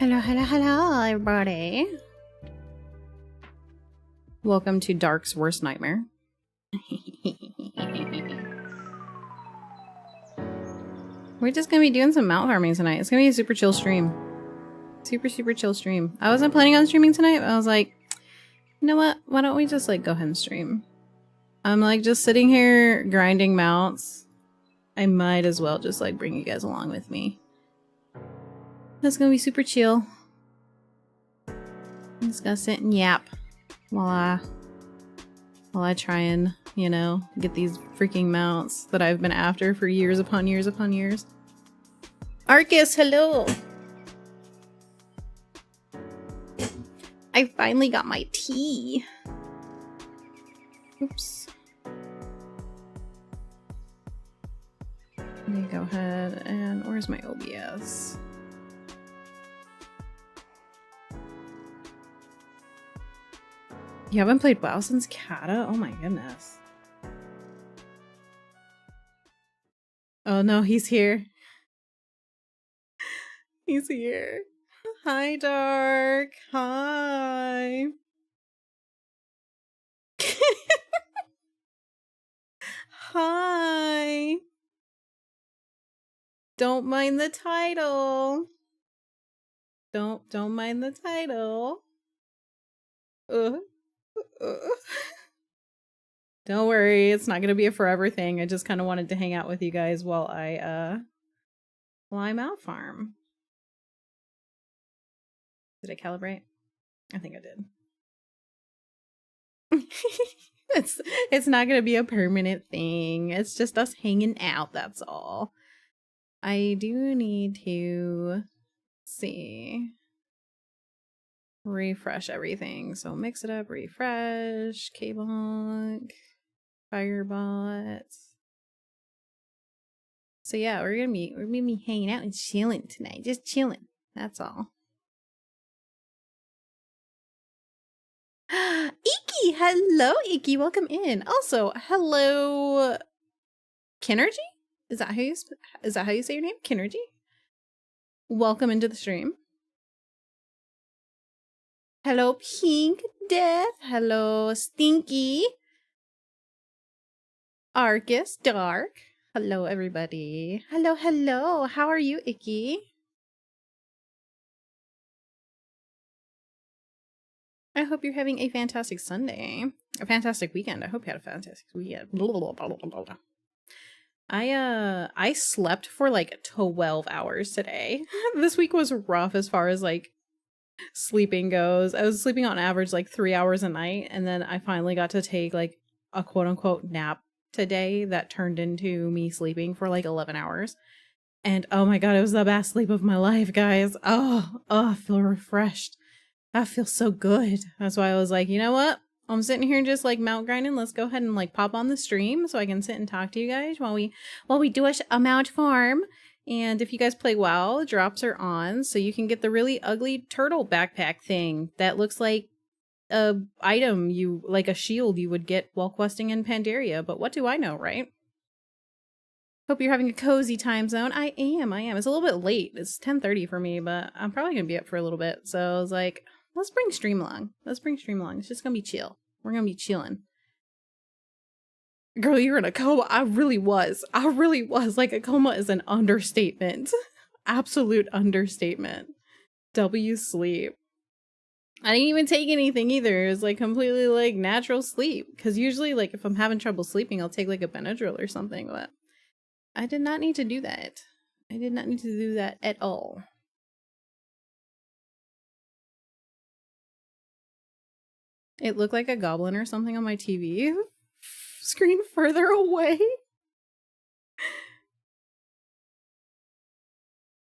Hello, hello, hello, everybody. Welcome to Dark's Worst Nightmare. We're just gonna be doing some mount farming tonight. It's gonna be a super chill stream. Super chill stream. I wasn't planning on streaming tonight, but I was like, you know what? Why don't we just like go ahead and stream? I'm like just sitting here grinding mounts. I might as well just like bring you guys along with me. That's gonna be super chill. I'm just gonna sit and yap while I try and, you know, get these freaking mounts that I've been after for years upon years upon years. Arcus, hello! I finally got my tea. Oops. Let me go ahead and where's my OBS? You haven't played WoW since Kata? Oh my goodness. Oh no, he's here. He's here. Hi, Dark. Hi. Hi. Don't mind the title. Don't mind the title. Don't worry, it's not gonna be a forever thing. I just kind of wanted to hang out with you guys while I'm out farm. Did I calibrate? I think I did. It's not gonna be a permanent thing. It's just us hanging out, that's all. I do need to see. Refresh everything. So mix it up, refresh, K-Bonk, Firebot. So yeah, we're gonna be hanging out and chilling tonight. Just chilling. That's all. Iki! Hello, Iki. Welcome in. Also, hello, Kinergy? Is that how you say your name? Kinergy? Welcome into the stream. Hello, Pink Death. Hello, Stinky. Arcus, Dark. Hello, everybody. Hello, hello. How are you, Icky? I hope you're having a fantastic Sunday. A fantastic weekend. I hope you had a fantastic weekend. Blah, blah, blah, blah, blah, blah. I slept for like 12 hours today. This week was rough as far as like sleeping goes. I was sleeping on average like 3 hours a night, and then I finally got to take like a quote unquote nap today that turned into me sleeping for like 11 hours. And oh my god, it was the best sleep of my life, guys. Oh, I feel refreshed. I feel so good. That's why I was like, you know what? I'm sitting here just like mount grinding. Let's go ahead and like pop on the stream so I can sit and talk to you guys while we do a mount farm. And if you guys play WoW, drops are on, so you can get the really ugly turtle backpack thing that looks like a item like a shield you would get while questing in Pandaria. But what do I know, right? Hope you're having a cozy time zone. I am. It's a little bit late. It's 10:30 for me, but I'm probably gonna be up for a little bit. So I was like, let's bring stream along. It's just gonna be chill. We're gonna be chilling. Girl, you're in a coma. I really was. Like, a coma is an understatement. Absolute understatement. W sleep. I didn't even take anything either. It was like completely like natural sleep. Because usually, like, if I'm having trouble sleeping, I'll take like a Benadryl or something. But I did not need to do that. I did not need to do that at all. It looked like a goblin or something on my TV screen further away.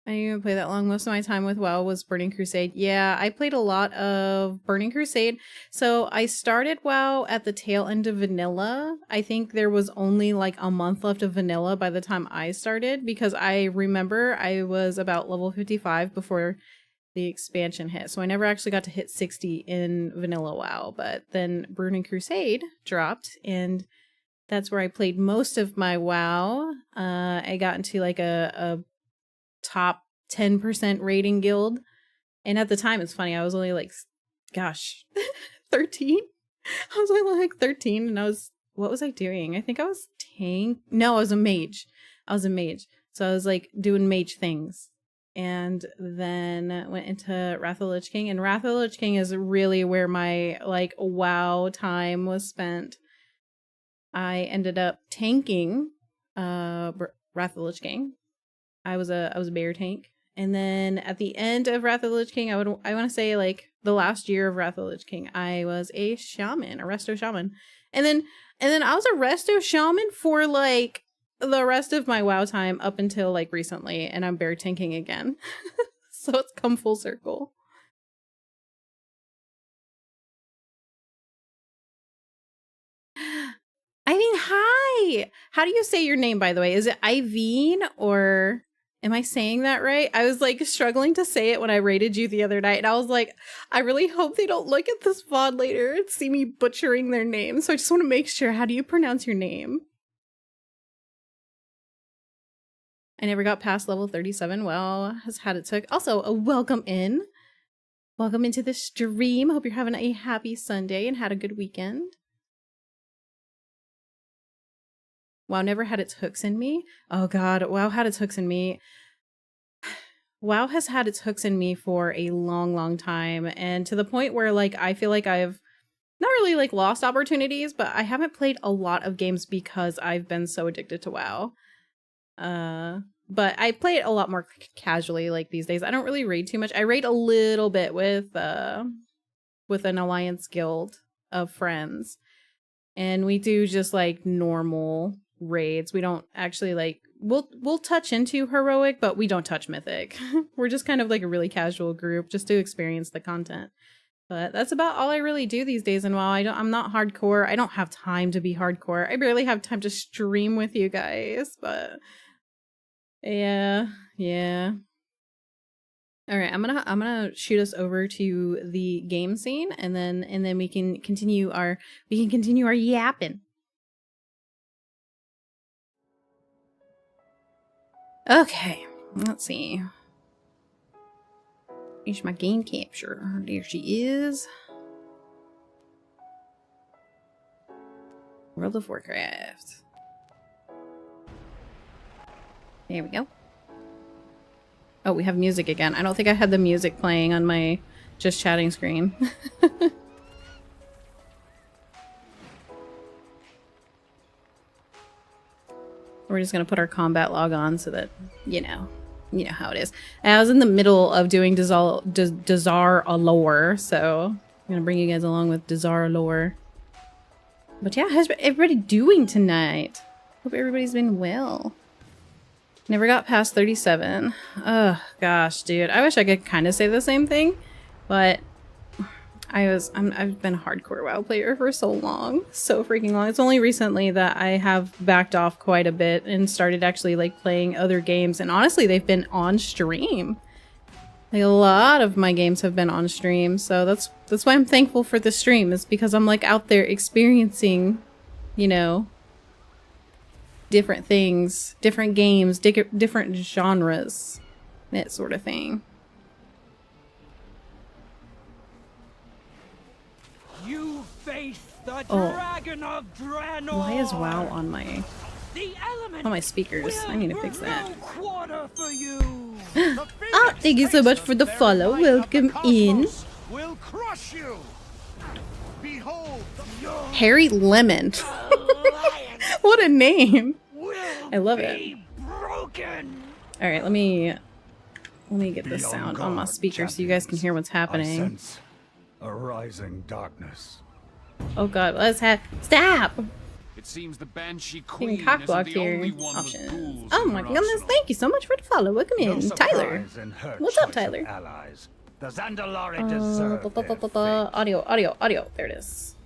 I didn't even play that long. Most of my time with WoW was Burning Crusade. Yeah, I played a lot of Burning Crusade. So I started WoW at the tail end of Vanilla. I think there was only like a month left of Vanilla by the time I started, because I remember I was about level 55 before the expansion hit. So I never actually got to hit 60 in Vanilla WoW, but then Burning Crusade dropped, and that's where I played most of my WoW. I got into like a top 10% rating guild And at the time, it's funny, I was only like, gosh, 13? I was only like 13 and what was I doing? I think I was no, I was a mage. So I was like doing mage things. And then went into Wrath of the Lich King. And Wrath of the Lich King is really where my like WoW time was spent. I ended up tanking Wrath of the Lich King. I was a bear tank. And then at the end of Wrath of the Lich King, I want to say like the last year of Wrath of the Lich King, I was a shaman, a resto shaman. And then I was a resto shaman for like the rest of my WoW time up until like recently, and I'm bear tanking again. So it's come full circle. I mean, hi. How do you say your name, by the way? Is it Iveen or am I saying that right? I was like struggling to say it when I rated you the other night, and I was like, I really hope they don't look at this VOD later and see me butchering their name. So I just want to make sure. How do you pronounce your name? I never got past level 37. Well, has had it took. Also, a welcome in. Welcome into the stream. Hope you're having a happy Sunday and had a good weekend. WoW never had its hooks in me. Oh god, WoW had its hooks in me. WoW has had its hooks in me for a long, long time. And to the point where like I feel like I've not really like lost opportunities, but I haven't played a lot of games because I've been so addicted to WoW. But I play it a lot more casually like these days. I don't really raid too much. I raid a little bit with an alliance guild of friends. And we do just like normal raids. We don't actually like we'll touch into heroic, but we don't touch mythic. We're just kind of like a really casual group just to experience the content. But that's about all I really do these days. And while I'm not hardcore, I don't have time to be hardcore. I barely have time to stream with you guys, but yeah. All right, I'm gonna shoot us over to the game scene, and then we can continue our yapping. Okay, let's see. Here's my game capture. There she is. World of Warcraft. There we go. Oh, we have music again. I don't think I had the music playing on my just chatting screen. We're just gonna put our combat log on so that, you know how it is. I was in the middle of doing Dazar Allure, so I'm gonna bring you guys along with Dazar Allure. But yeah, how's everybody doing tonight? Hope everybody's been well. Never got past 37. Oh gosh, dude. I wish I could kind of say the same thing, but I've been a hardcore WoW player for so long. So freaking long. It's only recently that I have backed off quite a bit and started actually like playing other games, and honestly they've been on stream. Like a lot of my games have been on stream, so that's why I'm thankful for the stream, is because I'm like out there experiencing, you know, different things, different games, different genres, that sort of thing. You face the dragon of Draenor. Why is WoW on my speakers? I need to fix that. Oh, thank you so much for the follow. Welcome in. Will crush you. Behold, Harry Lemon. What a name. I love it. All right, let me get the sound on my speaker so you guys can hear what's happening. A rising darkness. Oh god, let's have stop. It seems the Banshee Queen cock blocked isn't the here. only one with Options. ghouls Oh in my her goodness, arsenal. thank you so much for the follow. Welcome in, Tyler. What's up, Tyler? The Zandalari deserve Audio. There it is.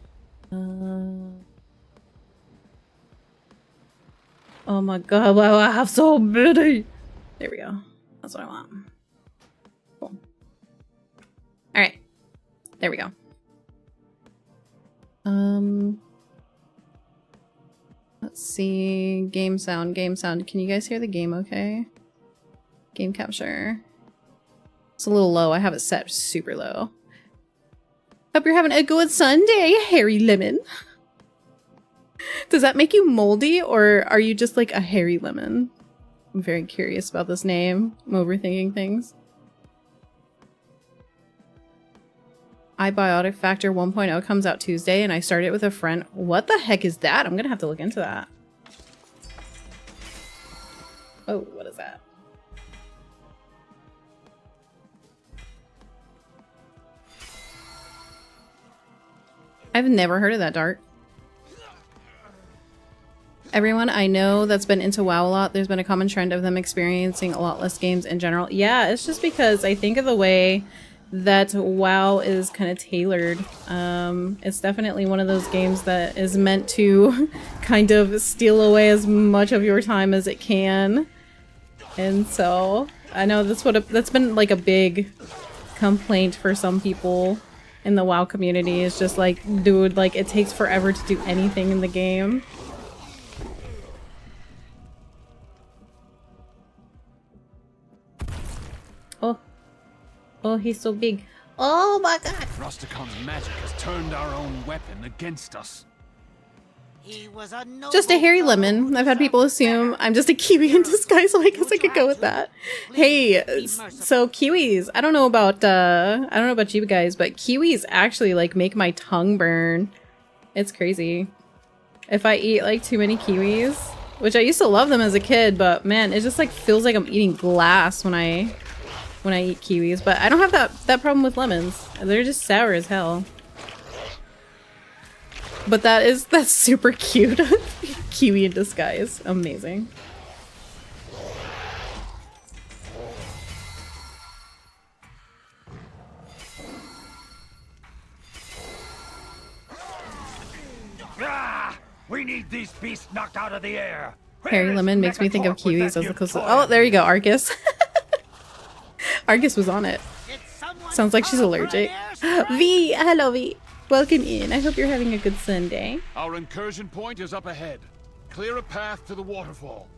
Oh my god, wow, I have so many. There we go. That's what I want. Cool. Alright. There we go. Let's see. Game sound. Can you guys hear the game okay? Game capture. It's a little low. I have it set super low. Hope you're having a good Sunday, hairy lemon. Does that make you moldy, or are you just like a hairy lemon? I'm very curious about this name. I'm overthinking things. iBiotic Factor 1.0 comes out Tuesday, and I started it with a friend. What the heck is that? I'm gonna have to look into that. Oh, what is that? I've never heard of that, Dart. Everyone I know that's been into WoW a lot, there's been a common trend of them experiencing a lot less games in general. Yeah, it's just because I think of the way that WoW is kind of tailored. It's definitely one of those games that is meant to kind of steal away as much of your time as it can. And so I know that's been like a big complaint for some people in the WoW community. Is just like, dude, like it takes forever to do anything in the game. Oh, he's so big. Oh my god! Rosticon's magic has turned our own weapon against us. He was a Just a hairy lemon. I've had people assume I'm just a kiwi in disguise, so I guess I could go with that. Hey, so kiwis. I don't know about you guys, but kiwis actually like make my tongue burn. It's crazy. If I eat like too many kiwis, which I used to love them as a kid, but man, it just like feels like I'm eating glass when I eat kiwis. But I don't have that problem with lemons. They're just sour as hell. But that's super cute. Kiwi in disguise. Amazing. We need these beasts knocked out of the air. Hairy lemon makes me think of kiwis as the closest. Oh, there you go, Arcus. Arcus was on it. Sounds like she's allergic. V, hello V. Welcome in. I hope you're having a good Sunday. Our incursion point is up ahead. Clear a path to the waterfall.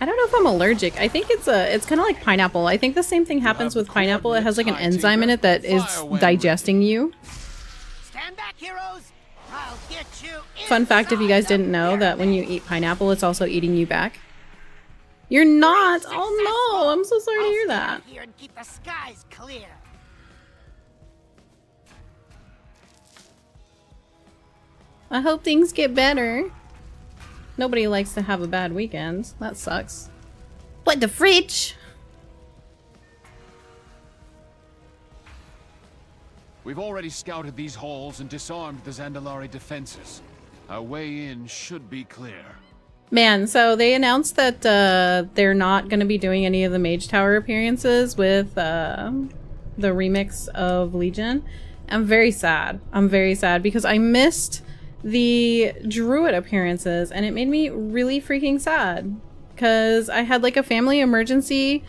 I don't know if I'm allergic. I think it's kind of like pineapple. I think the same thing happens with pineapple. It has like an enzyme in it that is digesting you. Stand back, heroes. I'll get you. Fun fact, if you guys didn't know, that when you eat pineapple, it's also eating you back. You're not! Oh no! I'm so sorry to hear that. Here and keep the skies clear. I hope things get better. Nobody likes to have a bad weekend. That sucks. What the fridge? We've already scouted these halls and disarmed the Zandalari defenses. Our way in should be clear. Man, so they announced that they're not going to be doing any of the Mage Tower appearances with the remix of Legion. I'm very sad. I'm very sad because I missed the Druid appearances and it made me really freaking sad because I had like a family emergency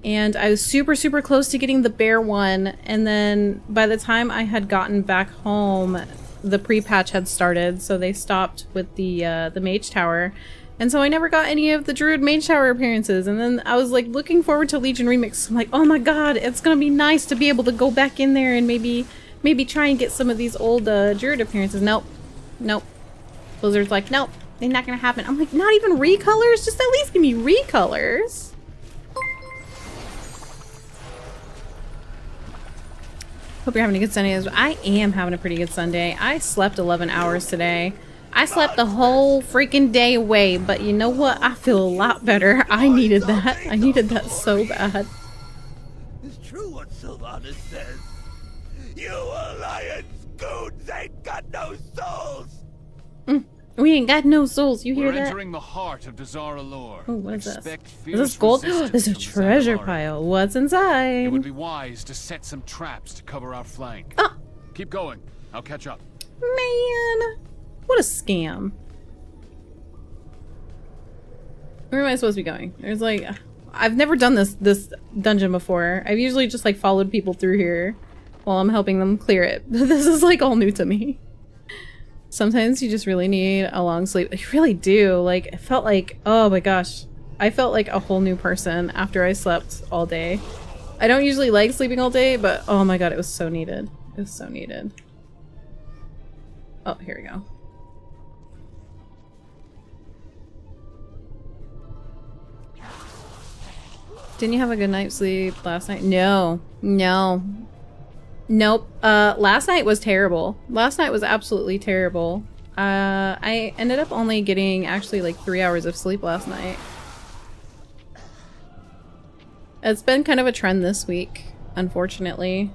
and I was super close to getting the bear one, and then by the time I had gotten back home the pre-patch had started, so they stopped with the Mage Tower. And so I never got any of the Druid Mage Tower appearances, and then I was like looking forward to Legion Remix. I'm like, oh my god, it's gonna be nice to be able to go back in there and maybe try and get some of these old Druid appearances. Nope. Blizzard's like, nope, they're not gonna happen. I'm like, not even recolors? Just at least give me recolors. Hope you're having a good Sunday. I am having a pretty good Sunday. I slept 11 hours today. I slept the whole freaking day away, but you know what? I feel a lot better. I needed that. I needed that so bad. It's true what Sylvanas says. You Alliance goons ain't got no souls. We ain't got no souls. You hear We're that? entering the heart of Dazara lore. Oh, what is this? Expect Is this fierce gold? resistance There's a from treasure Zandalari. pile. What's It inside? would be wise to set some traps to cover our flank. Oh, Keep going. I'll catch up. man. What a scam. Where am I supposed to be going? There's like... I've never done this dungeon before. I've usually just like followed people through here while I'm helping them clear it. This is like all new to me. Sometimes you just really need a long sleep. You really do. Like, it felt like, oh my gosh. I felt like a whole new person after I slept all day. I don't usually like sleeping all day, but oh my god, it was so needed. It was so needed. Oh, here we go. Didn't you have a good night's sleep last night? No. No. Nope. Last night was terrible. Last night was absolutely terrible. I ended up only getting actually like 3 hours of sleep last night. It's been kind of a trend this week, unfortunately.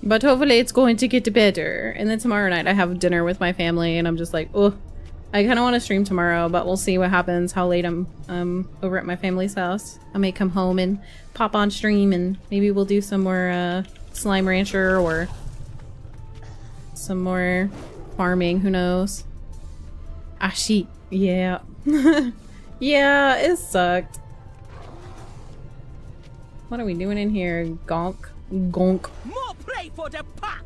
But hopefully it's going to get better. And then tomorrow night I have dinner with my family and I'm just like, oh, I kind of want to stream tomorrow, but we'll see what happens, how late I'm over at my family's house. I may come home and pop on stream and maybe we'll do some more Slime Rancher or some more farming, who knows. Ah, shit. Yeah. Yeah, it sucked. What are we doing in here? Gonk. Gonk. More play for the pack.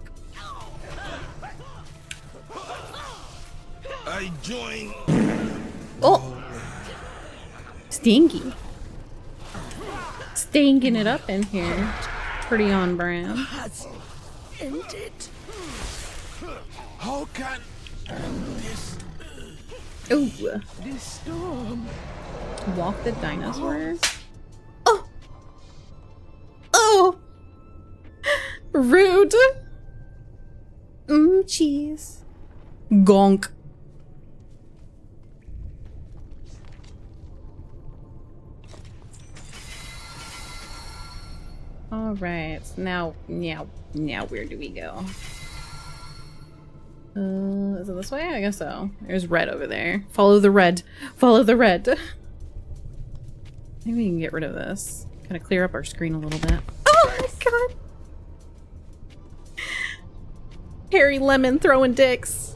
I join. Oh! Stinky. Stinking it up in here. Pretty on brand. Has ended. How can this Ooh. this storm? Walk the dinosaurs. Oh! Oh! Rude! Cheese. Gonk. Alright, now where do we go? Is it this way? I guess so. There's red over there. Follow the red. Follow the red. Maybe we can get rid of this. Kind of clear up our screen a little bit. Oh my god! Harry Lemon throwing dicks.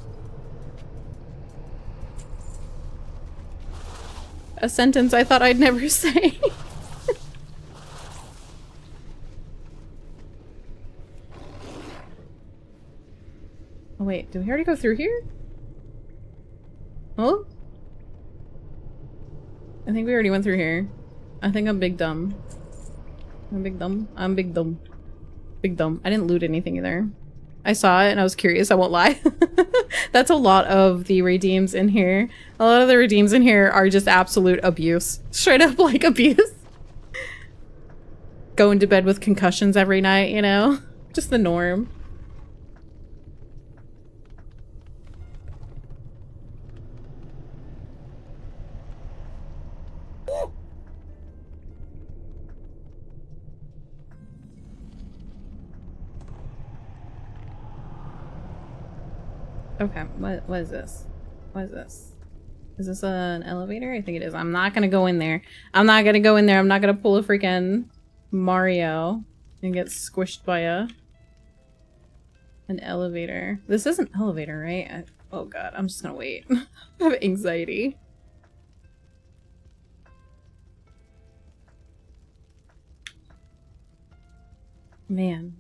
A sentence I thought I'd never say. Oh wait, did we already go through here? Oh? I think we already went through here. I think I'm big dumb. I'm big dumb. I'm big dumb. Big dumb. I didn't loot anything either. I saw it and I was curious, I won't lie. That's a lot of the redeems in here. A lot of the redeems in here are just absolute abuse. Straight up like abuse. Going to bed with concussions every night, you know? Just the norm. Okay, what is this? What is this? Is this an elevator? I think it is. I'm not gonna go in there. I'm not gonna go in there. I'm not gonna pull a freaking Mario and get squished by an elevator. This is an elevator, right? Oh god, I'm just gonna wait. I have anxiety. Man.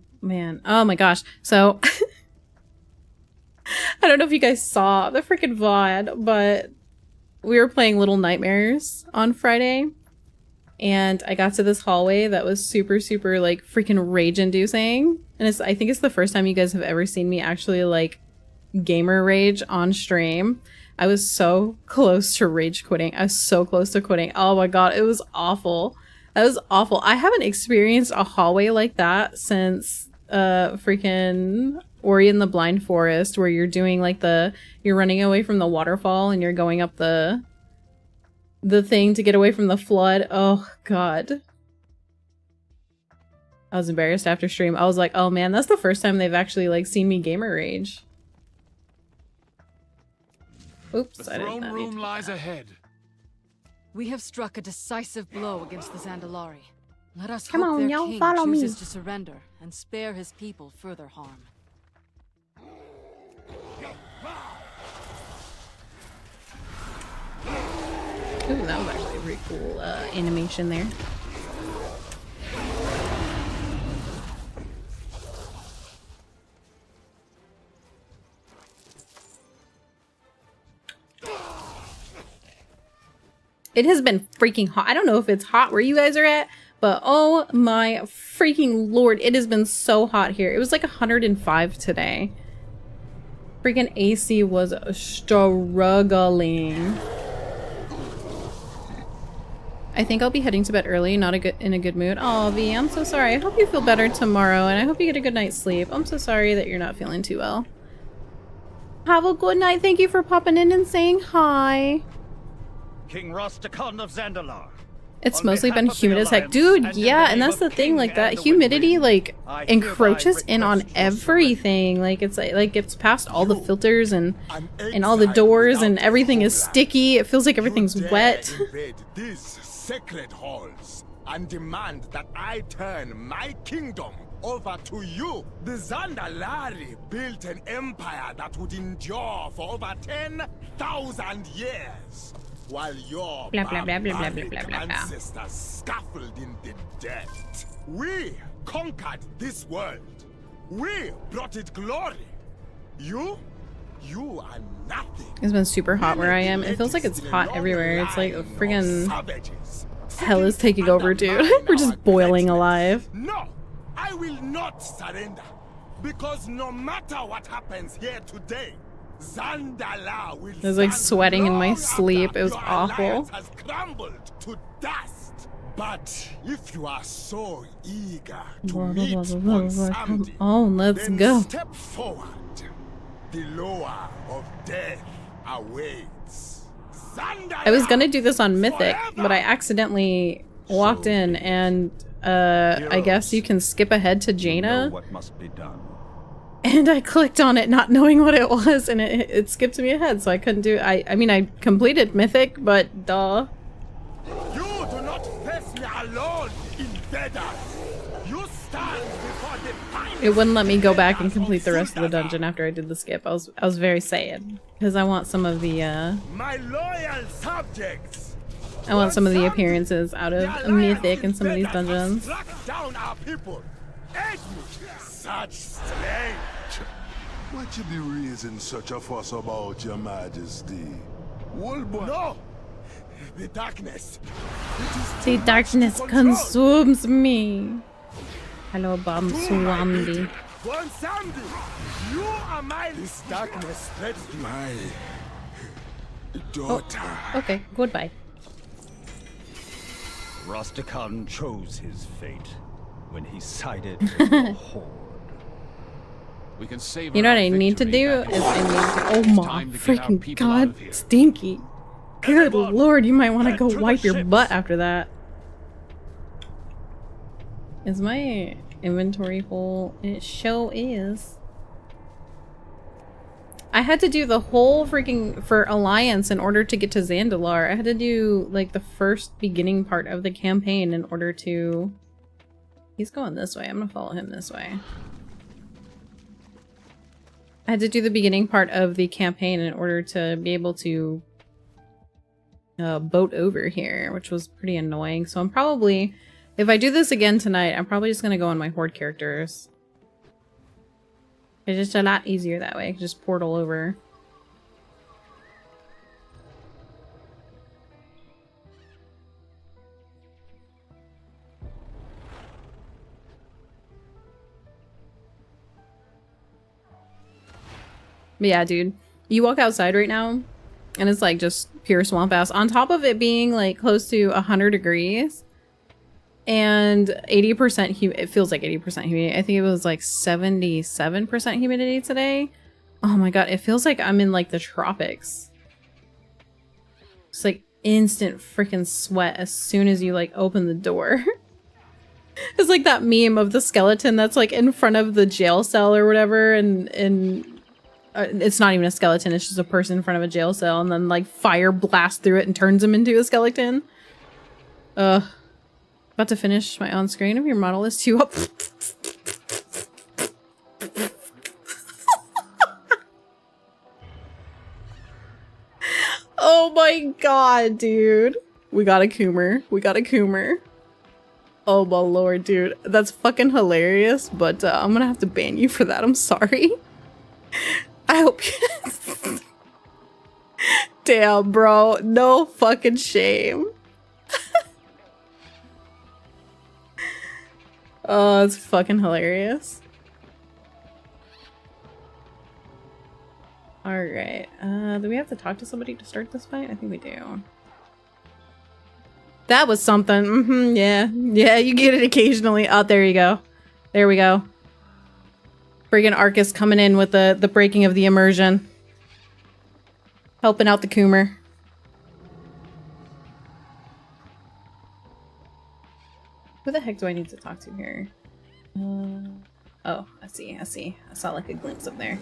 Oh my gosh. So I don't know if you guys saw the freaking VOD, but we were playing Little Nightmares on Friday, and I got to this hallway that was super, super, like, freaking rage-inducing. And I think it's the first time you guys have ever seen me actually, like, gamer rage on stream. I was so close to rage quitting. I was so close to quitting. Oh my god, it was awful. That was awful. I haven't experienced a hallway like that since, freaking Ori and the Blind Forest, where you're doing like you're running away from the waterfall and you're going up the thing to get away from the flood. Oh god. I was embarrassed after stream. I was like, oh man, that's the first time they've actually like seen me gamer rage. Oops, The I didn't throne need to room do lies that. ahead. We have struck a decisive blow against the Zandalari. Let us Come hope on, their y'all, king follow me. chooses to surrender and spare his people further harm. Ooh, that was actually a pretty cool animation there. It has been freaking hot. I don't know if it's hot where you guys are at, but oh my freaking lord, it has been so hot here. It was like 105 today. Freaking AC was struggling. I think I'll be heading to bed early, not in a good mood. Oh, V, I'm so sorry. I hope you feel better tomorrow, and I hope you get a good night's sleep. I'm so sorry that you're not feeling too well. Have a good night. Thank you for popping in and saying hi. King Rostakon of Zandalar. It's mostly been humid as heck. Dude, yeah, and that's the thing, like, that humidity, like, encroaches in on everything. Like, it's past all the filters and all the doors, and everything is sticky. It feels like everything's wet. Invade these sacred halls and demand that I turn my kingdom over to you. The Zandalari built an empire that would endure for over 10,000 years. While your barbaric ancestors scuffled in the dirt. We conquered this world. We brought it glory. You are nothing. It's been super hot where I am. It feels like it's hot everywhere. It's like a friggin' hell is taking over, dude. We're just boiling alive. No, I will not surrender. Because no matter what happens here today, Zandalar will I was like sweating in my sleep. It was awful. Has crumbled to dust. But if you are so eager to meet on Samedi, let's then go. Step forward. The lower of death awaits. Zandalar I was gonna do this on Mythic, but I accidentally walked in and I guess you can skip ahead to Jaina. What must be done. And I clicked on it not knowing what it was, and it skipped me ahead, so I couldn't do it. I mean, I completed Mythic, but duh. You do not face me alone, invaders. You stand before the finest. It wouldn't let me go back and complete the rest of the dungeon after I did the skip. I was very sad because I want some of the My loyal subjects. I want some of the appearances out of Mythic and some of these dungeons. Struck down our people. Aid me. Such strength. What you be raising such a fuss about, your majesty? No! The darkness. The darkness consumes me. Hello, Bam Swamdi. One Samedi, you are my... This darkness threatens my daughter. Okay, goodbye. Rostakon chose his fate when he sided with the Horde. We can save You know our what I need to victory do back is at I need home. to. Oh It's my time to get our freaking people out god, of here. Stinky. Good Everyone, lord, you might want to get go to the wipe your ships. butt after that. Is my inventory full? It sure is. I had to do the whole freaking for Alliance in order to get to Zandalar. I had to do like the first beginning part of the campaign in order to... He's going this way. I'm gonna follow him this way. I had to do the beginning part of the campaign in order to be able to boat over here, which was pretty annoying. So I'm probably, if I do this again tonight, I'm probably just gonna go on my Horde characters. It's just a lot easier that way. I can just portal over. But yeah, dude, you walk outside right now and it's like just pure swamp ass on top of it being like close to 100 degrees and 80% it feels like 80% humidity. I think it was like 77% humidity today. Oh my god, it feels like I'm in like the tropics. It's like instant freaking sweat as soon as you like open the door. It's like that meme of the skeleton that's like in front of the jail cell or whatever, and it's not even a skeleton, it's just a person in front of a jail cell, and then like fire blasts through it and turns him into a skeleton. About to finish my on-screen. If your model is too up. Oh my god, dude. We got a Coomer. We got a Coomer. Oh my lord, dude. That's fucking hilarious, but I'm gonna have to ban you for that. I'm sorry. I hope you... Damn, bro. No fucking shame. Oh, it's fucking hilarious. Alright. Do we have to talk to somebody to start this fight? I think we do. That was something. Yeah. Yeah, you get it occasionally. Oh, there you go. There we go. Friggin' Arcus coming in with the breaking of the immersion. Helping out the Coomer. Who the heck do I need to talk to here? Oh, I see. I saw like a glimpse up there.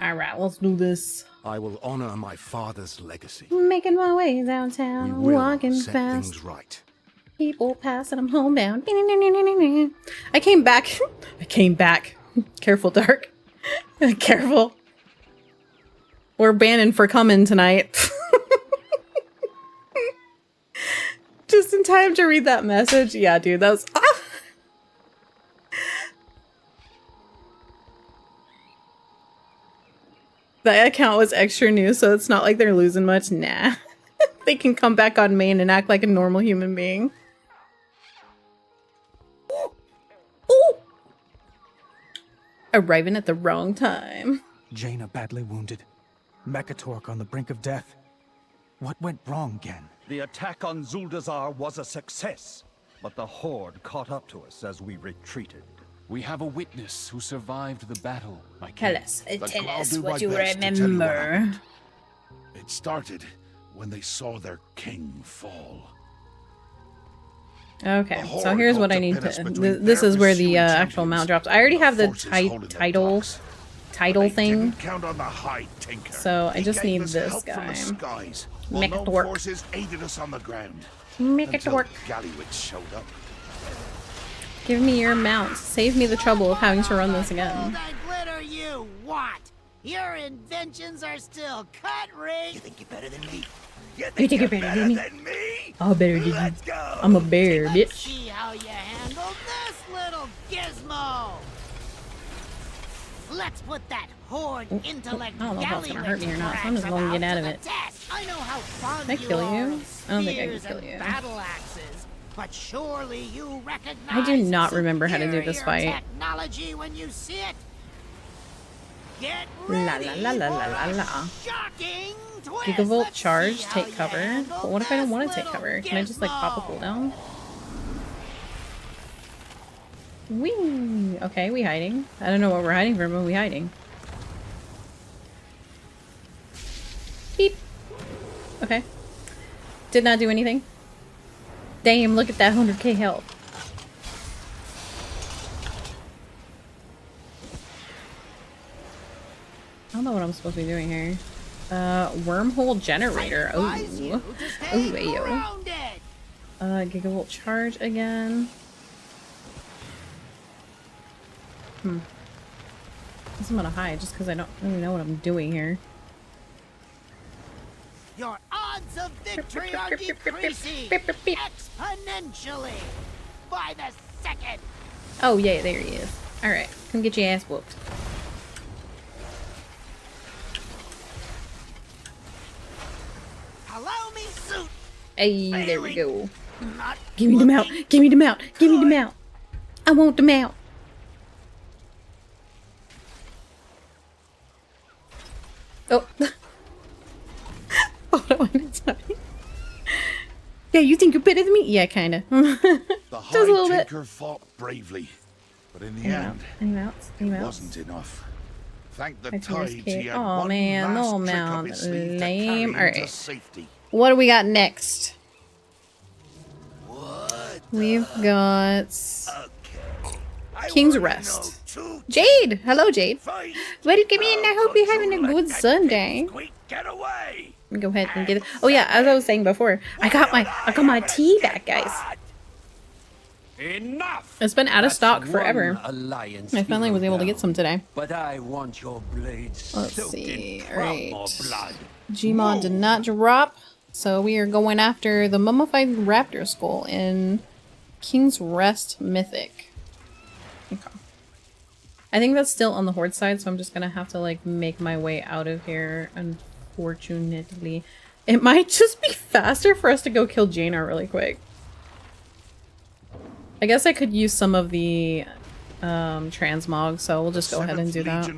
Alright, let's do this. I will honor my father's legacy. Making my way We downtown, will walking set fast. things right. People passing, I'm homebound. I came back. I came back. Careful, Dark. Careful. We're banning for coming tonight. Just in time to read that message. Yeah, dude, that was... Ah! That account was extra new, so it's not like they're losing much. Nah. They can come back on main and act like a normal human being. Ooh! Arriving at the wrong time. Jaina badly wounded. Mekatork on the brink of death. What went wrong, Gen? The attack on Zuldazar was a success, but the Horde caught up to us as we retreated. We have a witness who survived the battle, my Tell king. us I'll do my what you best to tell you what remember. happened. It started when they saw their king fall. Okay, The so Horde here's what hoped I to need pit us to... between This their is where the pursuing actual champions mount drops. I already have the and forces holding their blocks. title They thing. didn't count on the High Tinker. So I He just gave need us this help from guy. the skies, while Make it no work. forces aided us on the ground. Make it Until work. Gallywitz showed up. Give me your mount. Save me the trouble of having to run this Gold again. and glitter you want. Your inventions are still cut rate. You think you're better than me? You think you're better than me? me? I'll better than you. Let's go. I'm a bear, Let's bitch. see how you handle this little gizmo. Let's put that Horde intellect I don't know if that's gonna hurt me or not, so I'm just Gallywitz gonna get crap out of to it. the test. I know how fond Can I kill are you? of I don't think I can spears kill and you. Battle axes, but surely you recognize I do not remember how to do this superior fight. technology when you see it. Get La ready la la la for la a la. shocking twist. Gigavolt Let's charge, see how take you cover. handle But what if I don't this want to take little cover? Can I just like pop a gizmo. cooldown? Whee! Okay, we hiding. I don't know what we're hiding from, but we hiding. Beep. Okay. Did not do anything. Damn, look at that 100k health. I don't know what I'm supposed to be doing here. Wormhole generator. Oh. Advise you to stay Oh, ayo. grounded. Gigavolt charge again. I guess I'm gonna hide just because I don't really know what I'm doing here. Your odds of victory are decreasing exponentially by the second. Oh, yeah, there he is. Alright, come get your ass whooped. Allow me suit. Hey, there we go. Not Give me the mount. looking Give me the mount. Give me the mount. I want the mount. Oh. Oh, I wanted to. Yeah, you think you're better than me? Yeah, kinda. The Just a little High bit. Tinker fought bravely, but in the Any end, mount? Any mounts? Any it mounts? wasn't enough. Thank the I can tides, risk he it. had Aw, one man, last no trick up mount. his sleeve to Lame. carry him to Alright. safety. What do we got next? What? We've got Okay. I King's wanna Rest. know two Jade. Hello, Jade. fight. Welcome in. I hope you're having a Control good that Sunday. Squeak, get away. Go ahead and get it. Oh yeah, as I was saying before, I got my tea back, guys. Enough! It's been out of stock That's forever. one alliance I finally was able to get down. some today. But I want your blades Let's soaked see. in Alright. Promo blood. Gmod did not drop, so we are going after the mummified raptor skull in King's Rest Mythic. Okay. I think that's still on the horde side, so I'm just gonna have to like make my way out of here, unfortunately. It might just be faster for us to go kill Jaina really quick. I guess I could use some of the transmog, so we'll just go ahead and do that.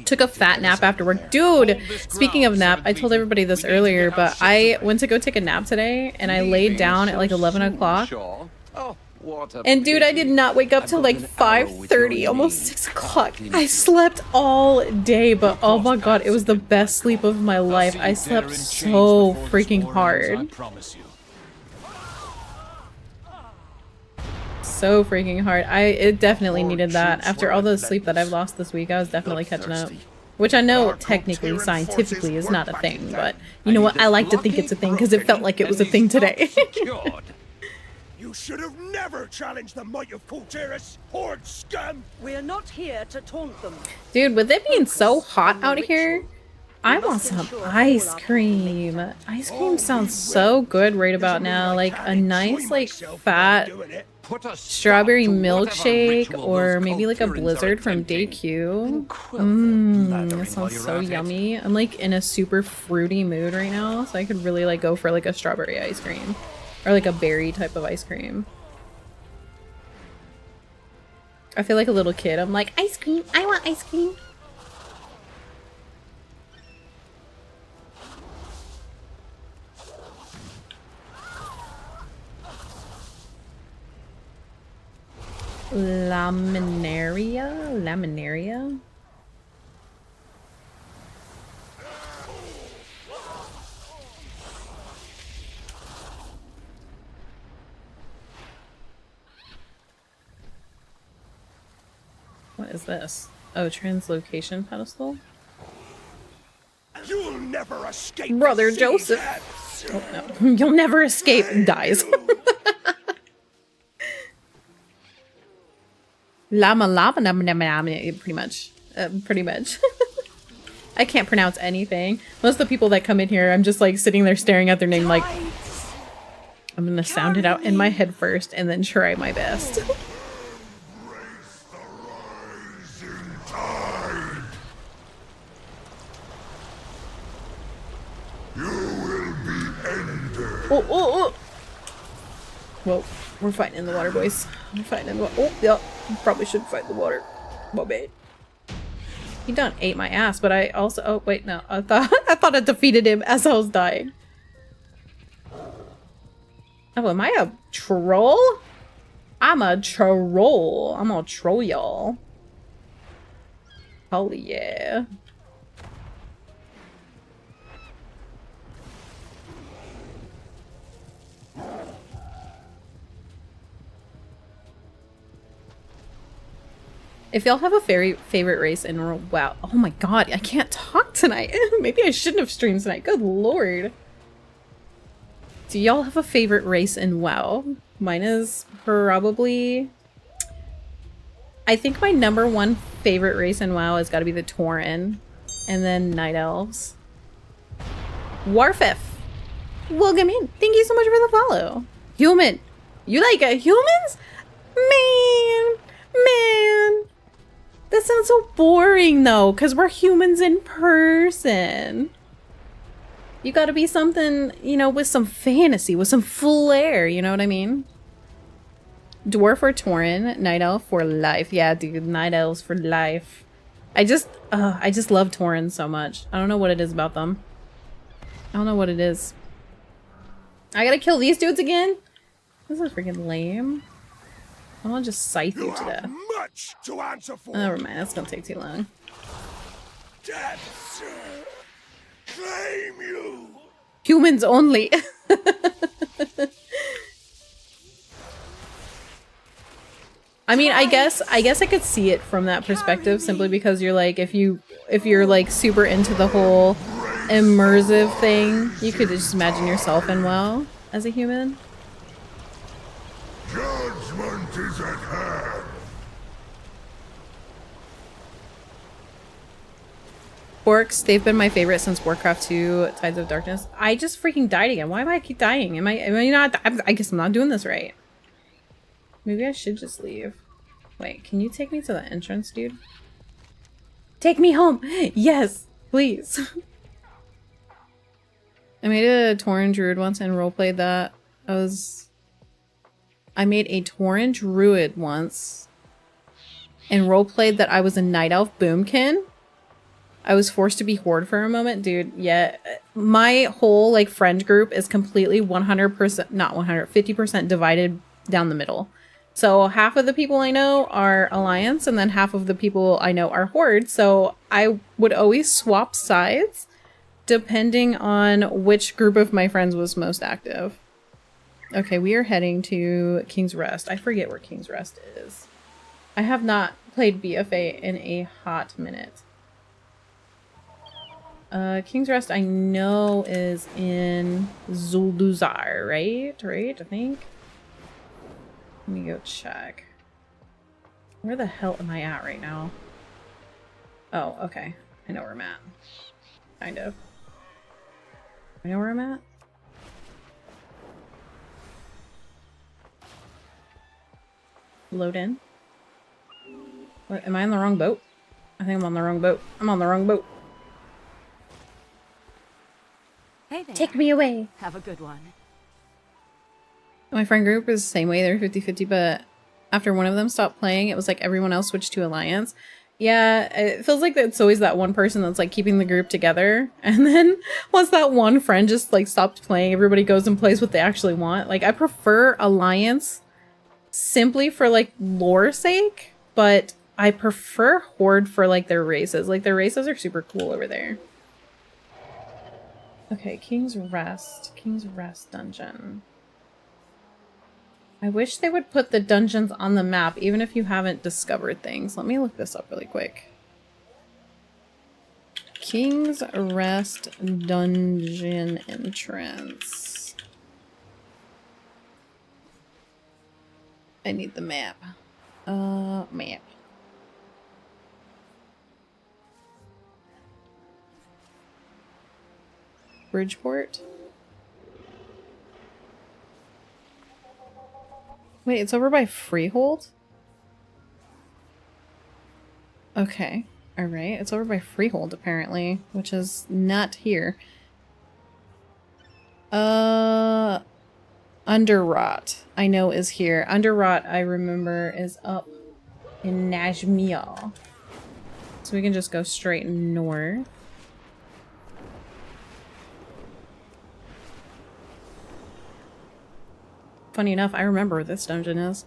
Took a fat nap after work. Dude, speaking of nap, I told everybody this earlier, but I went to go take a nap today and I laid down at like 11 o'clock. And dude, I did not wake up till like 5:30, almost 6 o'clock. I slept all day, but oh my god, it was the best sleep of my life. I slept so freaking hard. So freaking hard. It definitely needed that. After all the sleep that I've lost this week, I was definitely catching up. Which I know technically, scientifically is not a thing, but you know what? I like to think it's a thing because it felt like it was a thing today. You should have never challenged the might of Kultiris, horde scum! We're not here to taunt them. Dude, with it being so hot out here, I want some ice cream. Ice cream sounds so good right about now. Like a nice, like, fat strawberry milkshake or maybe like a blizzard from DayQ. That sounds so yummy. I'm like in a super fruity mood right now, so I could really like go for like a strawberry ice cream. Or like a berry type of ice cream. I feel like a little kid. I'm like, ice cream! I want ice cream! Laminaria? Laminaria? What is this? Oh, translocation pedestal? You'll never escape, Brother Joseph! Oh no. You'll never escape. Dies. Llama, pretty much. Pretty much. I can't pronounce anything. Most of the people that come in here, I'm just like sitting there staring at their name like, I'm gonna sound it out in my head first and then try my best. Oh, oh, oh! Well, we're fighting in the water, boys. We're fighting in the water. Oh, yeah. Probably should fight in the water. My bad. He done ate my ass, but I also— oh, wait, no. I thought I defeated him as I was dying. Oh, am I a troll? I'm a troll. I'm gonna troll y'all. Holy yeah. If y'all have a favorite race in WoW— oh my god, I can't talk tonight. Maybe I shouldn't have streamed tonight. Good lord. Do y'all have a favorite race in WoW? Mine is probably— I think my #1 favorite race in WoW has got to be the Tauren, and then Night Elves. Warfif! Welcome in. Thank you so much for the follow. Human. You like humans? Man. That sounds so boring though, because we're humans in person. You gotta be something, you know, with some fantasy, with some flair, you know what I mean? Dwarf or Tauren, Night Elf for life. Yeah, dude, Night Elves for life. I just love Tauren so much. I don't know what it is about them. I don't know what it is. I gotta kill these dudes again? This is freaking lame. I want to just scythe you to death. Much to answer for. Never mind, that's gonna take too long. Death, claim you. Humans only. I mean, I guess I could see it from that perspective, simply because you're like, if you're like super into the whole immersive thing, you could just imagine yourself in WoW as a human. Judgment is at hand. Orcs, they've been my favorite since Warcraft 2 Tides of Darkness. I just freaking died again. Why do I keep dying? Am I not— I guess I'm not doing this right. Maybe I should just leave. Wait, can you take me to the entrance, dude? Take me home! Yes! Please! I made a Tauren Druid once and roleplayed that. I made a Tauren Druid once and roleplayed that I was a Night Elf Boomkin. I was forced to be Horde for a moment. Dude, yeah. My whole, like, friend group is completely 100%, not 100, 50% divided down the middle. So half of the people I know are Alliance, and then half of the people I know are Horde. So I would always swap sides depending on which group of my friends was most active. Okay, we are heading to King's Rest. I forget where King's Rest is. I have not played BFA in a hot minute. King's Rest I know is in Zul'Duzar, right? I think. Let me go check. Where the hell am I at right now? Oh, okay. I know where I'm at. Kind of. I know where I'm at? Load in. What, am I on the wrong boat? I think I'm on the wrong boat. I'm on the wrong boat. Hey there. Take me away. Have a good one. My friend group is the same way. They're 50-50, but after one of them stopped playing, it was like everyone else switched to Alliance. Yeah, it feels like it's always that one person that's like keeping the group together. And then once that one friend just like stopped playing, everybody goes and plays what they actually want. Like, I prefer Alliance simply for like lore sake, but I prefer Horde for like their races. Like, their races are super cool over there. Okay, King's Rest. King's Rest dungeon. I wish they would put the dungeons on the map, even if you haven't discovered things. Let me look this up really quick. King's Rest dungeon entrance. I need the map. Map. Bridgeport? Wait, it's over by Freehold? Okay. Alright, it's over by Freehold apparently, which is not here. Underrot, I know is here. Underrot, I remember, is up in Najmiel. So we can just go straight north. Funny enough, I remember where this dungeon is.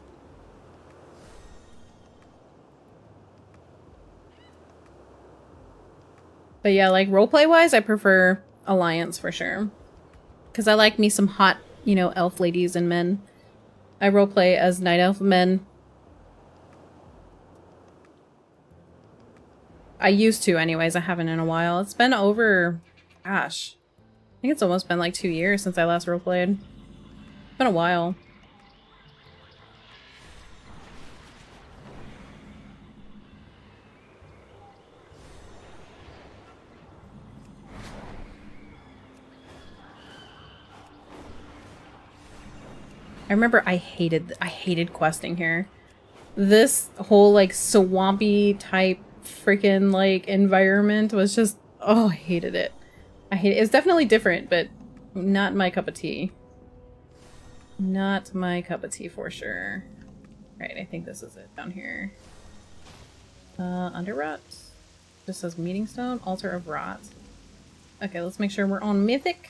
But yeah, like roleplay wise, I prefer Alliance for sure. Because I like me some hot, you know, elf ladies and men. I roleplay as night elf men. I used to anyways, I haven't in a while. It's been over, gosh. I think it's almost been like 2 years since I last roleplayed. It's been a while. I remember I hated questing here. This whole like swampy type freaking like environment was just, oh, I hated it. I hate it. It's definitely different, but not my cup of tea. Not my cup of tea for sure. Right, I think this is it down here. Underrot. Just says meeting stone, altar of rot. Okay, let's make sure we're on mythic.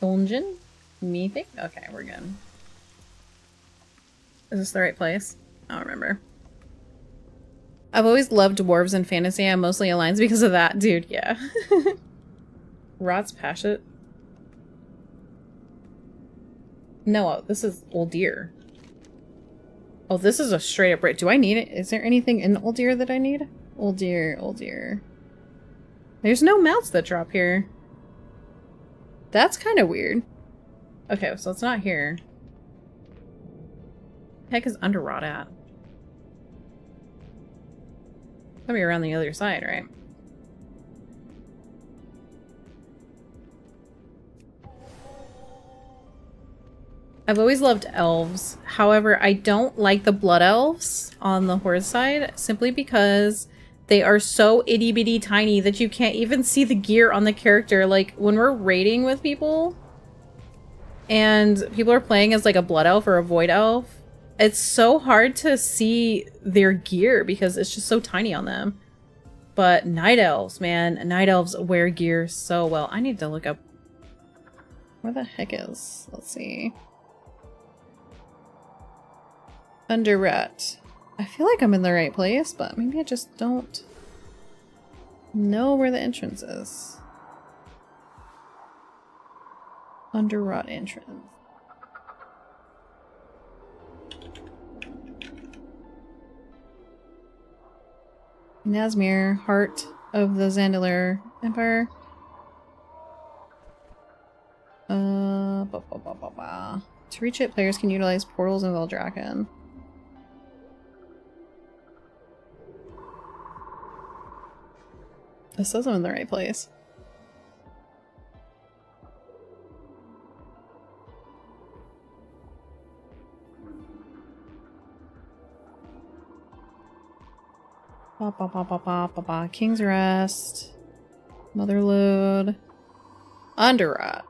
Dungeon. Mythic? Okay, we're good. Is this the right place? I don't remember. I've always loved dwarves in fantasy. I'm mostly Alliance because of that. Dude, yeah. Rot's Pashet. No, this is Old Deer. Oh, this is a straight up right. Do I need it? Is there anything in Old Deer that I need? Old Deer, Old Deer. There's no mounts that drop here. That's kind of weird. Okay, so it's not here. The heck is Underrot at? Gotta be around the other side, right? I've always loved elves. However, I don't like the blood elves on the horde side simply because they are so itty bitty tiny that you can't even see the gear on the character. Like when we're raiding with people and people are playing as like a blood elf or a void elf, it's so hard to see their gear because it's just so tiny on them. But night elves, man, night elves wear gear so well. I need to look up where the heck is. Let's see. Underrut. I feel like I'm in the right place, but maybe I just don't know where the entrance is. Underrut entrance. Nazmir, heart of the Zandalar Empire. To reach it, players can utilize portals in Veldraken. This says I'm in the right place. King's Rest. Motherlode. Underrot.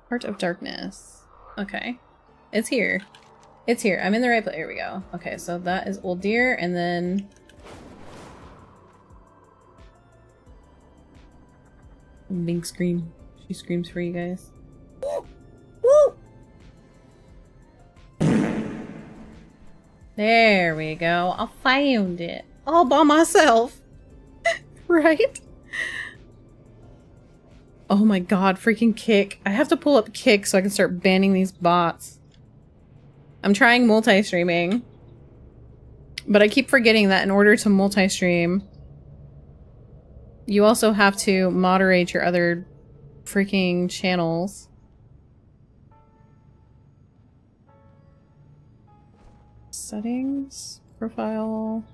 Heart of Darkness. Okay. It's here. It's here. I'm in the right place. Here we go. Okay, so that is Old Deer, and then... Big scream. She screams for you guys. Woo! Woo! There we go. I found it. All by myself. Right? Oh my god, freaking Kick. I have to pull up Kick so I can start banning these bots. I'm trying multi-streaming. But I keep forgetting that in order to multi-stream, you also have to moderate your other freaking channels. Settings, profile.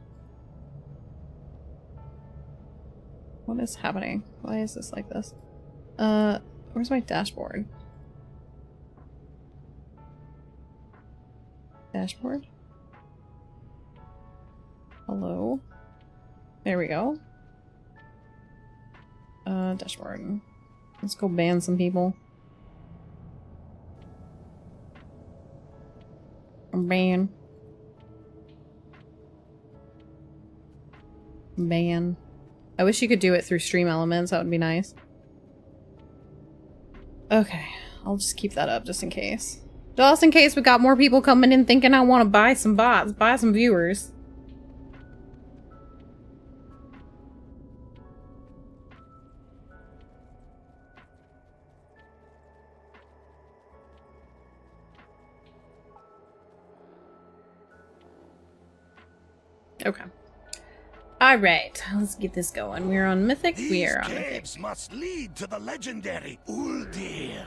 What is happening? Why is this like this? Where's my dashboard? Dashboard? Hello? There we go. Dashboard. Let's go ban some people. Ban. Ban. I wish you could do it through Stream Elements. That would be nice. Okay. I'll just keep that up just in case. Just in case we got more people coming in thinking I want to buy some bots, buy some viewers. Okay. Alright, let's get this going. We're on Mythic. We are on Mythic. These caves must lead to the legendary Uldir.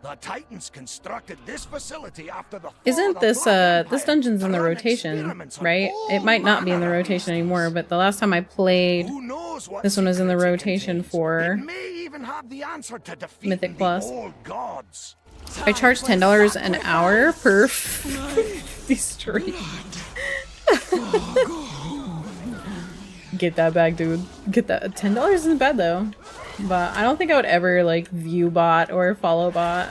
The Titans constructed this facility after the Isn't this this dungeon's in the rotation, right? It might not be in the rotation anymore, but the last time I played, this one was in the rotation for Mythic Plus. I charge $10 an hour per stream. Get that back, dude. Get that. $10 isn't bad though. But I don't think I would ever like view bot or follow bot.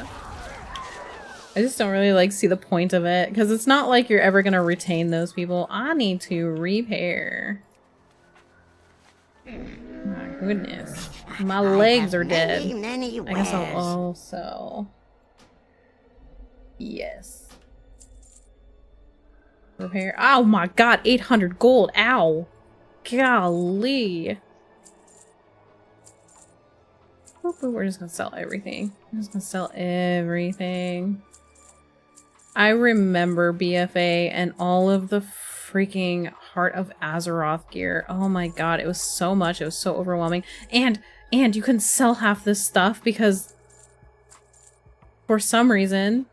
I just don't really like see the point of it because it's not like you're ever gonna retain those people. I need to repair. My goodness. My legs are dead. I guess I'll also... Yes. Repair. Oh my god, 800 gold. Ow. Golly. We're just gonna sell everything. I'm just gonna sell everything. I remember BFA and all of the freaking Heart of Azeroth gear. Oh my god, it was so much. It was so overwhelming. And you couldn't sell half this stuff because for some reason...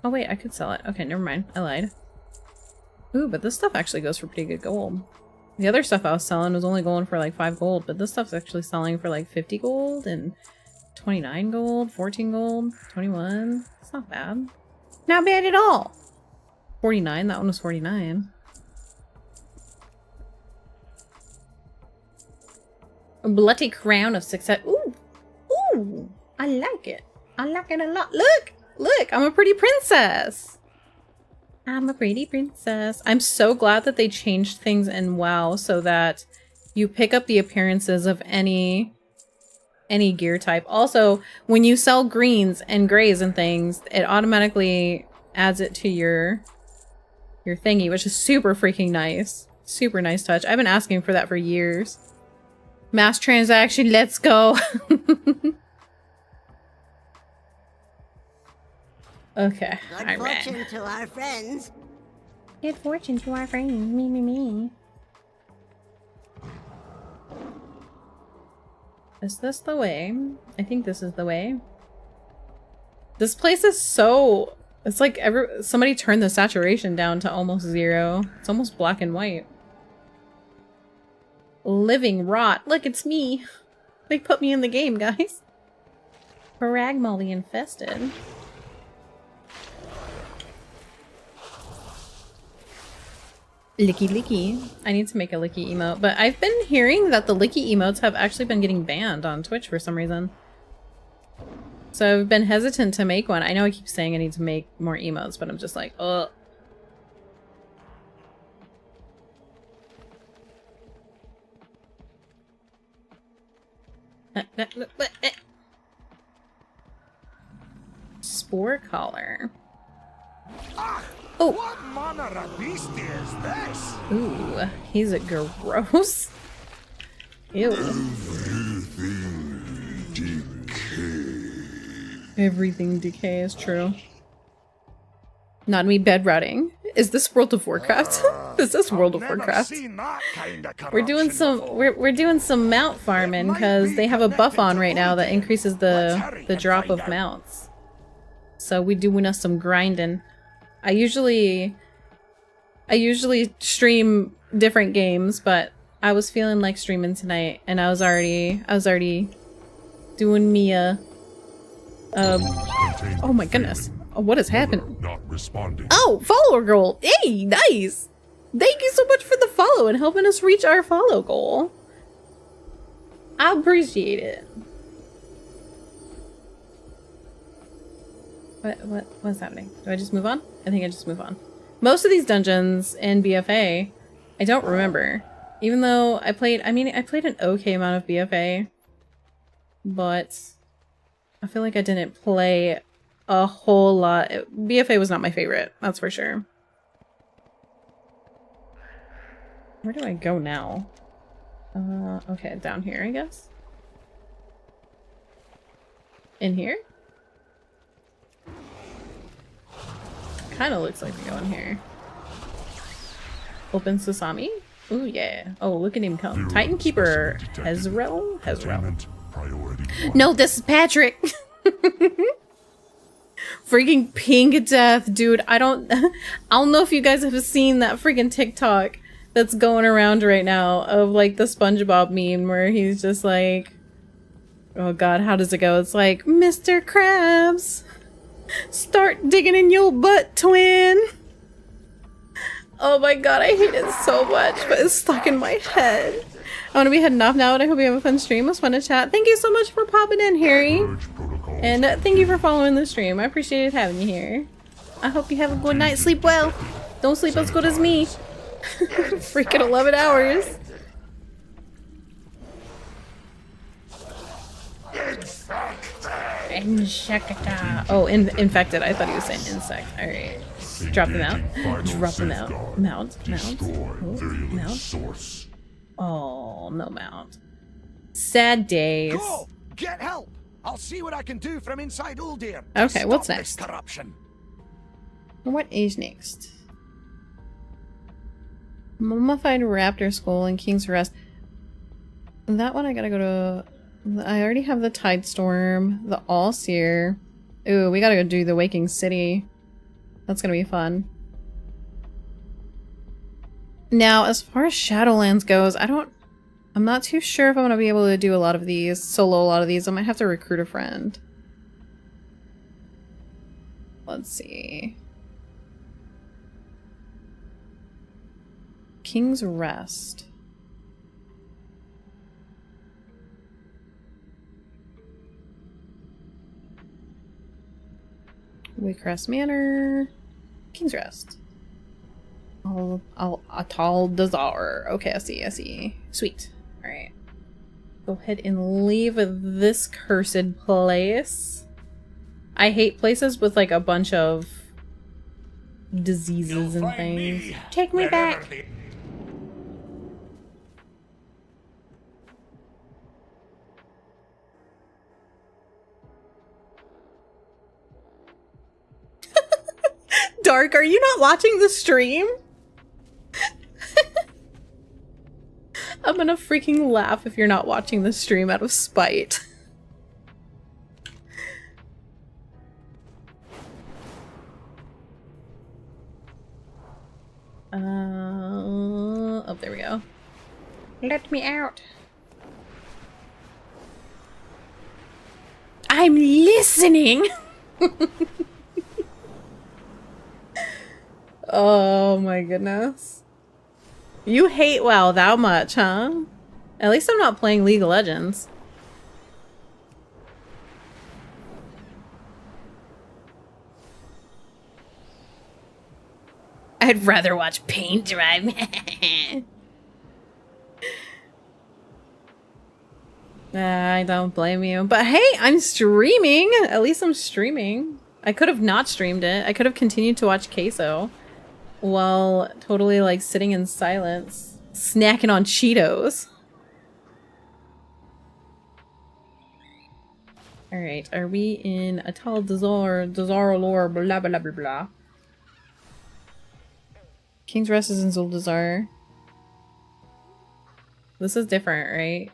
Oh wait, I could sell it. Okay, never mind. I lied. Ooh, but this stuff actually goes for pretty good gold. The other stuff I was selling was only going for like 5 gold, but this stuff's actually selling for like 50 gold and 29 gold, 14 gold, 21. It's not bad. Not bad at all. 49, that one was 49. A bloody crown of success. Ooh! Ooh! I like it. I like it a lot. Look! Look! I'm a pretty princess! I'm a pretty princess. I'm so glad that they changed things in WoW so that you pick up the appearances of any gear type. Also, when you sell greens and grays and things, it automatically adds it to your thingy, which is super freaking nice. Super nice touch. I've been asking for that for years. Mass transaction, let's go. Okay. Good fortune to our friends. Good fortune to our friends. Me, me, me. Is this the way? I think this is the way. This place is so... It's like somebody turned the saturation down to almost 0. It's almost black and white. Living rot. Look, it's me. They put me in the game, guys. Paragmolly infested. Licky licky. I need to make a licky emote, but I've been hearing that the licky emotes have actually been getting banned on Twitch for some reason. So I've been hesitant to make one. I know I keep saying I need to make more emotes, but I'm just like, ugh. Spore collar. Oh! What manner of beast is this? Ooh, he's a gross. Ew. Everything decays, true. Not me bed rotting. Is this World of Warcraft? Is this World of Warcraft? We're doing some mount farming because they have a buff on right now that increases the drop of mounts. So we're doing us some grinding. I usually stream different games, but I was feeling like streaming tonight, and I was already doing me a oh my goodness. Oh, what is happening? Not responding. Oh, follower goal. Hey, nice. Thank you so much for the follow and helping us reach our follow goal. I appreciate it. What's happening? Do I just move on? I think I just move on. Most of these dungeons in BFA, I don't remember. Even though I played an okay amount of BFA, but I feel like I didn't play a whole lot. BFA was not my favorite, that's for sure. Where do I go now? Okay, down here, I guess. In here? Kind of looks like we go in here. Open sesame? Ooh, yeah. Oh, look at him come. Titan Keeper Hezrel? No, this is Patrick! Freaking pink death, dude. I don't know if you guys have seen that freaking TikTok that's going around right now of like the SpongeBob meme where he's just like, oh god, how does it go? It's like, Mr. Krabs, start digging in your butt, twin. Oh my god, I hate it so much, but it's stuck in my head. I want to be heading off now, and I hope you have a fun stream. It was fun to chat. Thank you so much for popping in, Harry. And thank you for following the stream. I appreciated having you here. I hope you have a good night. Sleep well. Don't sleep as good as me. Freaking 11 hours. Insecta. Oh, infected. I thought he was saying insect. Alright. Drop them out. Drop them out. Mount. Oh, mount. Oh, no mount. Sad days. Go! Get help! I'll see what I can do from inside Uldir. Okay, what's next? Corruption. What is next? Mummified Raptor Skull and King's Rest. That one I gotta go to... I already have the Tide Storm, the All-Seer. Ooh, we gotta go do the Waking City. That's gonna be fun. Now, as far as Shadowlands goes, I don't I'm not too sure if I'm gonna be able to do a lot of these, solo a lot of these. I might have to recruit a friend. Let's see. King's Rest. Waycrest Manor. King's Rest. Atal Dazar. Okay, I see. Sweet. Alright. Go ahead and leave this cursed place. I hate places with like a bunch of diseases and things. Take me back! Dark, are you not watching the stream? I'm gonna freaking laugh if you're not watching the stream out of spite. Oh, there we go. Let me out. I'm listening! Oh my goodness. You hate WoW that much, huh? At least I'm not playing League of Legends. I'd rather watch paint dry. I don't blame you. But hey, I'm streaming! At least I'm streaming. I could have not streamed it. I could have continued to watch Queso while totally like sitting in silence, snacking on Cheetos. Alright, are we in Atal Dazar lore, blah blah blah blah. King's Rest is in Zuldazar. This is different, right?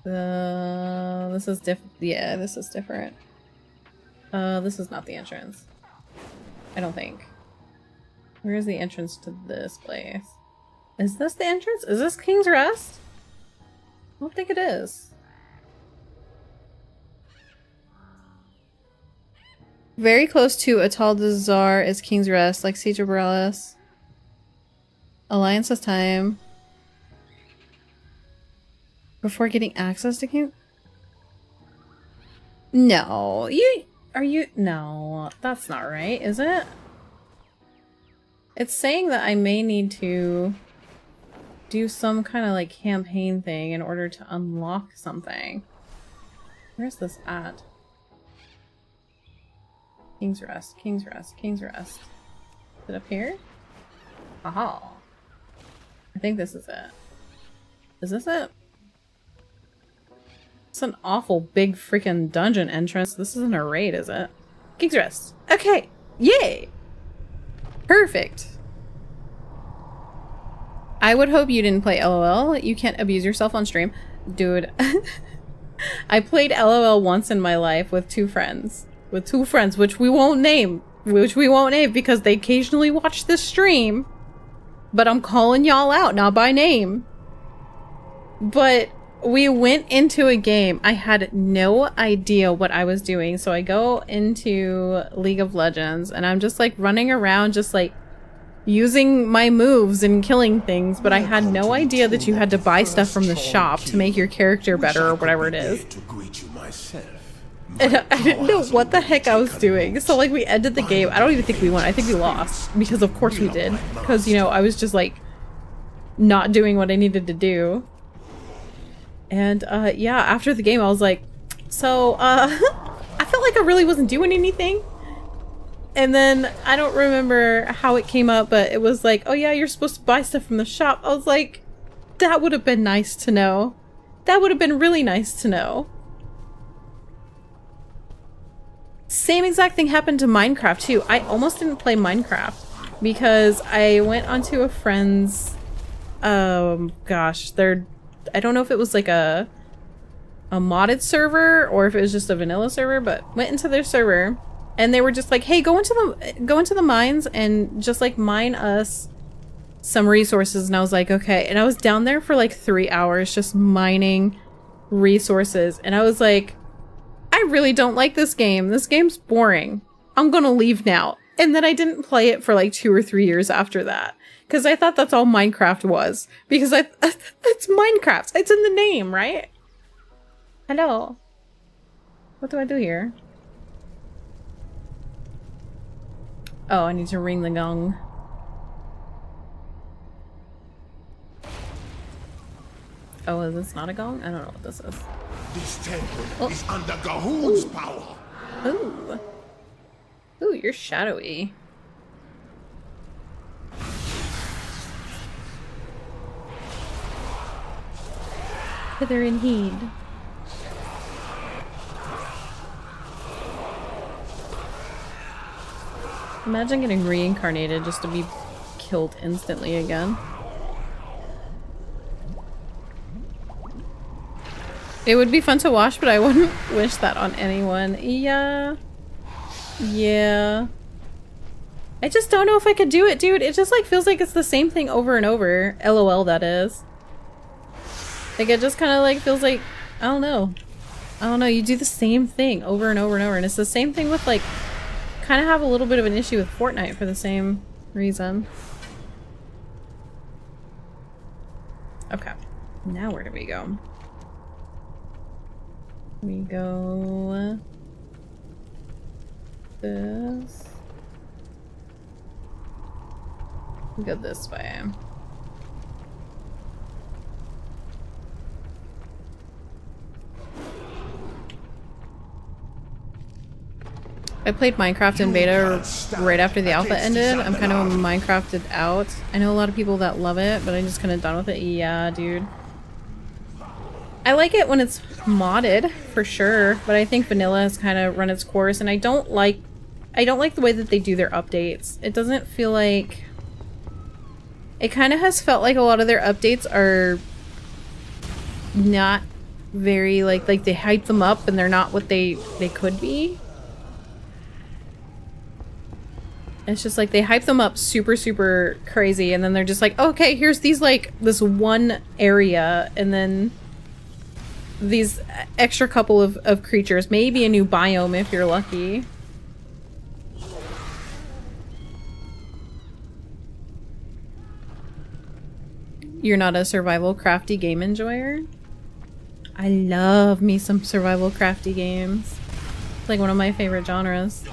This is yeah, this is different. This is not the entrance. I don't think. Where is the entrance to this place? Is this the entrance? Is this King's Rest? I don't think it is. Very close to Atal Dazar is King's Rest, like Siege of Borealis. Alliance's time. Before getting access to King? No, no, that's not right, is it? It's saying that I may need to do some kind of like campaign thing in order to unlock something. Where's this at? King's Rest, King's Rest, King's Rest. Is it up here? Aha. I think this is it. Is this it? It's an awful big freaking dungeon entrance. This isn't a raid, is it? King's Rest. Okay. Yay! Perfect. I would hope you didn't play LOL. You can't abuse yourself on stream. Dude. I played LOL once in my life with two friends. Which we won't name. Because they occasionally watch this stream. But I'm calling y'all out, not by name. But we went into a game. I had no idea what I was doing. So I go into League of Legends and I'm just like running around just like using my moves and killing things. But I had no idea that you had to buy stuff from the shop to make your character better or whatever it is. And I didn't know what the heck I was doing. So like we ended the game. I don't even think we won. I think we lost. Because of course we did. Because, you know, I was just like not doing what I needed to do. And yeah, after the game I was like, so I felt like I really wasn't doing anything. And then I don't remember how it came up, but it was like, oh yeah, you're supposed to buy stuff from the shop. I was like, that would have been nice to know. That would have been really nice to know. Same exact thing happened to Minecraft too. I almost didn't play Minecraft because I went onto a friend's, gosh, I don't know if it was like a modded server or if it was just a vanilla server, but went into their server and they were just like, hey, go into the mines and just like mine us some resources, and I was like, okay. And I was down there for like 3 hours just mining resources, and I was like, I really don't like this game. This game's boring. I'm gonna leave now. And then I didn't play it for like 2 or 3 years after that, because I thought that's all Minecraft was. Because it's Minecraft. It's in the name, right? Hello. What do I do here? Oh, I need to ring the gong. Oh, is this not a gong? I don't know what this is. This temple is under Gahul's power. Ooh. Ooh, you're shadowy. Hither and heed. Imagine getting reincarnated just to be killed instantly again. It would be fun to watch, but I wouldn't wish that on anyone. Yeah. Yeah. I just don't know if I could do it, dude. It just like feels like it's the same thing over and over. LOL, that is. Like it just kind of like feels like, I don't know. I don't know, you do the same thing over and over and over. And it's the same thing with like, kind of have a little bit of an issue with Fortnite for the same reason. Okay. Now where do we go? We go this. We go this way. I played Minecraft in beta right after the alpha ended. I'm kind of Minecrafted out. I know a lot of people that love it, but I'm just kind of done with it. Yeah, dude. I like it when it's modded, for sure, but I think vanilla has kind of run its course, and I don't like the way that they do their updates. It doesn't feel like... It kind of has felt like a lot of their updates are not very, like they hype them up and they're not what they could be. It's just like they hype them up super, super crazy, and then they're just like, okay, here's these like this one area, and then these extra couple of creatures, maybe a new biome if you're lucky. You're not a survival crafty game enjoyer? I love me some survival crafty games. It's like one of my favorite genres.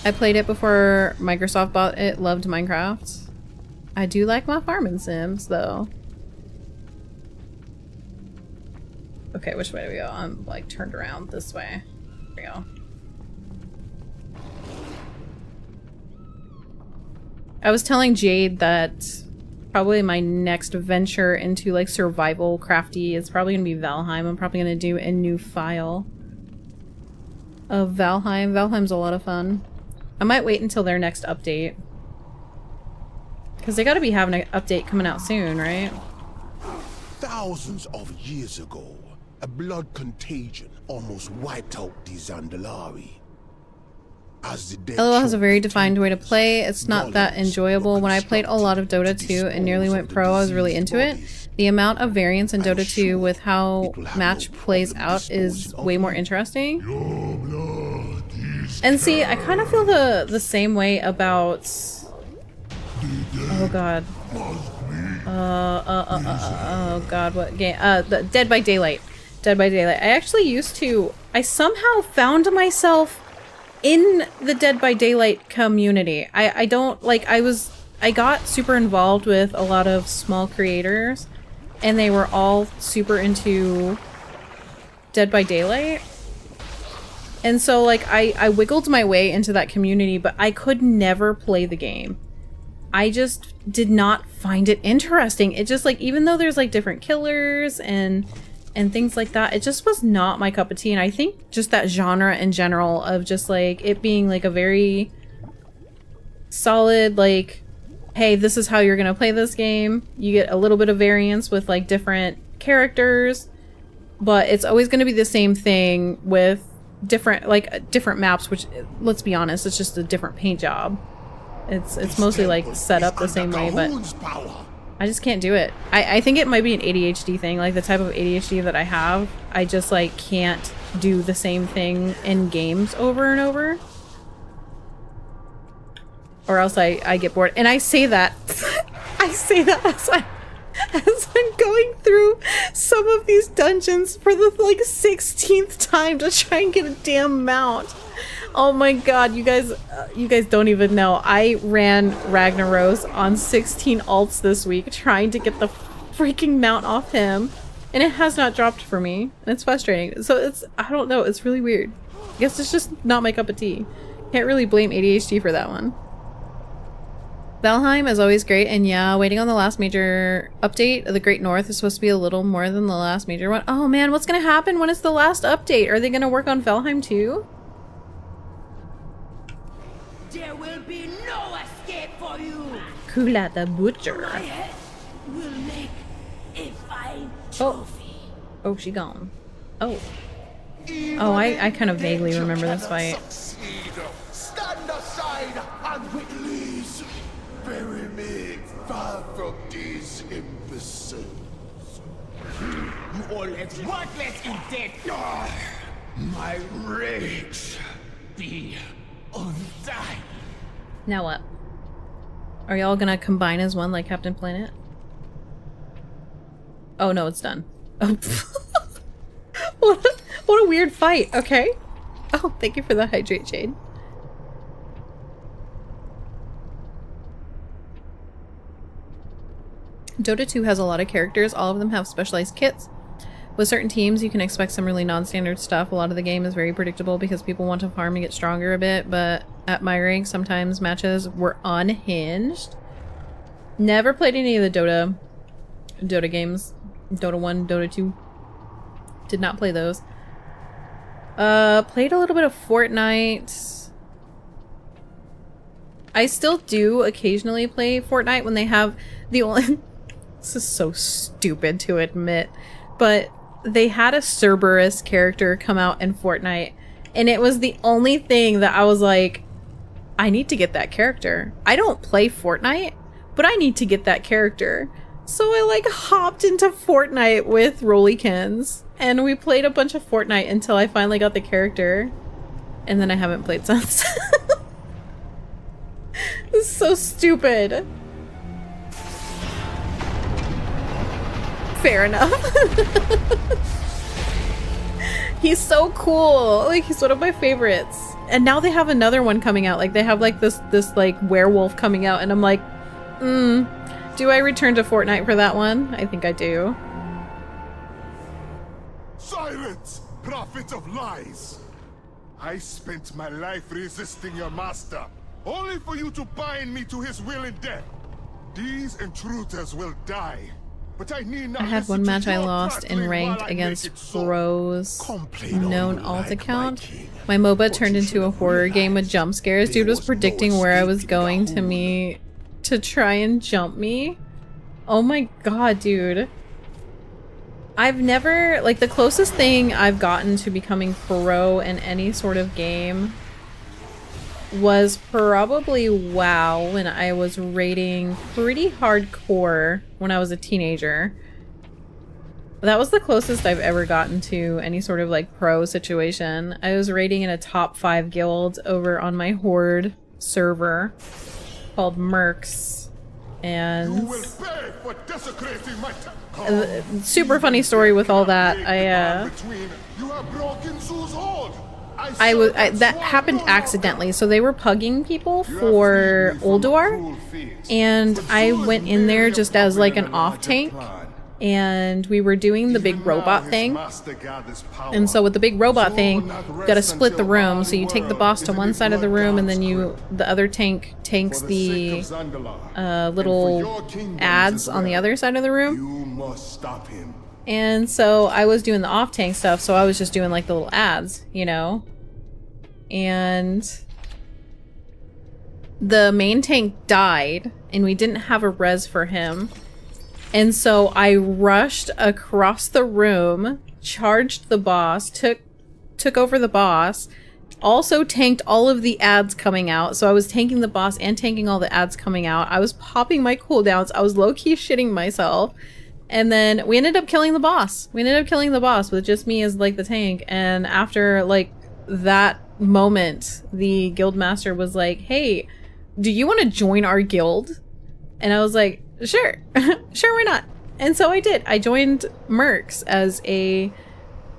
I played it before Microsoft bought it, loved Minecraft. I do like my farming sims, though. Okay, which way do we go? I'm, like, turned around this way. There we go. I was telling Jade that probably my next venture into, like, survival crafty is probably gonna be Valheim. I'm probably gonna do a new file of Valheim. Valheim's a lot of fun. I might wait until their next update. Because they gotta be having an update coming out soon, right? Thousands of years ago, a blood contagion almost wiped out the Zandalari. As the dead LOL has a very defined way to play. It's not that enjoyable. When I played a lot of Dota 2 and nearly went pro, I was really into it. The amount of variance in Dota 2 with how match plays out is way more interesting. And see, I kind of feel the same way about... Oh god. Oh god, what game? The Dead by Daylight. Dead by Daylight. I actually used to... I somehow found myself in the Dead by Daylight community. I don't... Like, I got super involved with a lot of small creators, and they were all super into Dead by Daylight. And so, like, I wiggled my way into that community, but I could never play the game. I just did not find it interesting. It just, like, even though there's, like, different killers and things like that, it just was not my cup of tea. And I think just that genre in general of just, like, it being, like, a very solid, like, hey, this is how you're gonna play this game. You get a little bit of variance with, like, different characters, but it's always gonna be the same thing with different maps, which, let's be honest, it's just a different paint job. It's mostly like set up the same way, but I just can't do it. I think it might be an ADHD thing, like the type of ADHD that I have. I just like can't do the same thing in games over and over. Or else I get bored. And I say that I say that as I'm going through some of these dungeons for the like 16th time to try and get a damn mount. Oh my god, you guys don't even know. I ran Ragnaros on 16 alts this week trying to get the freaking mount off him, and it has not dropped for me, and it's frustrating. So it's, I don't know, it's really weird. I guess it's just not my cup of tea. Can't really blame ADHD for that one. Valheim is always great, and yeah, waiting on the last major update. The Great North is supposed to be a little more than the last major one. Oh man, what's gonna happen when it's the last update? Are they gonna work on Valheim too? There will be no escape for you. Kula the Butcher. My head will make a fine Oh. Oh, she gone. Oh. Oh, I kind of vaguely remember this fight. Stand aside and please bury me far from these imbeciles. You all as worthless and dead. My rage Be undying. Now what? Are y'all gonna combine as one like Captain Planet? Oh no, it's done. Oh. What a weird fight, okay? Oh, thank you for the hydrate shade. Dota 2 has a lot of characters. All of them have specialized kits. With certain teams, you can expect some really non-standard stuff. A lot of the game is very predictable because people want to farm and get stronger a bit, but at my rank, sometimes matches were unhinged. Never played any of the Dota games. Dota 1, Dota 2. Did not play those. Played a little bit of Fortnite. I still do occasionally play Fortnite when they have the only... This is so stupid to admit, but they had a Cerberus character come out in Fortnite, and it was the only thing that I was like, I need to get that character. I don't play Fortnite, but I need to get that character. So I like hopped into Fortnite with Rollykins, and we played a bunch of Fortnite until I finally got the character, and then I haven't played since. This is so stupid. Fair enough. He's so cool. Like, he's one of my favorites. And now they have another one coming out. Like, they have like this like werewolf coming out, and I'm like, do I return to Fortnite for that one? I think I do. Silence, prophet of lies! I spent my life resisting your master, only for you to bind me to his will in death. These intruders will die. But I need not. I had one match I lost in ranked against Pro's known alt account. My MOBA turned into a horror game with jump scares. Dude was predicting where I was going to try and jump me. Oh my god, dude. I've never, like, the closest thing I've gotten to becoming pro in any sort of game was probably WoW, when I was raiding pretty hardcore when I was a teenager. That was the closest I've ever gotten to any sort of like pro situation. I was raiding in a top 5 guild over on my Horde server called Mercs, and super funny story with all that. That happened accidentally. So they were pugging people for Ulduar, and I went in there just as like an off tank, and we were doing the big robot thing. And so with the big robot thing, you gotta split the room. So you take the boss to one side of the room, and then the other tank tanks the little ads on the other side of the room. You must stop him. And so I was doing the off tank stuff, so I was just doing like the little ads, you know? And the main tank died, and we didn't have a res for him. And so I rushed across the room, charged the boss, took over the boss, also tanked all of the ads coming out. So I was tanking the boss and tanking all the ads coming out. I was popping my cooldowns. I was low-key shitting myself. And then we ended up killing the boss. We ended up killing the boss with just me as like the tank. And after like that moment, the guild master was like, hey, do you want to join our guild? And I was like, sure. Sure, why not? And so I did. I joined Mercs as a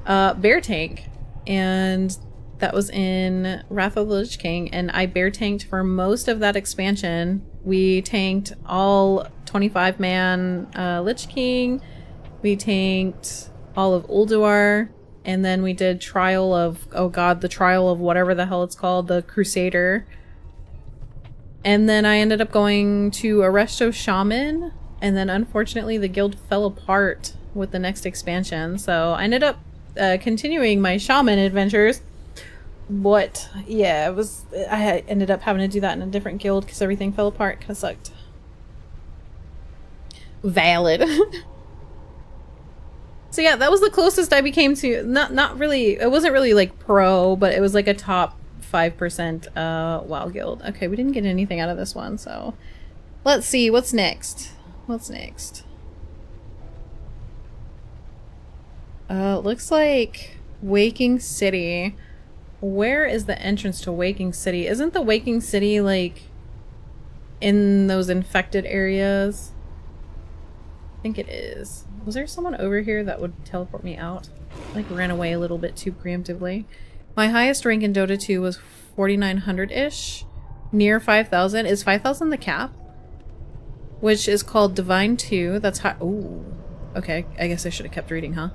bear tank. And that was in Wrath of the Lich King, and I bear tanked for most of that expansion. We tanked all 25-man Lich King, we tanked all of Ulduar, and then we did Trial of, oh god, the Trial of whatever the hell it's called, the Crusader. And then I ended up going to Arresto Shaman, and then unfortunately the guild fell apart with the next expansion, so I ended up continuing my Shaman adventures. But yeah, I ended up having to do that in a different guild because everything fell apart. Kind of sucked. Valid. So yeah, that was the closest I became to not really. It wasn't really like pro, but it was like a top 5% WoW guild. Okay, we didn't get anything out of this one, so let's see what's next. What's next? Looks like Waking City. Where is the entrance to Waking City? Isn't the Waking City, like, in those infected areas? I think it is. Was there someone over here that would teleport me out? Like, ran away a little bit too preemptively. My highest rank in Dota 2 was 4,900-ish. Near 5,000. Is 5,000 the cap? Which is called Divine 2. That's high. Ooh. Okay, I guess I should have kept reading, huh?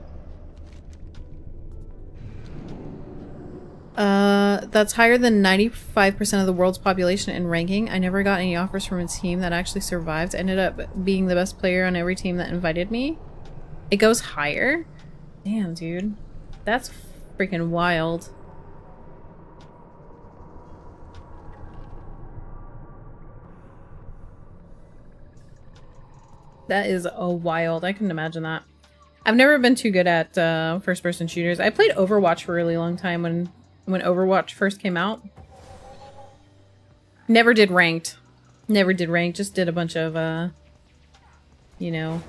That's higher than 95% of the world's population in ranking. I never got any offers from a team that actually survived. I ended up being the best player on every team that invited me. It goes higher? Damn, dude. That's freaking wild. That is wild. I couldn't imagine that. I've never been too good at first-person shooters. I played Overwatch for a really long time when Overwatch first came out. Never did ranked. Never did ranked. Just did a bunch of, you know,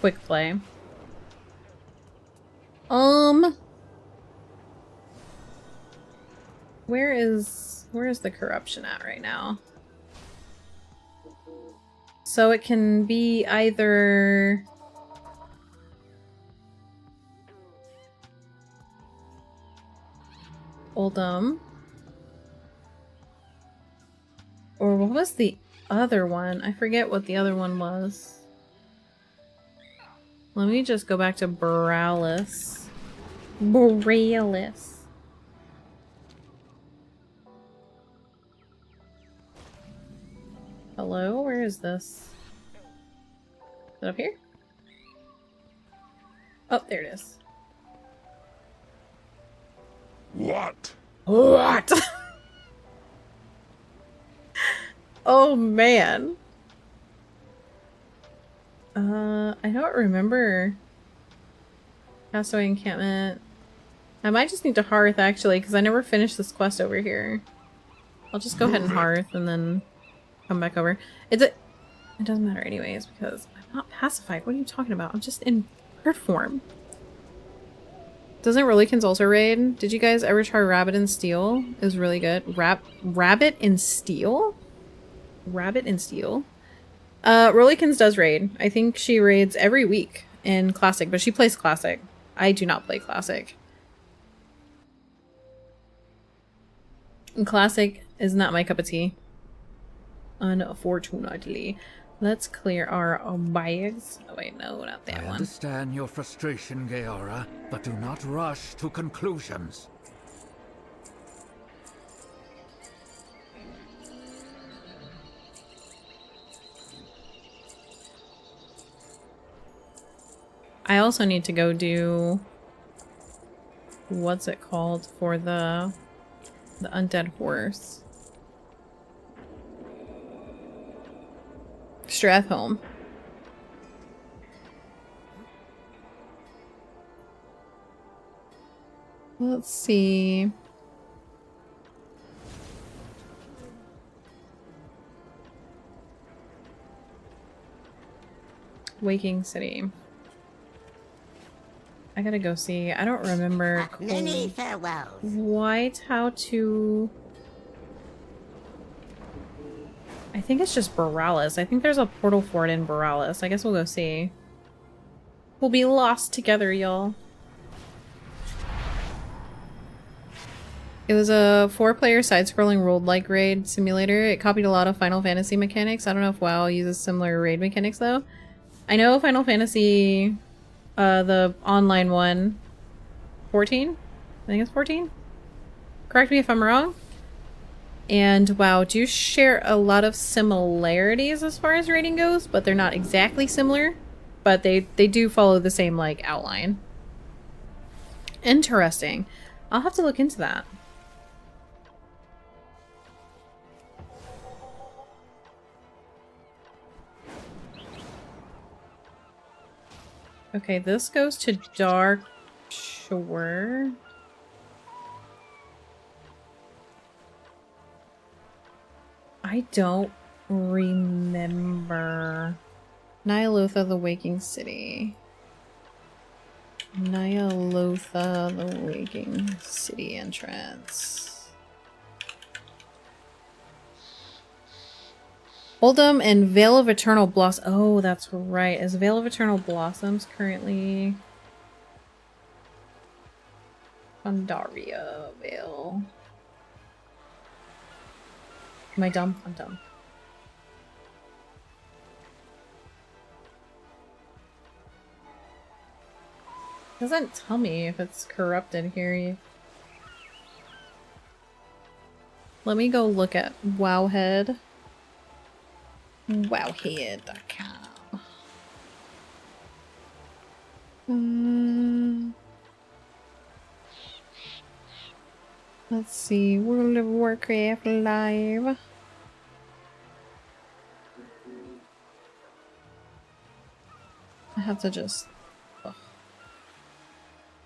quick play. Where is the corruption at right now? So it can be either Oldham, or what was the other one? I forget what the other one was. Let me just go back to Borealis. Borealis. Hello? Where is this? Is it up here? Oh, there it is. What? What? Oh man. I don't remember. Castaway encampment. I might just need to hearth actually, because I never finished this quest over here. I'll just go ahead and hearth and then come back over. It doesn't matter anyways, because I'm not pacified. What are you talking about? I'm just in bird form. Doesn't Rollikins also raid? Did you guys ever try Rabbit and Steel? It was really good. Rabbit and Steel? Rabbit and Steel? Rollikins does raid. I think she raids every week in Classic, but she plays Classic. I do not play Classic. And Classic is not my cup of tea. Unfortunately. Let's clear our bags. Oh wait, no, not that one. I understand your frustration, Gaora, but do not rush to conclusions. I also need to go do what's it called for the undead horse. Strathholm. Let's see. Waking City. I gotta go see. I don't remember Many farewells. quite how to... I think it's just Borealis. I think there's a portal for it in Borealis. I guess we'll go see. We'll be lost together, y'all. It was a 4-player side-scrolling roguelike raid simulator. It copied a lot of Final Fantasy mechanics. I don't know if WoW uses similar raid mechanics, though. I know Final Fantasy... the online one, 14? I think it's 14? Correct me if I'm wrong. And WoW do share a lot of similarities as far as rating goes, but they're not exactly similar. But they do follow the same, like, outline. Interesting. I'll have to look into that. Okay, this goes to Dark Shore. I don't remember. Nyalotha, the Waking City. Nyalotha, the Waking City entrance. Oldham and Vale of Eternal Blossom. Oh, that's right. Is Vale of Eternal Blossoms currently... Pandaria Vale. Am I dumb? I'm dumb. Doesn't tell me if it's corrupted here. Let me go look at Wowhead. Wowhead.com. Let's see. World of Warcraft Live. I have to just...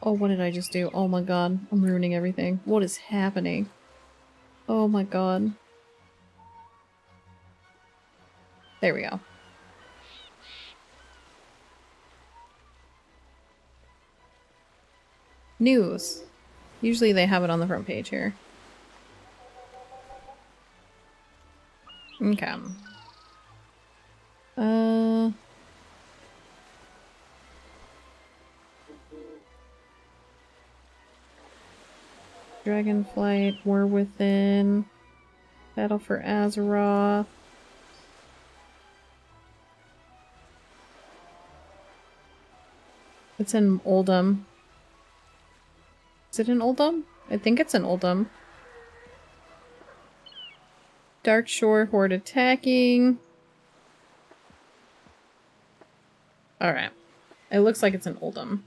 Oh, what did I just do? Oh my god. I'm ruining everything. What is happening? Oh my god. There we go. News. Usually they have it on the front page here. Okay. Dragonflight, War Within, Battle for Azeroth. It's in Oldham. Is it in Oldham? I think it's in Oldham. Dark Shore, Horde attacking. Alright. It looks like it's in Oldham.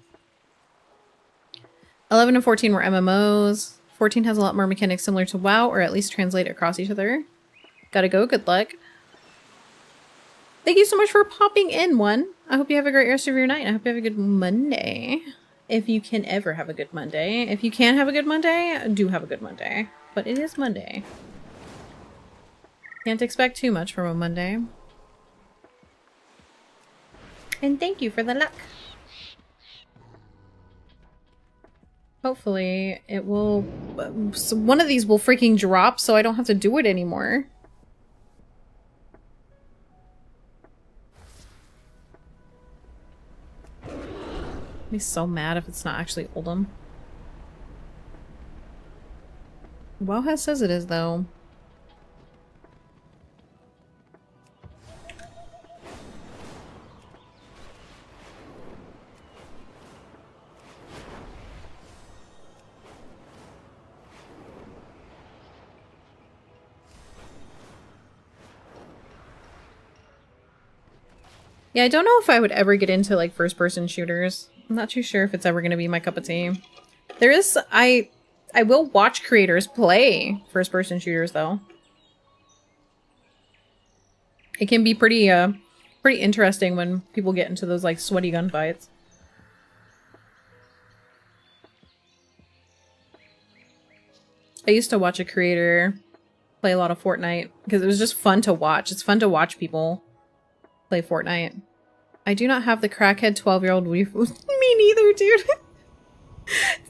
11 and 14 were MMOs. 14 has a lot more mechanics similar to WoW, or at least translate across each other. Gotta go, good luck. Thank you so much for popping in, one. I hope you have a great rest of your night. I hope you have a good Monday. If you can ever have a good Monday. If you can have a good Monday, do have a good Monday. But it is Monday. Can't expect too much from a Monday. And thank you for the luck. Hopefully it will... So one of these will freaking drop so I don't have to do it anymore. I'd be so mad if it's not actually Oldham. Wowhead says it is, though. Yeah, I don't know if I would ever get into, like, first-person shooters. I'm not too sure if it's ever going to be my cup of tea. There is... I will watch creators play first-person shooters, though. It can be pretty, pretty interesting when people get into those, like, sweaty gunfights. I used to watch a creator play a lot of Fortnite because it was just fun to watch. It's fun to watch people play Fortnite. I do not have the crackhead 12-year-old weave. Me neither, dude.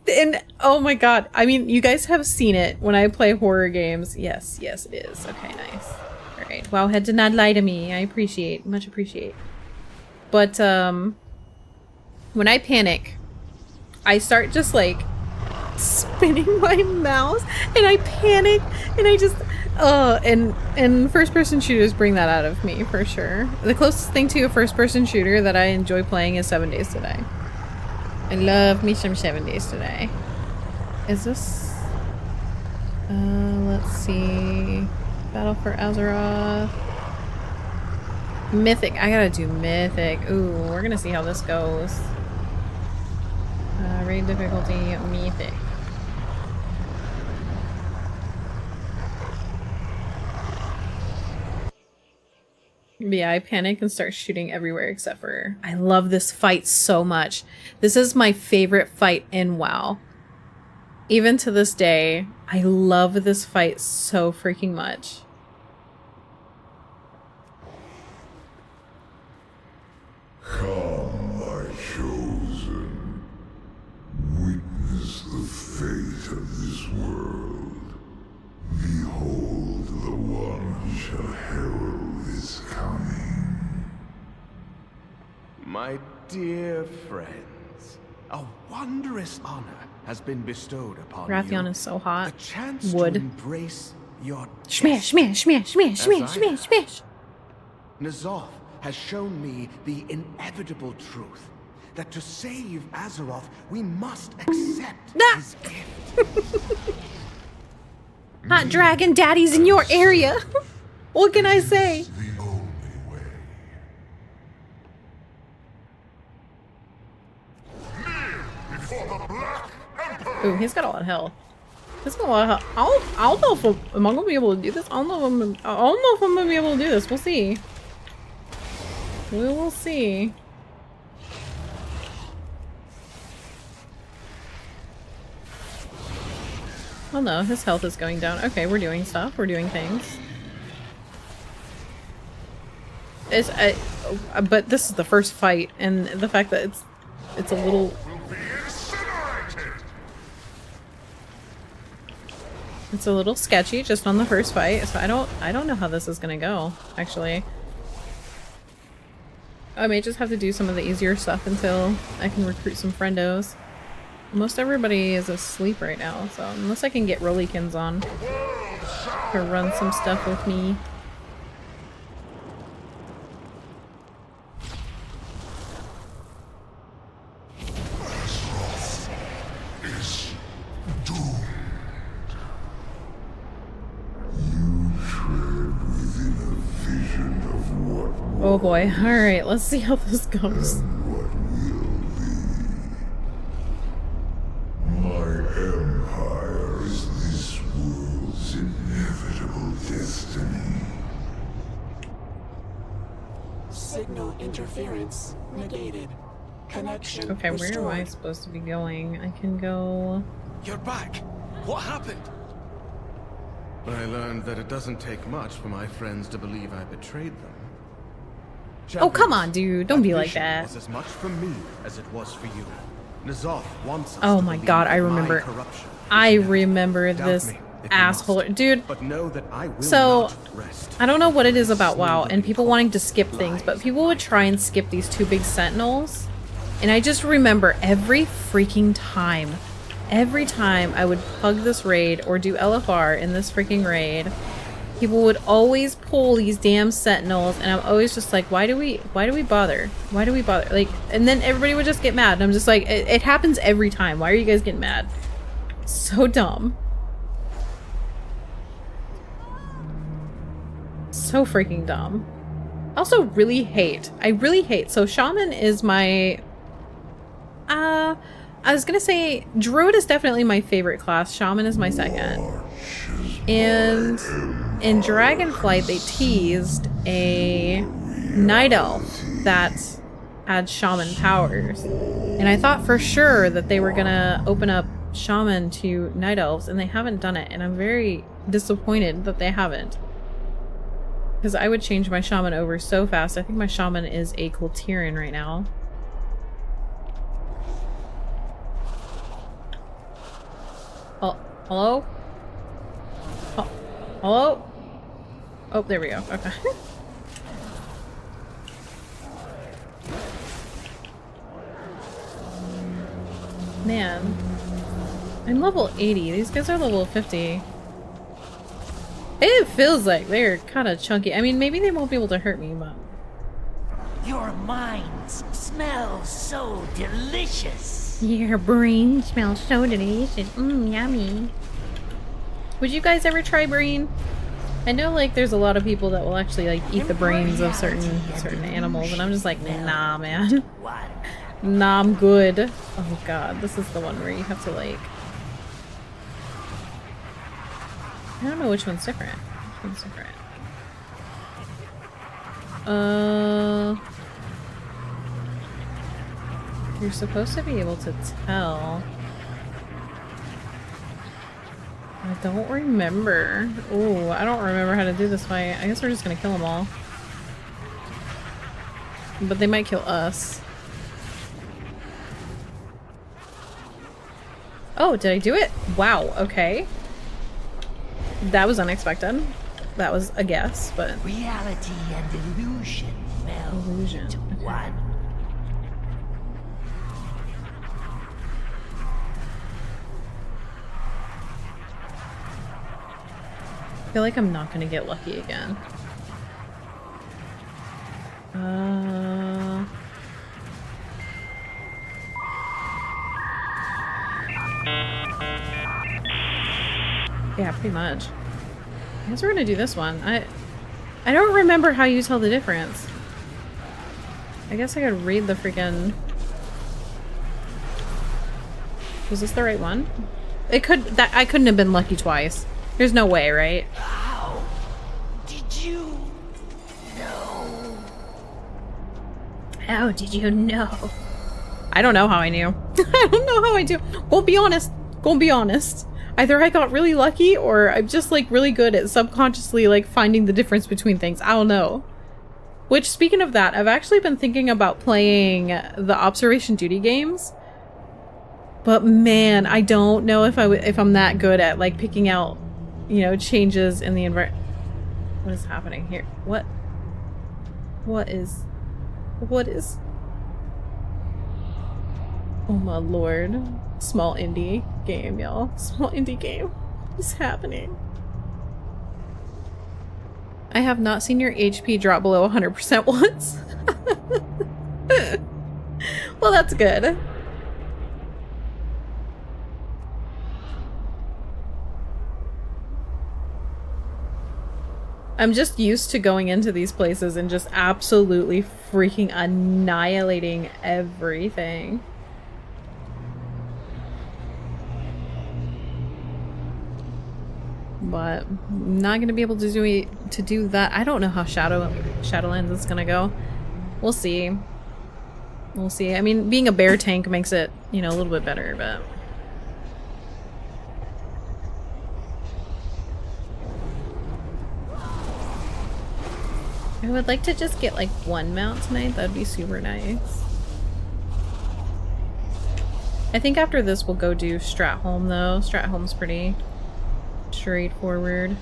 And oh my god, I mean, you guys have seen it when I play horror games. Yes, yes, it is. Okay, nice. All right. Wowhead did not lie to me. I appreciate, much appreciate. But when I panic, I start just like spinning my mouse, and I panic, and I just and first-person shooters bring that out of me for sure. The closest thing to a first-person shooter that I enjoy playing is 7 Days to Die. I love me some 7 Days to Die. Is this? Let's see. Battle for Azeroth. Mythic. I gotta do Mythic. Ooh, we're gonna see how this goes. Raid difficulty, Mythic. But yeah, I panic and start shooting everywhere except for... I love this fight so much. This is my favorite fight in WoW. Even to this day, I love this fight so freaking much. Come, my chosen. Witness the fate of this world. Behold the one who shall herald his coming. My dear friends, a wondrous honor has been bestowed upon Wrathion you. is so hot. The chance Wood. to embrace your Smash, smash, smash, smash, smash, smash, smash. N'Zoth has shown me the inevitable truth that to save Azeroth, we must accept his gift. Hot dragon daddies in your area. What can I say? The only way. Kneel before the Black Emperor! Ooh, he's got a lot of health. He's got a lot of health. I don't know if am I gonna be able to do this. I don't know if I'm gonna be able to do this. We'll see. We will see. Oh no, his health is going down. Okay, we're doing stuff. We're doing things. It's but this is the first fight, and the fact that it's a little. It's a little sketchy just on the first fight, so I don't know how this is gonna go, actually. I may just have to do some of the easier stuff until I can recruit some friendos. Most everybody is asleep right now, so unless I can get Rolikins on to run some stuff with me. Oh boy, alright, let's see how this goes. My empire is this world's inevitable destiny. Signal interference negated. Connection Okay, where am I restored. supposed to be going? I can go... You're back! What happened? I learned that it doesn't take much for my friends to believe I betrayed them. Oh, come on, dude. Don't be like that. Was as much for me as it was for you. N'Zoth wants us Oh to my believe god, I that my remember. corruption I is inevitable. remember Doubt this me if you asshole. must. Dude, But know that I will so not rest. I don't know what it is about WoW and people wanting to skip things, but people would try and skip these two big sentinels. And I just remember every freaking time I would pug this raid or do LFR in this freaking raid, people would always pull these damn sentinels, and I'm always just like, why do we bother? Why do we bother? Like, and then everybody would just get mad, and I'm just like, it happens every time. Why are you guys getting mad? So dumb. So freaking dumb. Also really hate. I really hate. So Shaman is my... I was gonna say Druid is definitely my favorite class. Shaman is my second. And in Dragonflight they teased a Night Elf that had Shaman powers. And I thought for sure that they were gonna open up shaman to night elves and they haven't done it, and I'm very disappointed that they haven't. Because I would change my shaman over so fast. I think my shaman is a Kultiran right now. Oh, hello? Oh, hello? Oh, there we go. Okay. Man. I'm level 80. These guys are level 50. It feels like they're kind of chunky. I mean, maybe they won't be able to hurt me, but... Your minds smell so delicious. Your brain smells so delicious. Mmm, yummy. Would you guys ever try brain? I know, like, there's a lot of people that will actually, like, eat the brains of certain animals, and I'm just like, nah, man. Nah, I'm good. Oh god, this is the one where you have to, like... I don't know which one's different. Which one's different? You're supposed to be able to tell. I don't remember. Ooh, I don't remember how to do this fight. I guess we're just gonna kill them all. But they might kill us. Oh, did I do it? Wow, okay. That was unexpected. That was a guess, but... Reality and illusion meld into one. I feel like I'm not gonna get lucky again. Yeah, pretty much. I guess we're gonna do this one. I don't remember how you tell the difference. I guess I could read the freaking... Was this the right one? It could... I couldn't have been lucky twice. There's no way, right? How did you know? How did you know? I don't know how I knew. I don't know how I do. Go be honest. Go be honest. Either I got really lucky or I'm just like really good at subconsciously like finding the difference between things. I don't know. Which, speaking of that, I've actually been thinking about playing the observation duty games. But man, I don't know if I'm that good at like picking out, you know, changes in the environment. What is happening here? What is... Oh my lord. Small indie game, y'all. Small indie game. What's happening? I have not seen your HP drop below 100% once. Well, that's good. I'm just used to going into these places and just absolutely freaking annihilating everything. But I'm not gonna be able to do that. I don't know how Shadowlands is gonna go. We'll see. We'll see. I mean, being a bear tank makes it, you know, a little bit better, but... I would like to just get like one mount tonight. That'd be super nice. I think after this we'll go do Stratholme though. Stratholme's pretty straightforward.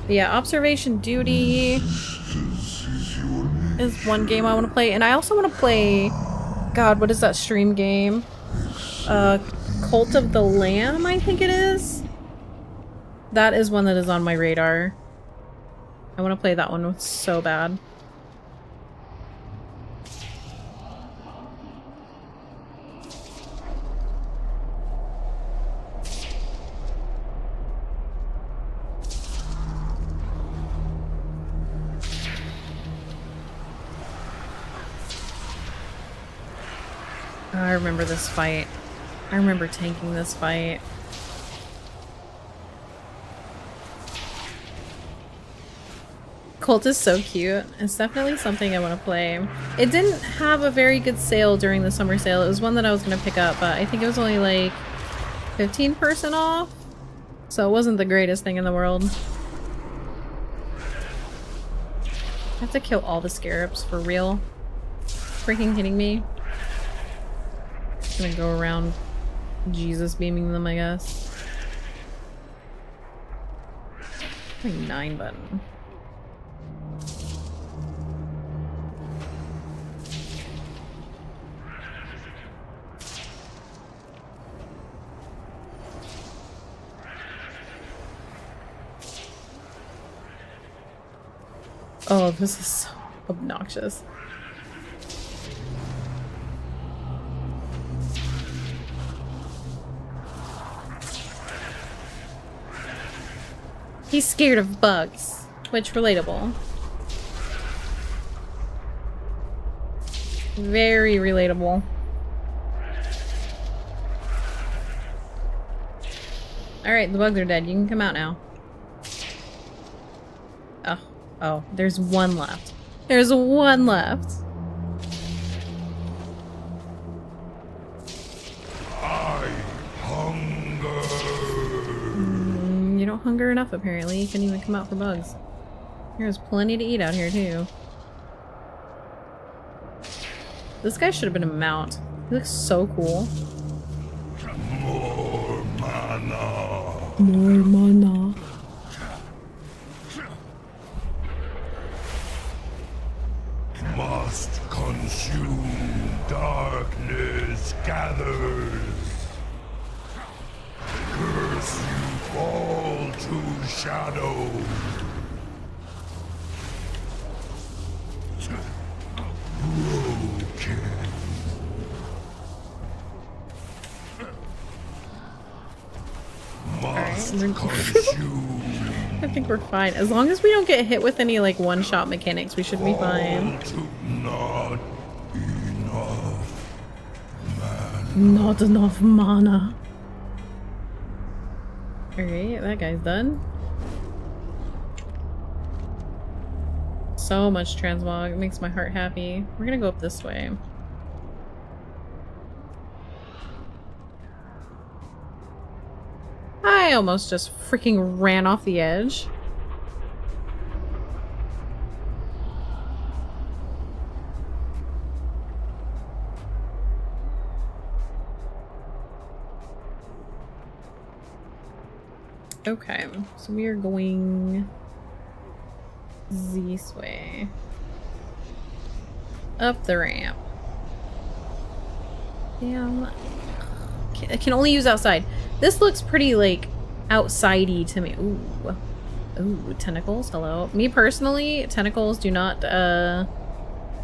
Yeah, observation duty is one game I want to play, and I also want to play, God, what is that stream game? Cult of the Lamb, I think it is. That is one that is on my radar. I want to play that one so bad. Oh, I remember this fight. I remember tanking this fight. Cult is so cute. It's definitely something I want to play. It didn't have a very good sale during the summer sale. It was one that I was going to pick up, but I think it was only like 15% off. So it wasn't the greatest thing in the world. I have to kill all the scarabs for real. Freaking kidding me? Just gonna go around Jesus beaming them, I guess. Like 9 button. Oh, this is so obnoxious. He's scared of bugs, which relatable. Very relatable. Alright, the bugs are dead. You can come out now. Oh. Oh, there's one left. There's one left. I hunger. You don't hunger enough, apparently. You couldn't even come out for bugs. There's plenty to eat out here, too. This guy should have been a mount. He looks so cool. More mana. More mana. Must consume, darkness gathers. Curse you fall to shadow. Broken. Must consume. I think we're fine. As long as we don't get hit with any like one-shot mechanics, we should be fine. Not enough mana. Not enough mana. Alright, that guy's done. So much transmog. It makes my heart happy. We're gonna go up this way. I almost just freaking ran off the edge. Okay, so we are going this way. Up the ramp. Damn. I can only use outside. This looks pretty, like, outside-y to me. Ooh. Ooh, tentacles. Hello. Me personally, tentacles do not,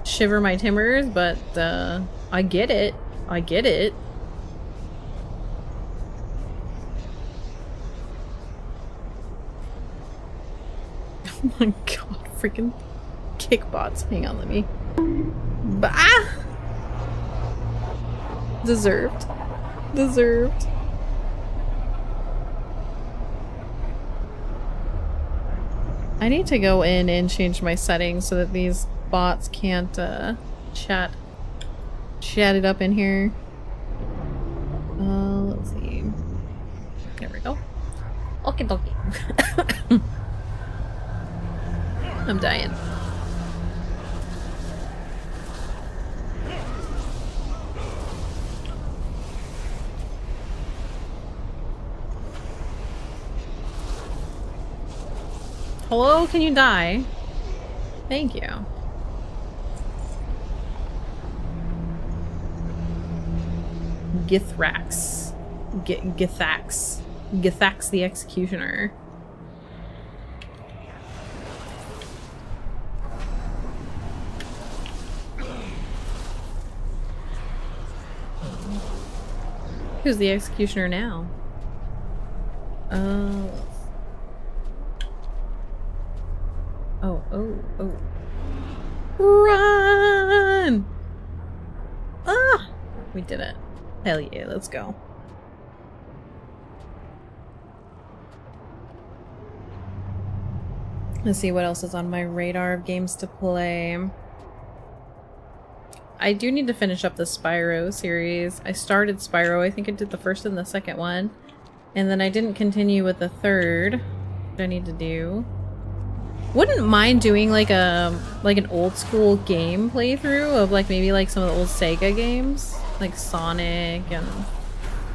shiver my timbers, but, I get it. I get it. Oh my god, freaking kickbots. Hang on, let me... Bah! Deserved. Deserved. I need to go in and change my settings so that these bots can't chat it up in here. Let's see. There we go. Okie dokie. I'm dying. Hello, can you die? Thank you. Githrax. Githax. Githax the Executioner. Who's the Executioner now? Oh. Run! Ah! We did it. Hell yeah, let's go. Let's see what else is on my radar of games to play. I do need to finish up the Spyro series. I started Spyro, I think I did the first and the second one. And then I didn't continue with the third. What I need to do. Wouldn't mind doing like an old school game playthrough of like maybe like some of the old Sega games. Like Sonic and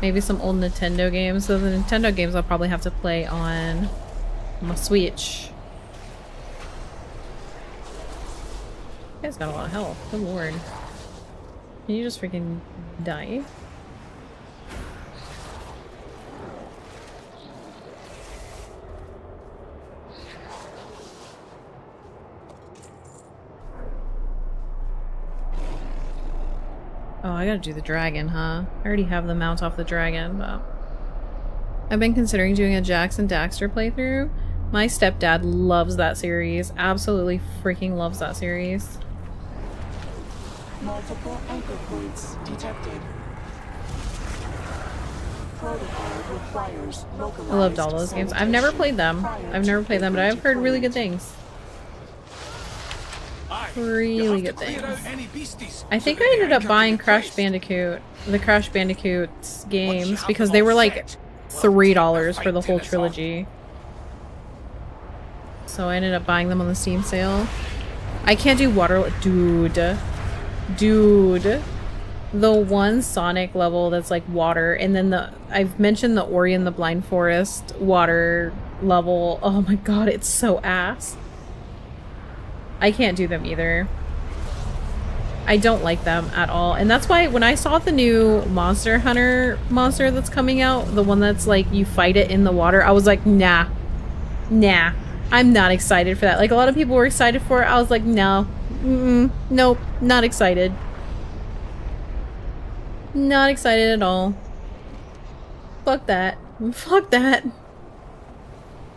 maybe some old Nintendo games. So the Nintendo games I'll probably have to play on my Switch. You guys got a lot of health. Good lord. Can you just freaking die? Oh, I gotta do the dragon, huh? I already have the mount off the dragon, but... I've been considering doing a Jax and Daxter playthrough. My stepdad loves that series. Absolutely freaking loves that series. Multiple anchor points detected. Protocol requires localized I loved all those games. I've never played them. But I've heard really good things. Really good things. I think I ended up buying Crash Bandicoot, the Crash Bandicoot games, because they were like $3 for the whole trilogy. So I ended up buying them on the Steam sale. I can't do water, dude. The one Sonic level that's like water, and then I've mentioned the Ori and the Blind Forest water level. Oh my god, it's so ass. I can't do them either. I don't like them at all. And that's why when I saw the new Monster Hunter monster that's coming out, the one that's like you fight it in the water, I was like, nah. Nah. I'm not excited for that. Like a lot of people were excited for it. I was like, no. Nope. Not excited. Not excited at all. Fuck that. Fuck that.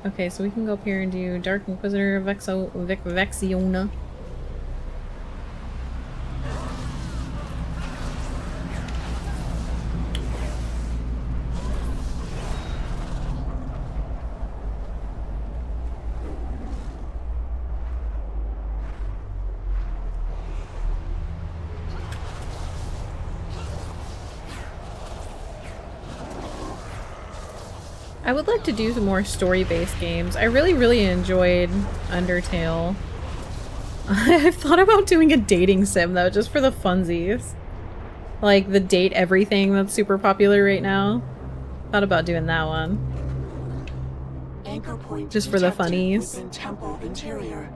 Okay, so we can go up here and do Dark Inquisitor Vexiona. I would like to do some more story-based games. I really enjoyed Undertale. I've thought about doing a dating sim though, just for the funsies. Like the date everything that's super popular right now. Thought about doing that one. Anchor point just for the funnies. within temple interior.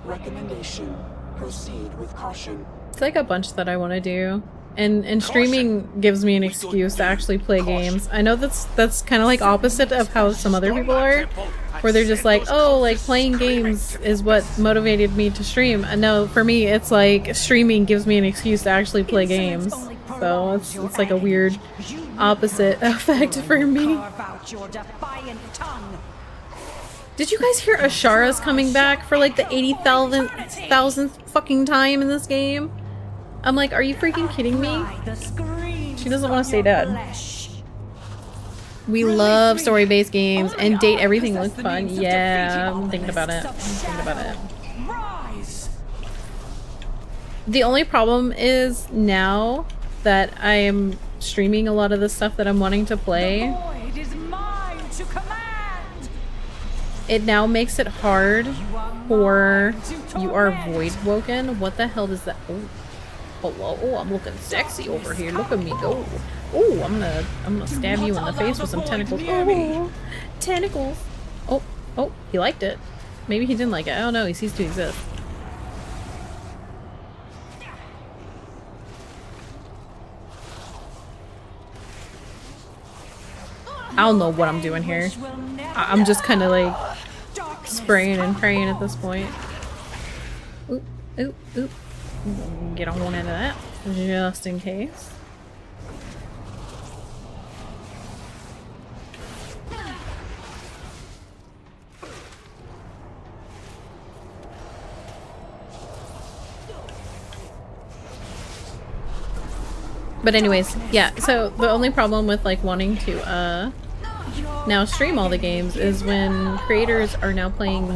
Recommendation: proceed with caution. It's like a bunch that I want to do. And streaming gives me an excuse to actually play games. I know that's kind of like opposite of how some other people are, where they're just like, oh, like playing games is what motivated me to stream. No, for me, it's like streaming gives me an excuse to actually play games. So it's like a weird opposite effect for me. Did you guys hear Ashara's coming back for like the 80,000th fucking time in this game? I'm like, are you freaking kidding me? She doesn't want to stay dead. We love story-based games and date everything looks fun. Yeah, I'm thinking about it. The only problem is now that I am streaming a lot of the stuff that I'm wanting to play, it now makes it hard for you are void woken. What the hell does that? Oh. Hello. Oh, I'm looking sexy over here. Look at me go. Oh, I'm gonna stab you in the face with some tentacles. Oh, tentacles. Oh, he liked it. Maybe he didn't like it. I don't know. He ceased to exist. I don't know what I'm doing here. I'm just kind of like spraying and praying at this point. Oop. Get on one end of that, just in case. But anyways, yeah, so the only problem with like wanting to now stream all the games is when creators are now playing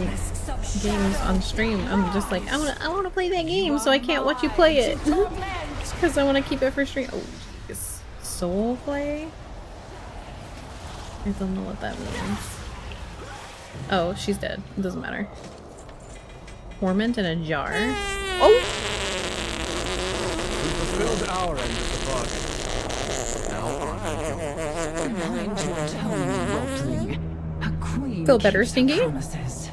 games on stream. I'm just like, I wanna play that game, so I can't watch you play it. Because I wanna keep it for stream. Oh, jeez. Soul play? I don't know what that means. Oh, she's dead. It doesn't matter. Torment in a jar? Oh! We fulfilled our end of the bargain. Feel better, Stinky? Promises.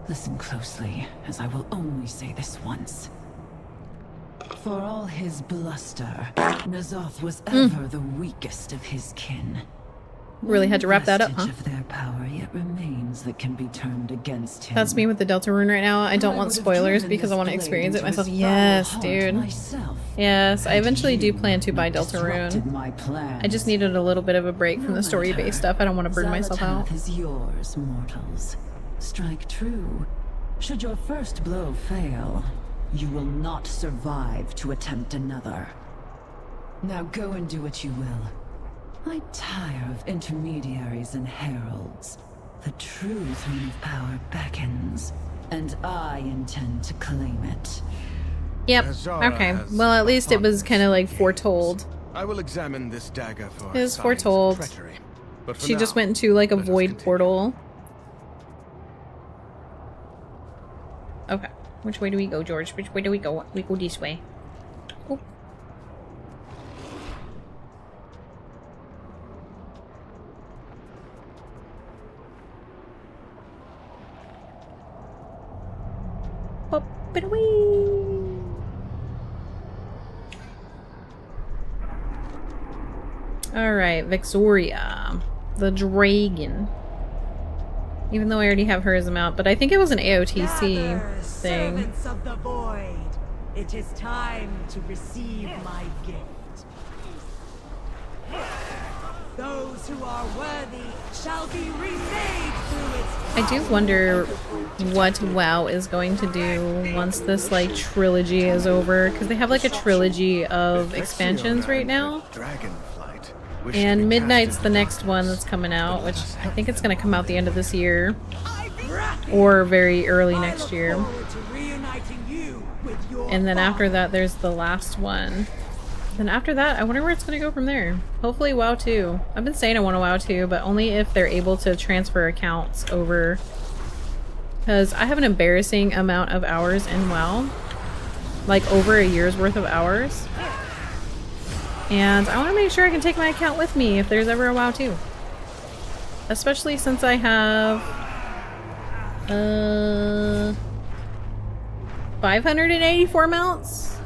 Listen closely, as I will only say this once. For all his bluster, N'Zoth was ever the weakest of his kin. Really had to wrap that up, huh? Of their power yet remains that can be turned against him. That's me with the Delta Rune right now. I don't want spoilers because I want to experience it myself. Yes, dude. Yes, I eventually do plan to buy Delta Rune. I just needed a little bit of a break from the story-based stuff. I don't want to burn myself out. Is yours, mortals. Strike true. Should your first blow fail, you will not survive to attempt another. Now go and do what you will. I tire of intermediaries and heralds. The true throne of power beckons, and I intend to claim it. Yep. Okay. Well, at least it was kind of like foretold. I will examine this dagger for it was foretold. But she just went into like a void portal. Okay. Which way do we go, George? Which way do we go? We go this way. Oh. Pop it away. Alright, Vexoria. The dragon. Even though I already have her as a mount, but I think it was an AOTC thing. Servants of the void, it is time to receive my gift. Those who are worthy shall be remade through its power. I do wonder what WoW is going to do once this like trilogy is over, because they have like a trilogy of expansions right now. And Midnight's the next one that's coming out, which I think it's going to come out the end of this year or very early next year. And then after that there's the last one. Then after that, I wonder where it's going to go from there. Hopefully WoW 2. I've been saying I want to WoW 2, but only if they're able to transfer accounts over. Because I have an embarrassing amount of hours in WoW. Like over a year's worth of hours. And I want to make sure I can take my account with me if there's ever a WoW 2. Especially since I have 584 mounts.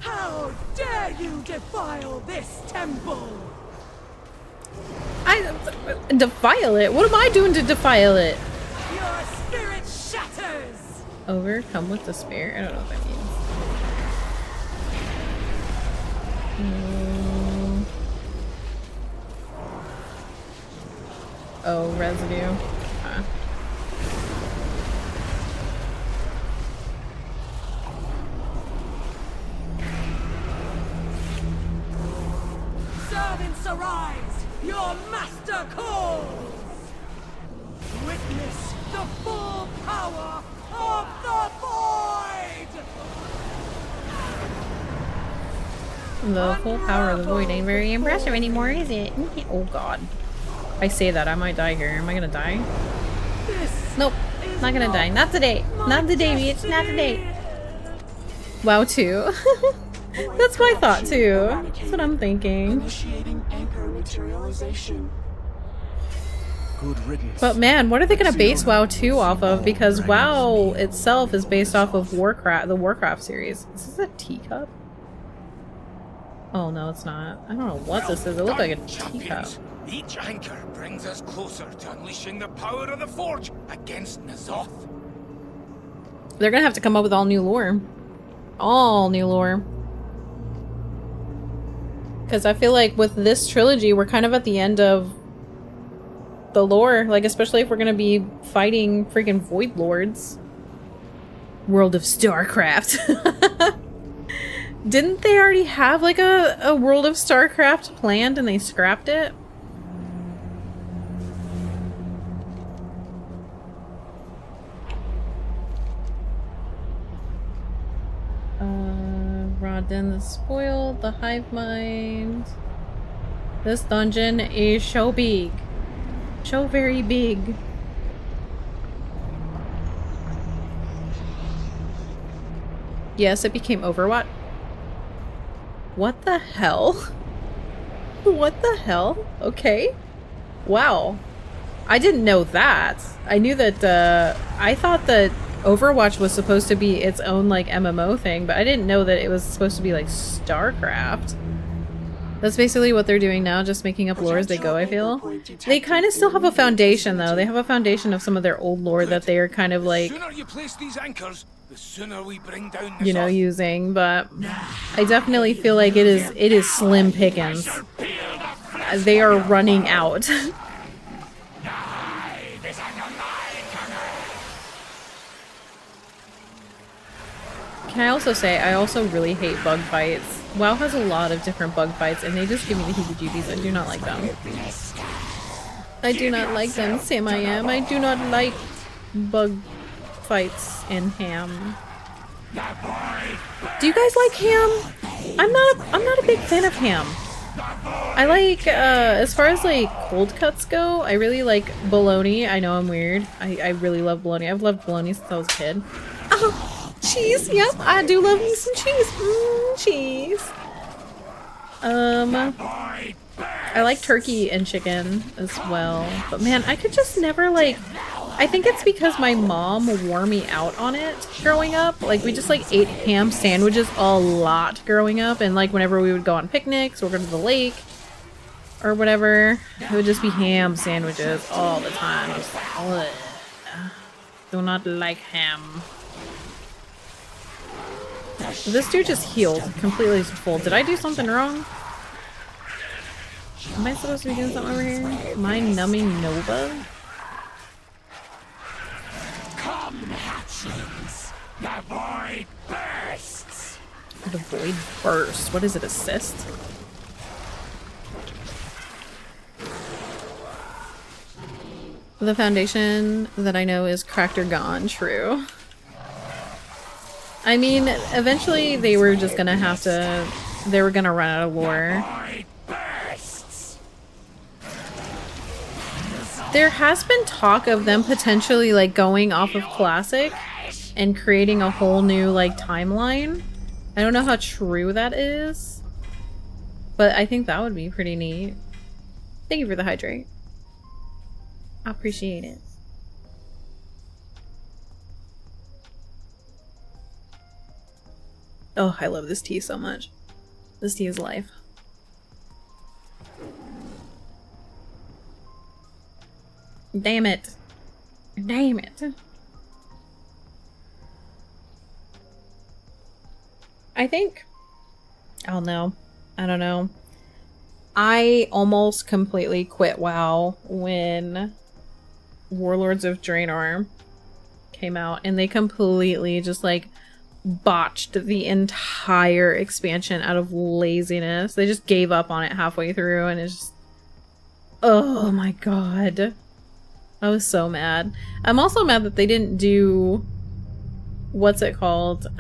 How dare you defile this temple? I defile it? What am I doing to defile it? Your spirit shatters. Overcome with despair? I don't know what that means. Oh, residue. Servants arise! Your master calls! Witness the full power of the void! The full power of the void ain't very impressive anymore, is it? Oh god. I say that, I might die here. Am I gonna die? Nope. Not gonna die. Not today. Not today, bitch. Not today. WoW 2. That's my thought too. That's what I'm thinking. Initiating anchor materialization. Good riddance. But man, what are they gonna base WoW 2 off of? Because WoW itself is based off of Warcraft, the Warcraft series. Is this a teacup? Oh no, it's not. I don't know what this is. It looks like a teacup. Each anchor brings us closer to unleashing the power of the Forge against N'Zoth. They're gonna have to come up with all new lore. All new lore. Because I feel like with this trilogy, we're kind of at the end of the lore, like especially if we're gonna be fighting freaking Void Lords. World of StarCraft. Didn't they already have like a World of StarCraft planned and they scrapped it? Rodden the Spoiled, the Hive Mind. This dungeon is so big. So very big. Yes, it became Overwatch. What the hell? What the hell? Okay. Wow. I didn't know that. I knew that, I thought that Overwatch was supposed to be its own, like, MMO thing, but I didn't know that it was supposed to be, like, StarCraft. That's basically what they're doing now, just making up lore as they go, I feel. They kind of still have a foundation, though. They have a foundation of some of their old lore that they are kind of, like, you know, using, but I definitely feel like it is slim pickings. They are running out. Can I also say, I also really hate bug fights. WoW has a lot of different bug fights, and they just give me the heebie-jeebies. I do not like them. I do not like them, Sam I am. I do not like bug fights in ham. Do you guys like ham? I'm not a big fan of ham. I like, as far as like cold cuts go, I really like bologna. I know I'm weird. I really love bologna. I've loved bologna since I was a kid. Oh. Cheese, yep, I do love me some cheese. Cheese. I like turkey and chicken as well. But man, I could just never like... I think it's because my mom wore me out on it growing up. Like, we just like ate ham sandwiches a lot growing up. And like whenever we would go on picnics or go to the lake or whatever, it would just be ham sandwiches all the time. I was like, ugh. Do not like ham. This dude just healed completely full. Did I do something wrong? Am I supposed to be doing something over here? Mind numbing Nova? Come, hatchlings! The void bursts! The void bursts. What is it? Assist? The foundation that I know is cracked or gone. True. I mean, eventually they were just gonna have to... They were gonna run out of lore. There has been talk of them potentially, like, going off of Classic and creating a whole new, like, timeline. I don't know how true that is, but I think that would be pretty neat. Thank you for the hydrate. I appreciate it. Oh, I love this tea so much. This tea is life. Damn it. Damn it. I think... Oh no. I don't know. I almost completely quit WoW when Warlords of Draenor came out, and they completely just like botched the entire expansion out of laziness. They just gave up on it halfway through, and it's just... Oh my god. I was so mad. I'm also mad that they didn't do... What's it called? What's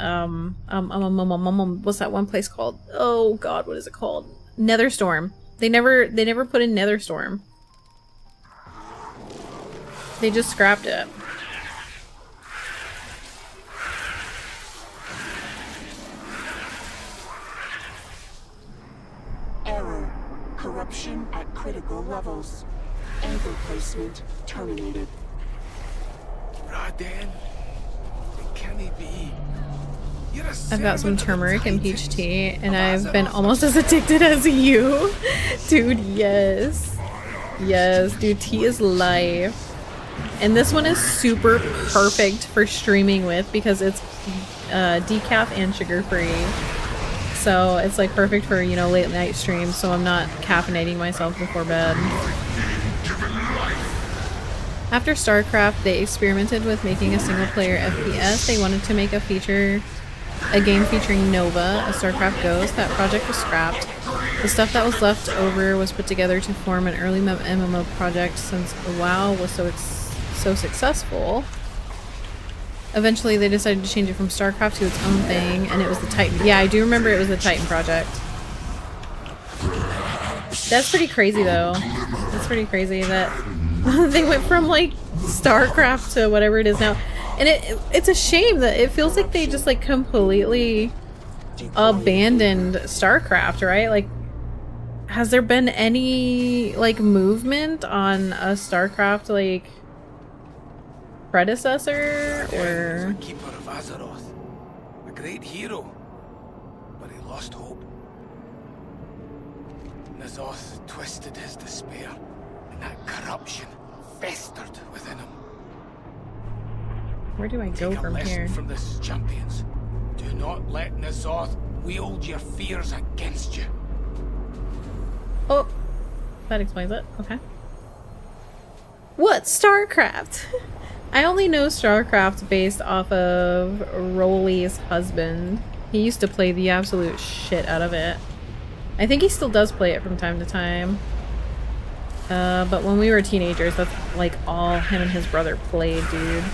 that one place called? Oh god, what is it called? Netherstorm. They never put in Netherstorm. They just scrapped it. Error. Corruption at critical levels. Anchor placement terminated. Raden, can he be? I've got some turmeric and peach tea, and I've been almost as addicted as you. Dude, yes. Yes, dude, tea is life. And this one is super perfect for streaming with because it's decaf and sugar-free. So it's like perfect for, you know, late night streams, so I'm not caffeinating myself before bed. After StarCraft, they experimented with making a single-player FPS. They wanted to make a game featuring Nova, a StarCraft ghost. That project was scrapped. The stuff that was left over was put together to form an early MMO project since WoW was so successful. Eventually, they decided to change it from StarCraft to its own thing, and it was the Titan. Yeah, I do remember it was the Titan project. That's pretty crazy, though. That's pretty crazy that they went from, like, StarCraft to whatever it is now. And it's a shame that it feels like they just, like, completely abandoned StarCraft, right? Like, has there been any, like, movement on a StarCraft, like, predecessor, or... Keeper of Azeroth, a great hero, but he lost hope. N'Zoth twisted his despair, and that corruption festered within him. Where do I go from here? From this, champions. Do not let N'Zoth wield your fears against you. Oh, that explains it. Okay. What? StarCraft? I only know StarCraft based off of Rolly's husband. He used to play the absolute shit out of it. I think he still does play it from time to time. But when we were teenagers, that's like all him and his brother played, dude.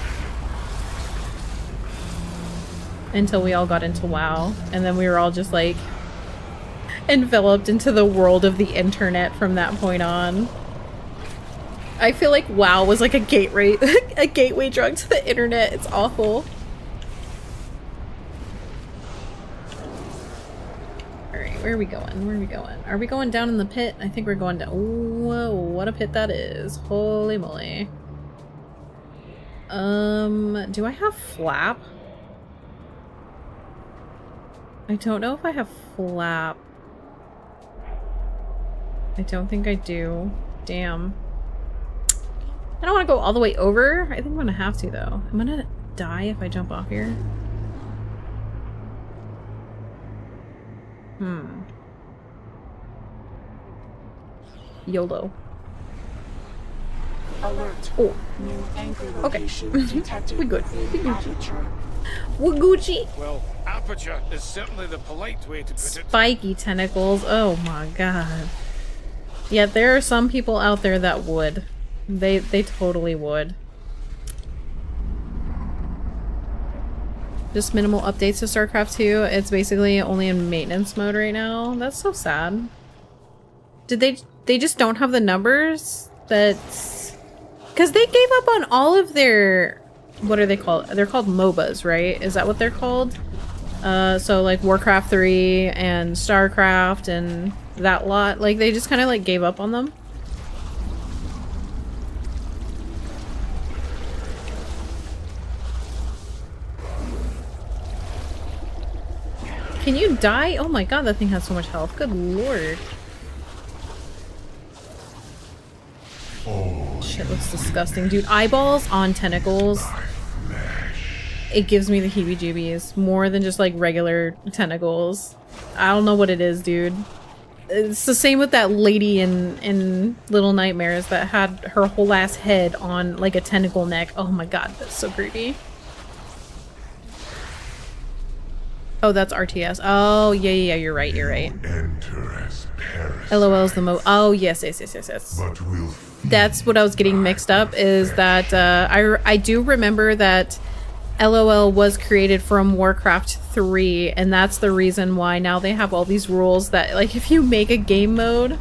Until we all got into WoW. And then we were all just like enveloped into the world of the internet from that point on. I feel like WoW was like a gateway drug to the internet. It's awful. Alright, where are we going? Where are we going? Are we going down in the pit? I think we're going down. Whoa, what a pit that is. Holy moly. Do I have flap? I don't know if I have flap. I don't think I do. Damn. I don't want to go all the way over. I think I'm gonna have to, though. I'm gonna die if I jump off here. YOLO. Alert. Oh. New anchor Okay. location detected. We good. We Gucci. Aperture. We're Gucci. Well, aperture is certainly the polite way to put it. Spiky tentacles. Oh my god. Yeah, there are some people out there that would. They totally would. Just minimal updates to StarCraft 2. It's basically only in maintenance mode right now. That's so sad. Did they just don't have the numbers? That's because they gave up on all of their, what are they called? They're called MOBAs, right? Is that what they're called? So like Warcraft 3 and StarCraft and that lot. Like they just kind of like gave up on them. Can you die? Oh my god, that thing has so much health. Good lord. Shit looks disgusting. Dude, eyeballs on tentacles. It gives me the heebie-jeebies. More than just like regular tentacles. I don't know what it is, dude. It's the same with that lady in Little Nightmares that had her whole ass head on like a tentacle neck. Oh my god, that's so creepy. Oh, that's RTS. Oh, yeah, you're right, you're right. LOL's the oh, yes. But we'll that's what I was getting mixed up, is that I do remember that LOL was created from Warcraft 3, and that's the reason why now they have all these rules that, like, if you make a game mode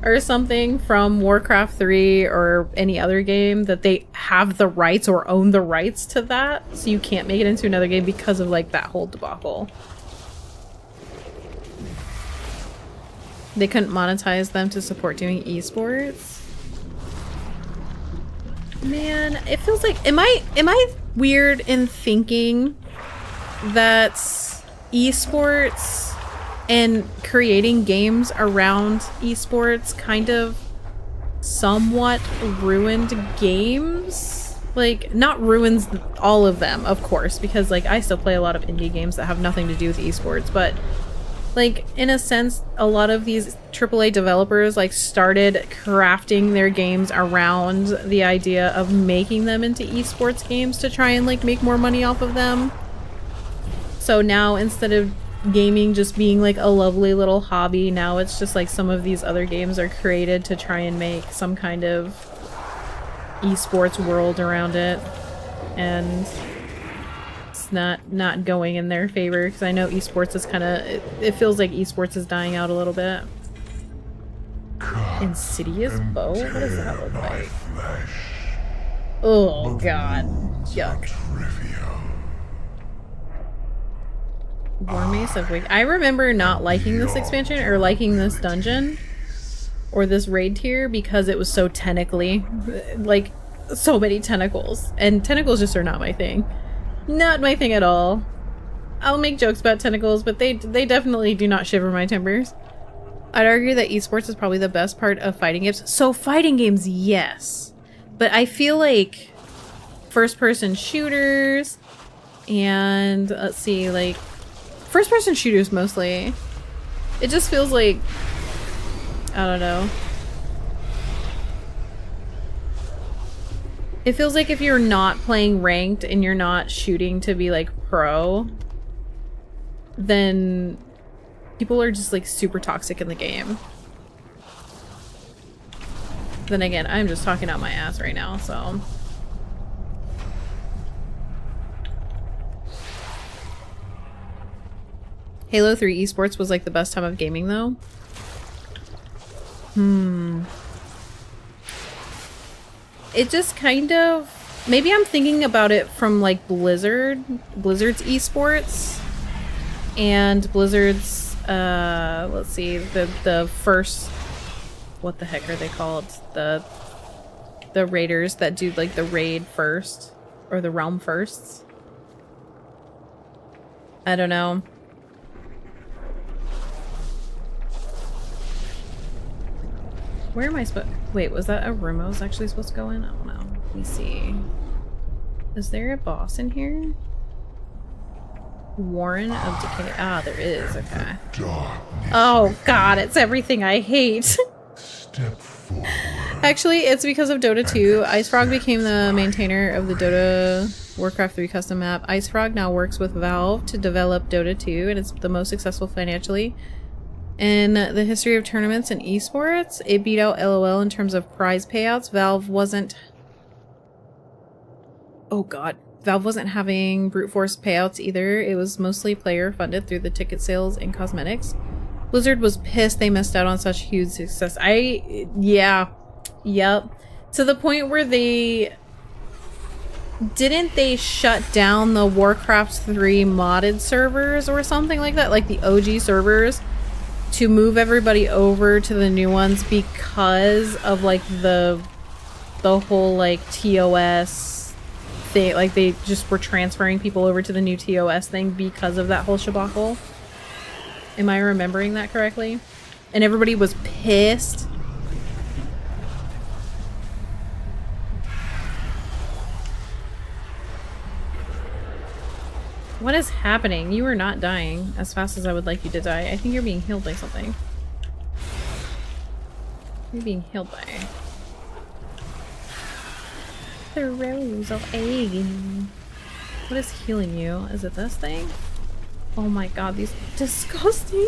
or something from Warcraft 3 or any other game, that they have the rights or own the rights to that, so you can't make it into another game because of, like, that whole debacle. They couldn't monetize them to support doing esports. Man, it feels like, am I weird in thinking that esports and creating games around esports kind of somewhat ruined games? Like, not ruins all of them, of course, because like I still play a lot of indie games that have nothing to do with esports, but Like, in a sense, a lot of these AAA developers like started crafting their games around the idea of making them into esports games to try and like make more money off of them. So now instead of gaming just being like a lovely little hobby, now it's just like some of these other games are created to try and make some kind of esports world around it, and it's not going in their favor because I know esports is kind of it feels like esports is dying out a little bit. Insidious bow? What does that look like? Oh god, yuck. War Mace of Wake. I remember not liking this expansion or liking this dungeon or this raid tier because it was so tentacly, like so many tentacles, and tentacles just are not my thing. Not my thing at all. I'll make jokes about tentacles, but they definitely do not shiver my timbers. I'd argue that esports is probably the best part of fighting games. So fighting games, yes, but I feel like first-person shooters and let's see, like first-person shooters mostly. It just feels like, I don't know. It feels like if you're not playing ranked and you're not shooting to be like pro, then people are just like super toxic in the game. Then again, I'm just talking out my ass right now, so. Halo 3 esports was like the best time of gaming though. It just kind of, maybe I'm thinking about it from like Blizzard's esports and Blizzard's let's see, the first, what the heck are they called, the raiders that do like the raid first or the realm firsts. I don't know. Where am I supposed? Wait, was that a room I was actually supposed to go in? I don't know. Let me see. Is there a boss in here? Warren of Decay. Ah, there is. Okay. Oh god, it's everything I hate. Actually, it's because of Dota 2. IceFrog became the maintainer of the Dota Warcraft 3 custom map. IceFrog now works with Valve to develop Dota 2, and it's the most successful financially in the history of tournaments and esports. It beat out LOL in terms of prize payouts. Valve wasn't having brute force payouts either. It was mostly player funded through the ticket sales and cosmetics. Blizzard was pissed they missed out on such huge success. Yep. To the point where they shut down the Warcraft 3 modded servers or something like that, like the OG servers, to move everybody over to the new ones because of like the whole like TOS thing. Like they just were transferring people over to the new TOS thing because of that whole shabacle. Am I remembering that correctly? And everybody was pissed. What is happening? You are not dying as fast as I would like you to die. I think you're being healed by something. You're being healed by the Rose of Aegon. What is healing you? Is it this thing? Oh my god, these disgusting!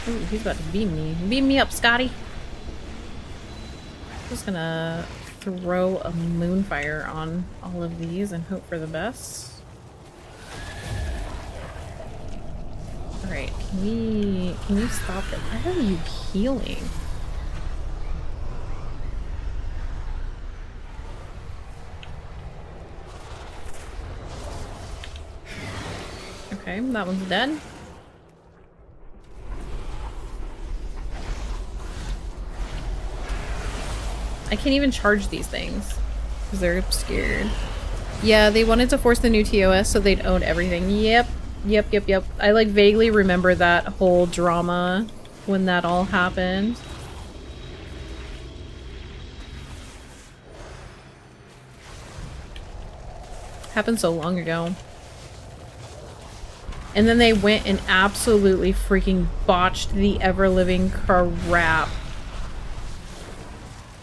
Ooh, he's about to beam me. Beam me up, Scotty! Just gonna throw a moonfire on all of these and hope for the best. Alright, can you stop it? Why are you healing? Okay, that one's dead. I can't even charge these things because they're obscured. Yeah, they wanted to force the new TOS so they'd own everything. Yep. I like vaguely remember that whole drama when that all happened. Happened so long ago. And then they went and absolutely freaking botched the ever-living crap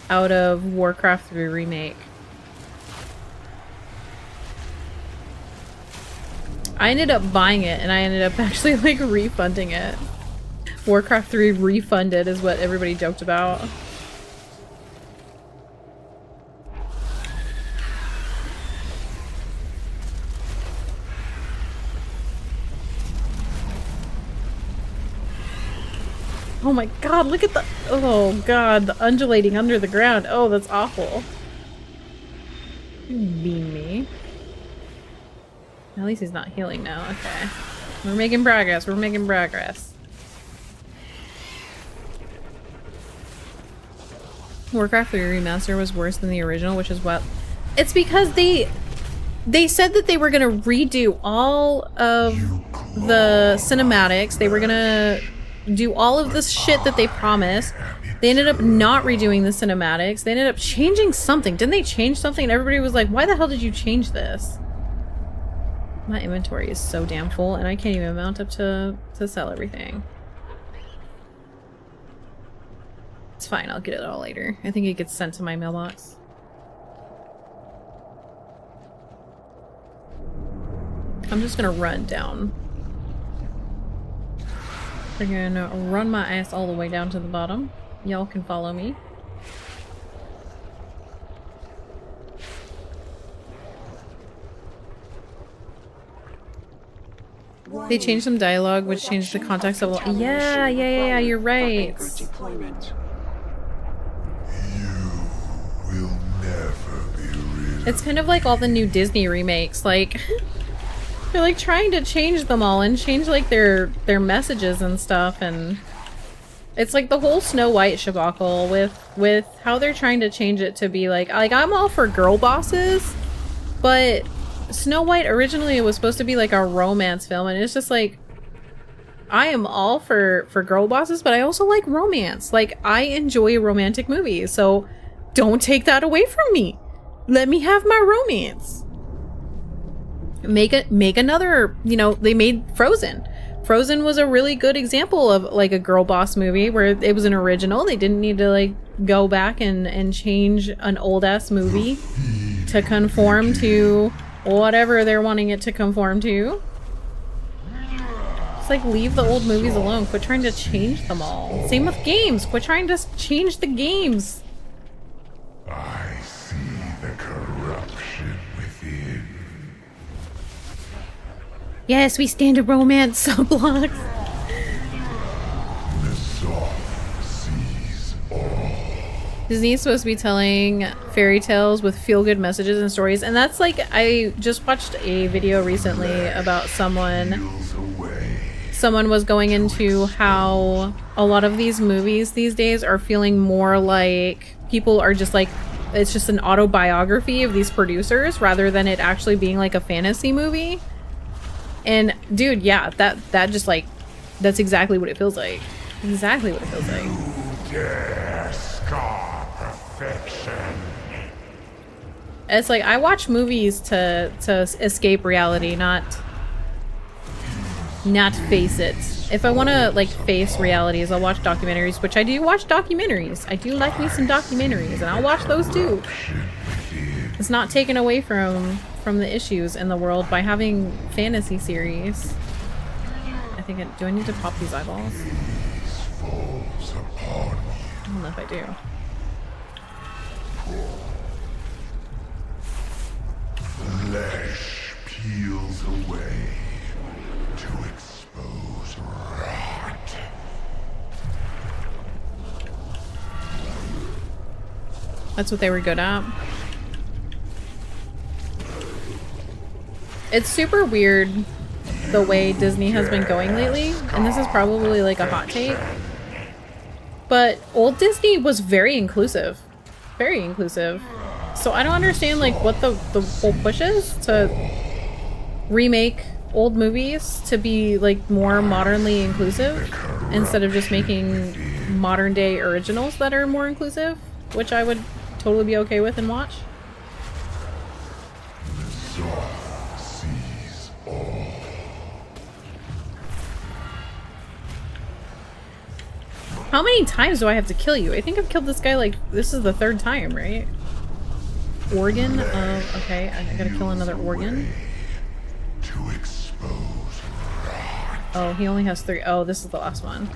out of Warcraft 3 Remake. I ended up buying it, and I ended up actually, like, refunding it. Warcraft 3 refunded is what everybody joked about. Oh my god, look at the— oh god, the undulating under the ground. Oh, that's awful. Beam me. At least he's not healing now. Okay. We're making progress. We're making progress. Warcraft 3 Remaster was worse than the original, which is what— it's because they said that they were gonna redo all of the cinematics. They were gonna do all of this shit that they promised. They ended up not redoing the cinematics. They ended up changing something. Didn't they change something? And everybody was like, why the hell did you change this? My inventory is so damn full, and I can't even mount up to sell everything. It's fine, I'll get it all later. I think it gets sent to my mailbox. I'm just gonna run down. I'm gonna run my ass all the way down to the bottom. Y'all can follow me. They changed some dialogue, which changed the context of— yeah, you're right. It's kind of like all the new Disney remakes, like they're like trying to change them all and change like their messages and stuff, and it's like the whole Snow White shabacle with how they're trying to change it to be like I'm all for girl bosses, but Snow White originally it was supposed to be like a romance film, and it's just like I am all for girl bosses, but I also like romance. Like I enjoy romantic movies, so don't take that away from me. Let me have my romance. Make another, you know, they made Frozen. Frozen was a really good example of like a girl boss movie where it was an original. They didn't need to like go back and change an old ass movie to conform to whatever they're wanting it to conform to. Just like leave the old movies alone. Quit trying to change them all. Same with games. Quit trying to change the games. I see the corruption within. Yes, we stand a romance subblocks. The soft sees all. Disney is supposed to be telling fairy tales with feel-good messages and stories, and that's like, I just watched a video recently about someone was going into how a lot of these movies these days are feeling more like people are just like, it's just an autobiography of these producers rather than it actually being like a fantasy movie. And dude, yeah, that just like, that's exactly what it feels like. Exactly what it feels like. Dare scar perfection. It's like I watch movies to escape reality, not face it. If I want to like face realities, I'll watch documentaries, which I do watch documentaries. I do like me some documentaries, and I'll watch those too. It's not taken away from the issues in the world by having fantasy series. I think do I need to pop these eyeballs? I don't know if I do. Flesh peels away to expose rot. That's what they were good at. It's super weird the way Disney has been going lately, and this is probably like a hot take, but old Disney was very inclusive. Very inclusive. So I don't understand like what the whole push is to remake old movies to be like more modernly inclusive instead of just making modern day originals that are more inclusive, which I would totally be okay with and watch. How many times do I have to kill you? I think I've killed this guy like, this is the 3rd time, right? Organ of, okay, I gotta kill another organ. Oh, he only has 3. Oh, this is the last one.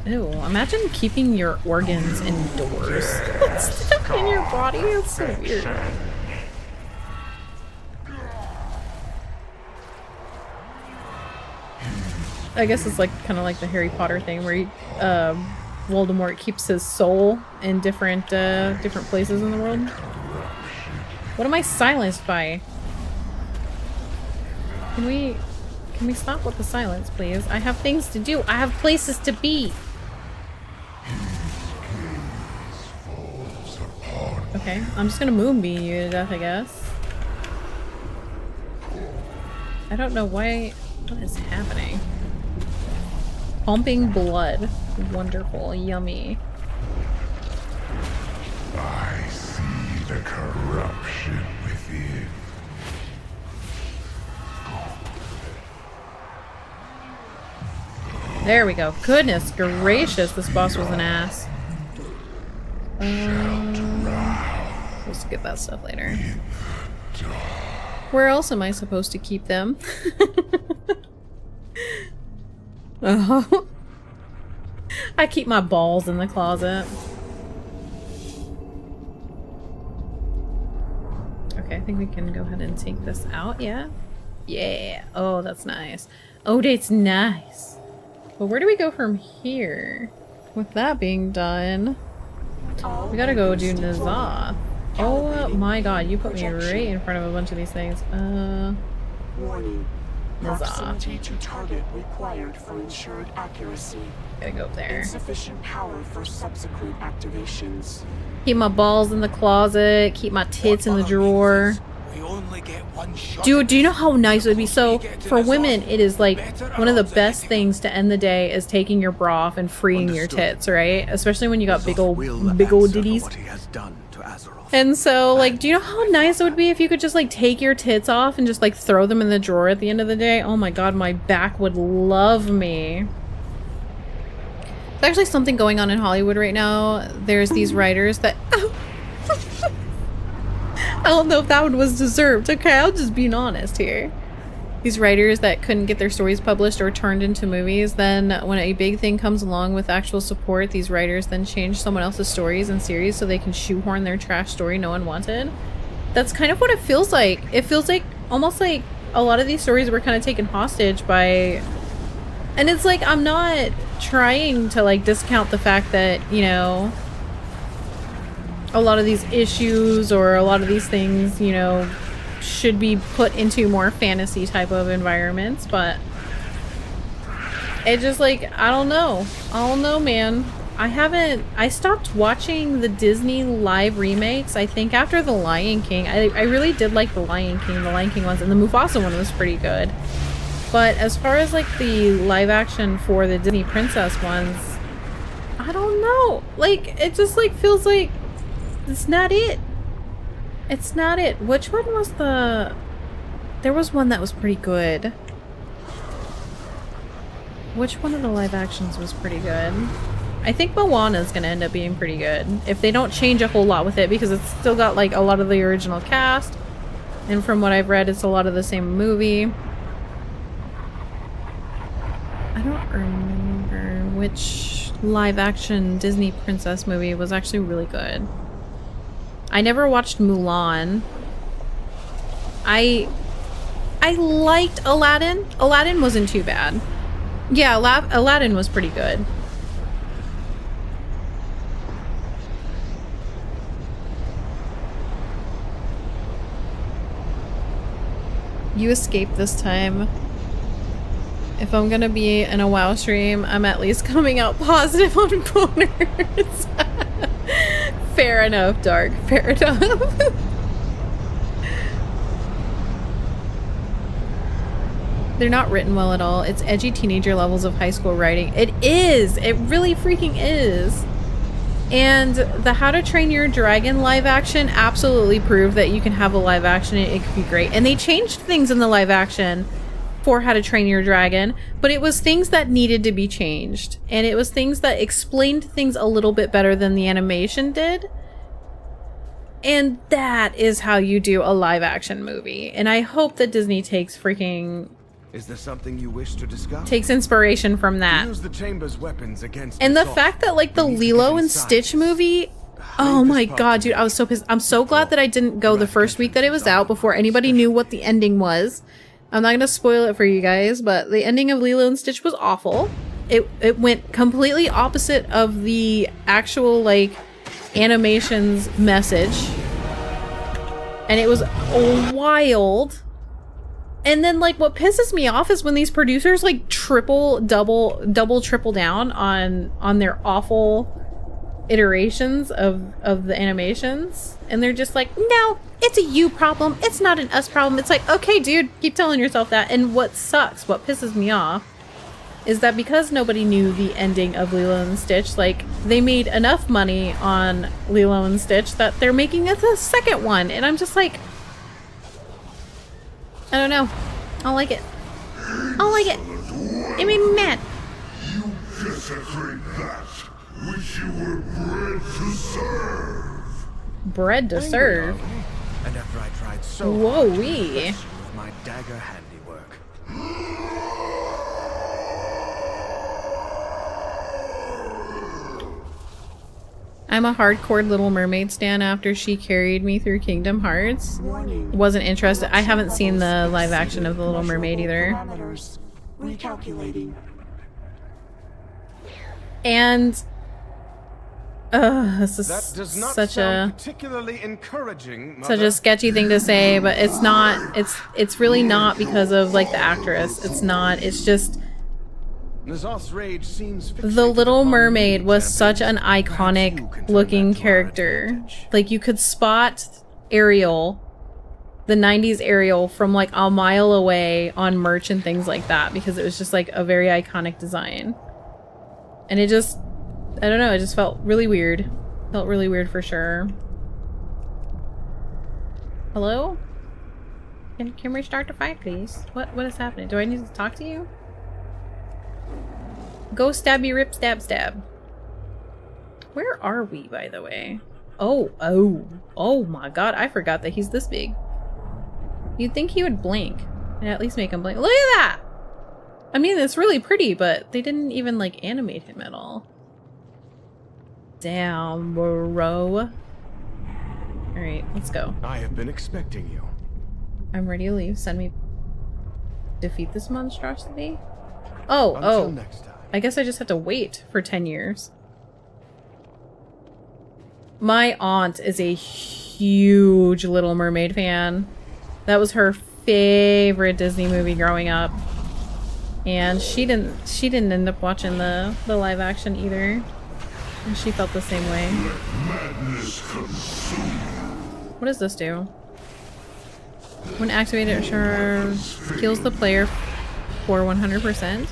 Ew, imagine keeping your organs indoors. Stuck in your body, it's so weird. I guess it's like kind of like the Harry Potter thing where he, Voldemort keeps his soul in different different places in the world. What am I silenced by? Can we stop with the silence, please? I have things to do. I have places to be. Okay, I'm just gonna moonbeam you to death, I guess. I don't know why. What is happening? Pumping blood. Wonderful. Yummy. I see the corruption within. There we go. Goodness gracious, this boss was an ass. We'll skip that stuff later. Where else am I supposed to keep them? Oh. I keep my balls in the closet. Okay, I think we can go ahead and take this out, yeah? Yeah. Oh, that's nice. Oh, that's nice. But where do we go from here? With that being done, we gotta go do Nazoth. Oh my god, you put me right in front of a bunch of these things. Warning. Nazoth. Proximity to target required for ensured accuracy. Gotta go there. Insufficient power for subsequent activations. Keep my balls in the closet, keep my tits in the drawer. Dude, do you know how nice it would be? So, for women, it is like one of the best things to end the day is taking your bra off and freeing your tits, right? Especially when you got big old ditties. And so, like, do you know how nice it would be if you could just, like, take your tits off and just, like, throw them in the drawer at the end of the day? Oh my god, my back would love me. There's actually something going on in Hollywood right now. There's these writers that... I don't know if that one was deserved. Okay, I'll just be honest here. These writers that couldn't get their stories published or turned into movies, then when a big thing comes along with actual support, these writers then change someone else's stories and series so they can shoehorn their trash story no one wanted. That's kind of what it feels like. It feels like almost like a lot of these stories were kind of taken hostage by... And it's like, I'm not trying to like discount the fact that, you know, a lot of these issues or a lot of these things, you know, should be put into more fantasy type of environments, but it just like, I don't know, man. I stopped watching the Disney live remakes, I think after The Lion King. I really did like The Lion King ones, and the Mufasa one was pretty good. But as far as like the live action for the Disney princess ones, I don't know. Like, it just like feels like it's not it. It's not it. Which one was the... There was one that was pretty good. Which one of the live actions was pretty good? I think Moana's gonna end up being pretty good. If they don't change a whole lot with it, because it's still got like a lot of the original cast. And from what I've read, it's a lot of the same movie. I don't remember which live action Disney princess movie was actually really good. I never watched Mulan. I liked Aladdin. Aladdin wasn't too bad. Yeah, Aladdin was pretty good. You escaped this time. If I'm gonna be in a WoW stream, I'm at least coming out positive on boners. Fair enough, Dark. Fair enough. They're not written well at all. It's edgy teenager levels of high school writing. It is! It really freaking is! And the How to Train Your Dragon live action absolutely proved that you can have a live action and it could be great. And they changed things in the live action for How to Train Your Dragon, but it was things that needed to be changed. And it was things that explained things a little bit better than the animation did. And that is how you do a live action movie. And I hope that Disney takes freaking... Is there something you wish to discuss? Takes inspiration from that. Use the chamber's weapons against and the fact that like the Lilo and Stitch movie, oh my god, dude, I was so pissed. I'm so glad that I didn't go the first week that it was out before anybody knew what the ending was. I'm not gonna spoil it for you guys, but the ending of Lilo and Stitch was awful. It went completely opposite of the actual like animation's message. And it was wild. And then like what pisses me off is when these producers like triple down on their awful iterations of the animations, and they're just like, no, it's a you problem, it's not an us problem. It's like, okay dude, keep telling yourself that. And what sucks, what pisses me off is that because nobody knew the ending of Lilo and Stitch, like they made enough money on Lilo and Stitch that they're making it the second one, and I'm just like, I don't know. I don't like it. I don't like it. It made me mad. You desecrate that which you were bred to serve. Bred to serve? And after I tried so whoa-wee. with my dagger handiwork. I'm a hardcore Little Mermaid stan after she carried me through Kingdom Hearts. Wasn't interested. I haven't seen the live action of The Little Mermaid either. Recalculating. And this is That does not such sound a particularly encouraging, such Mother. a sketchy thing to say, but it's not. It's really not because of like the actress. It's not. It's just N'Zoth's rage seems The Little Mermaid was such an iconic looking character. Like you could spot Ariel, the 90s Ariel, from like a mile away on merch and things like that, because it was just like a very iconic design. And it just, I don't know, it just felt really weird. Felt really weird for sure. Hello? Can we start the fight, please? What is happening? Do I need to talk to you? Go stabby rip stab stab. Where are we, by the way? Oh my god, I forgot that he's this big. You'd think he would blink and at least make him blink. Look at that! I mean, it's really pretty, but they didn't even like animate him at all. Damn, bro. Alright, let's go. I have been expecting you. I'm ready to leave. Send me. Defeat this monstrosity? Until next time. I guess I just have to wait for 10 years. My aunt is a huge Little Mermaid fan. That was her favorite Disney movie growing up. And she didn't end up watching the live action either. And she felt the same way. What does this do? When activated, sure heals the player for 100%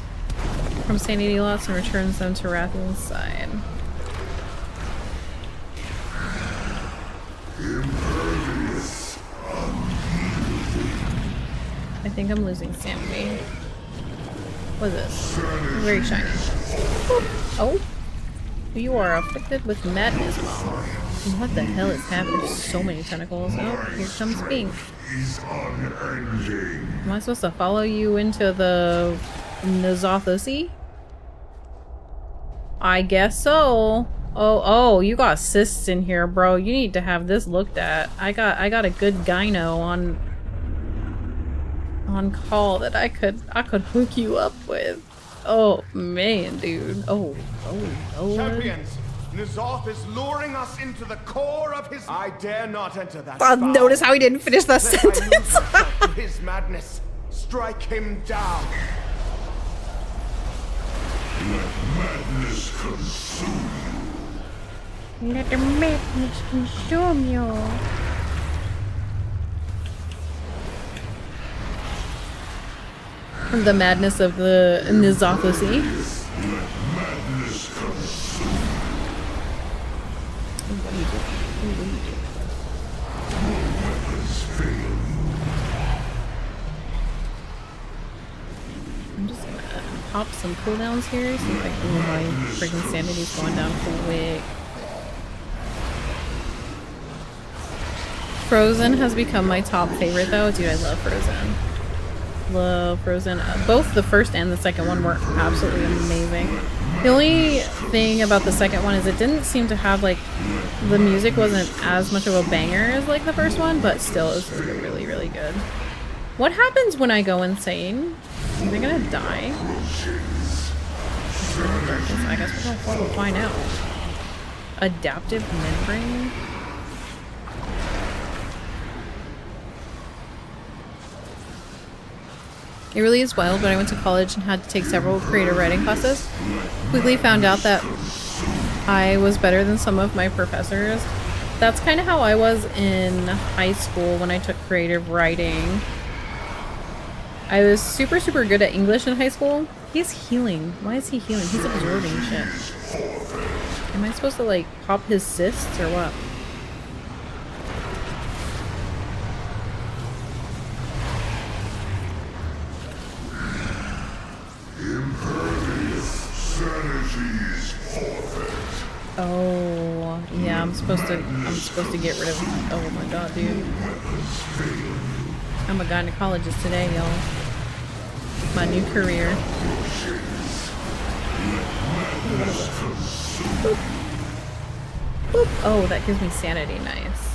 from sanity loss and returns them to Rathian's side. I think I'm losing sanity. What is this? Very shiny. Oh, you are afflicted with madness. What the hell is happening? There's so many tentacles. Oh, here comes Pink. Am I supposed to follow you into the N'Zoth? I guess so. Oh, you got cysts in here, bro. You need to have this looked at. I got a good gyno on call that I could hook you up with. Oh man, dude. Oh. Champions, N'Zoth is luring us into the core of his. I dare not enter that. Notice how he didn't finish that sentence. His madness. Strike him down. Let madness consume you. Let the madness consume you. The madness of the N'Zoth. pop some cooldowns here. See if I can. Oh, my freaking sanity's going down quick. Frozen has become my top favorite though. Dude, I love Frozen. Love Frozen. Both the first and the second one were absolutely amazing. The only thing about the second one is it didn't seem to have like, the music wasn't as much of a banger as like the first one, but still it was really, really good. What happens when I go insane? Am I gonna die? I guess we're gonna find out. Adaptive membrane? It really is wild, but I went to college and had to take several creative writing classes. Quickly found out that I was better than some of my professors. That's kind of how I was in high school when I took creative writing. I was super good at English in high school. He's healing. Why is he healing? He's absorbing shit. Am I supposed to like pop his cysts or what? Oh, yeah, I'm supposed to get rid of, oh my god, dude. I'm a gynecologist today, y'all. My new career. Boop. Boop. Oh, that gives me sanity, nice.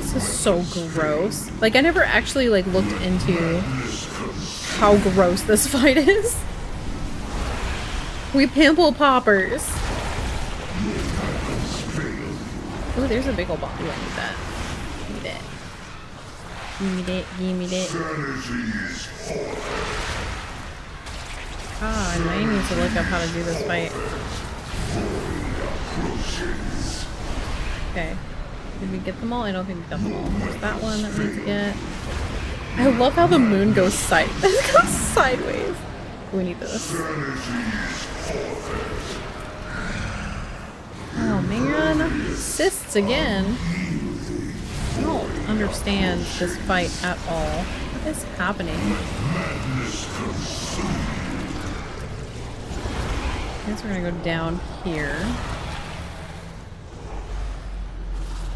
This is so gross. Like, I never actually like looked into how gross this fight is. We pimple poppers. Oh, there's a big old bomb. Ooh, I need that. Give me that. Give me that. Give me that. Ah, I might need to look up how to do this fight. Okay. Did we get them all? I don't think we got them all. There's that one that we need to get. I love how the moon goes sideways. We need this. Oh man, cysts again. I don't understand this fight at all. What is happening? I guess we're gonna go down here.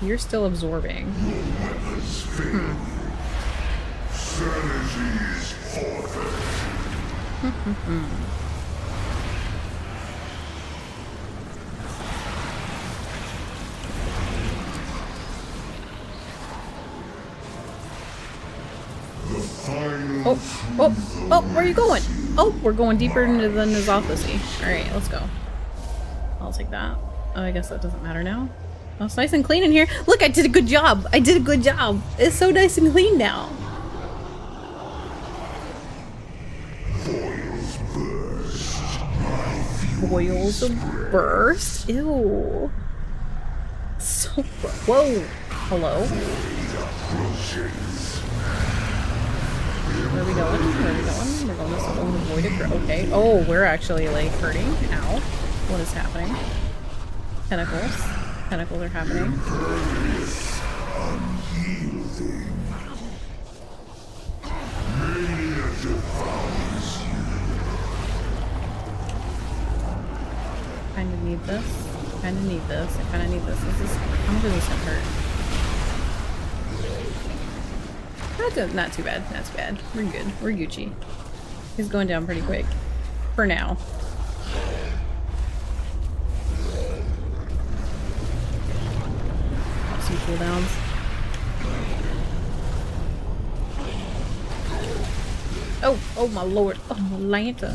You're still absorbing. Oh, where are you going? Oh, we're going deeper into the Nizophacy. Alright, let's go. I'll take that. Oh, I guess that doesn't matter now. Oh, it's nice and clean in here. Look, I did a good job. I did a good job. It's so nice and clean now. Boils burst? Ew. So, whoa. Hello? Where are we going? Where are we going? We're going this way. Oh, avoid it. Okay. Oh, we're actually like hurting. Ow. What is happening? Tentacles. Tentacles are happening. Kinda need this. Kinda need this. I kinda need this. This is, how much is this gonna hurt? Not too bad. Not too bad. We're good. We're Gucci. He's going down pretty quick. For now. Some cooldowns. Oh my lord. Oh my Lanta.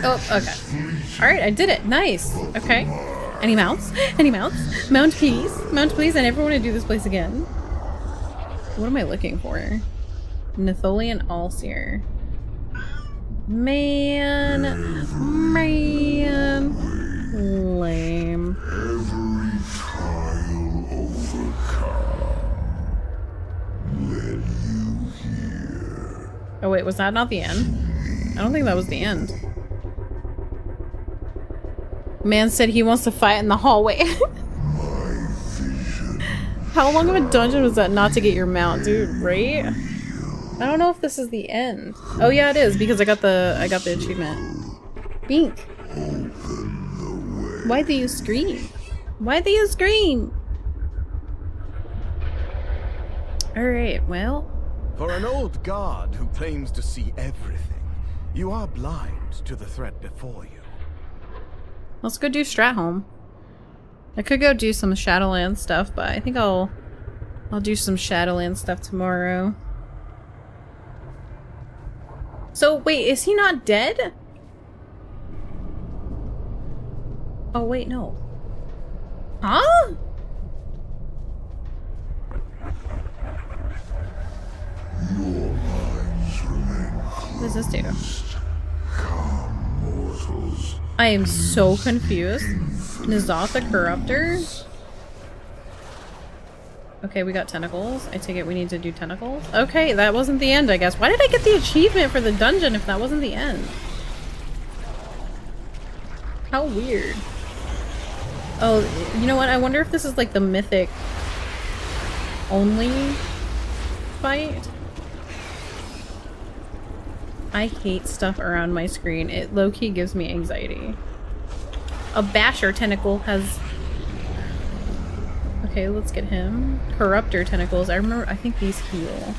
Oh, okay. Alright, I did it. Nice. Okay. Any mounts? Any mounts? Mount please. Mount please. I never want to do this place again. What am I looking for? Nitholian Allseer. Man. Lame. Every trial overcome led you here. Oh wait, was that not the end? I don't think that was the end. Man said he wants to fight in the hallway. How long of a dungeon was that not to get your mount, dude, right? I don't know if this is the end. Oh yeah, it is, because I got the achievement. Bink. Why do you scream? Why do you scream? Alright, well. For an old guard who claims to see everything, you are blind to the threat before you. Let's go do Stratholme. I could go do some Shadowlands stuff, but I think I'll do some Shadowlands stuff tomorrow. So wait, is he not dead? Oh wait, no. Huh? What does this do? I am so confused. N'Zoth the Corruptor? Okay, we got tentacles. I take it we need to do tentacles? Okay, that wasn't the end, I guess. Why did I get the achievement for the dungeon if that wasn't the end? How weird. Oh, you know what? I wonder if this is like the mythic only fight? I hate stuff around my screen. It low-key gives me anxiety. A basher tentacle has... Okay, let's get him. Corruptor tentacles. I think these heal.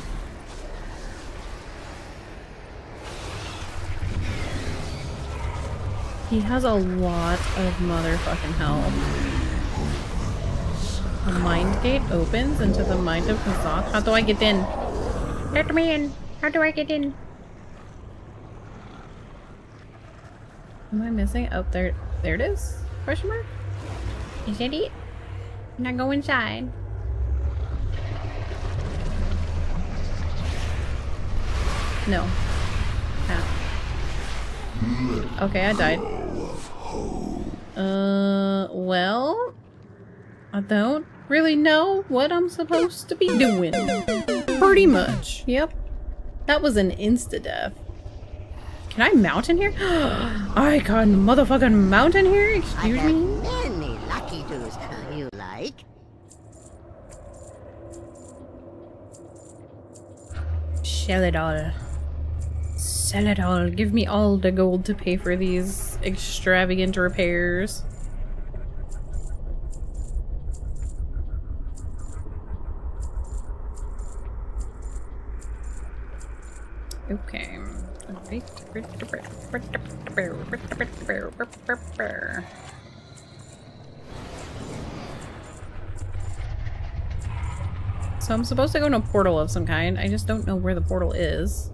He has a lot of motherfucking health. A mind gate opens into the mind of N'Zoth. How do I get in? Let me in. How do I get in? Am I missing? Oh, there it is? Question mark? Is that it? Now go inside. No. Ah. Okay, I died. Well, I don't really know what I'm supposed to be doing. Pretty much. Yep. That was an insta-death. Can I mount in here? I can motherfucking mount in here? Excuse me? Many lucky doos you like. Sell it all. Sell it all. Give me all the gold to pay for these extravagant repairs. Okay. So I'm supposed to go in a portal of some kind. I just don't know where the portal is.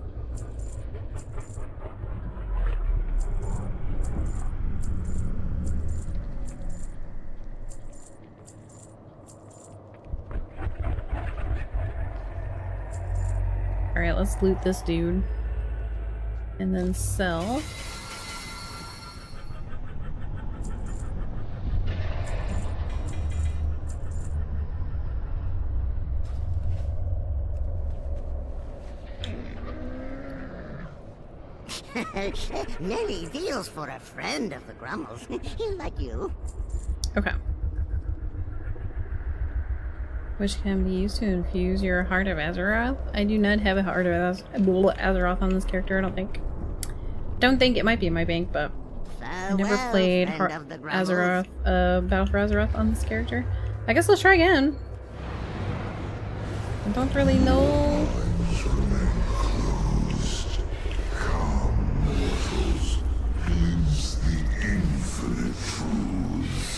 Alright, let's loot this dude. And then sell. Nelly deals for a friend of the Grummles. Like you. Okay. Which can be used to infuse your Heart of Azeroth. I do not have a Heart of Azeroth on this character, I don't think. Don't think. It might be in my bank, but I never played Azeroth, Battle for Azeroth on this character. I guess let's try again. I don't really know.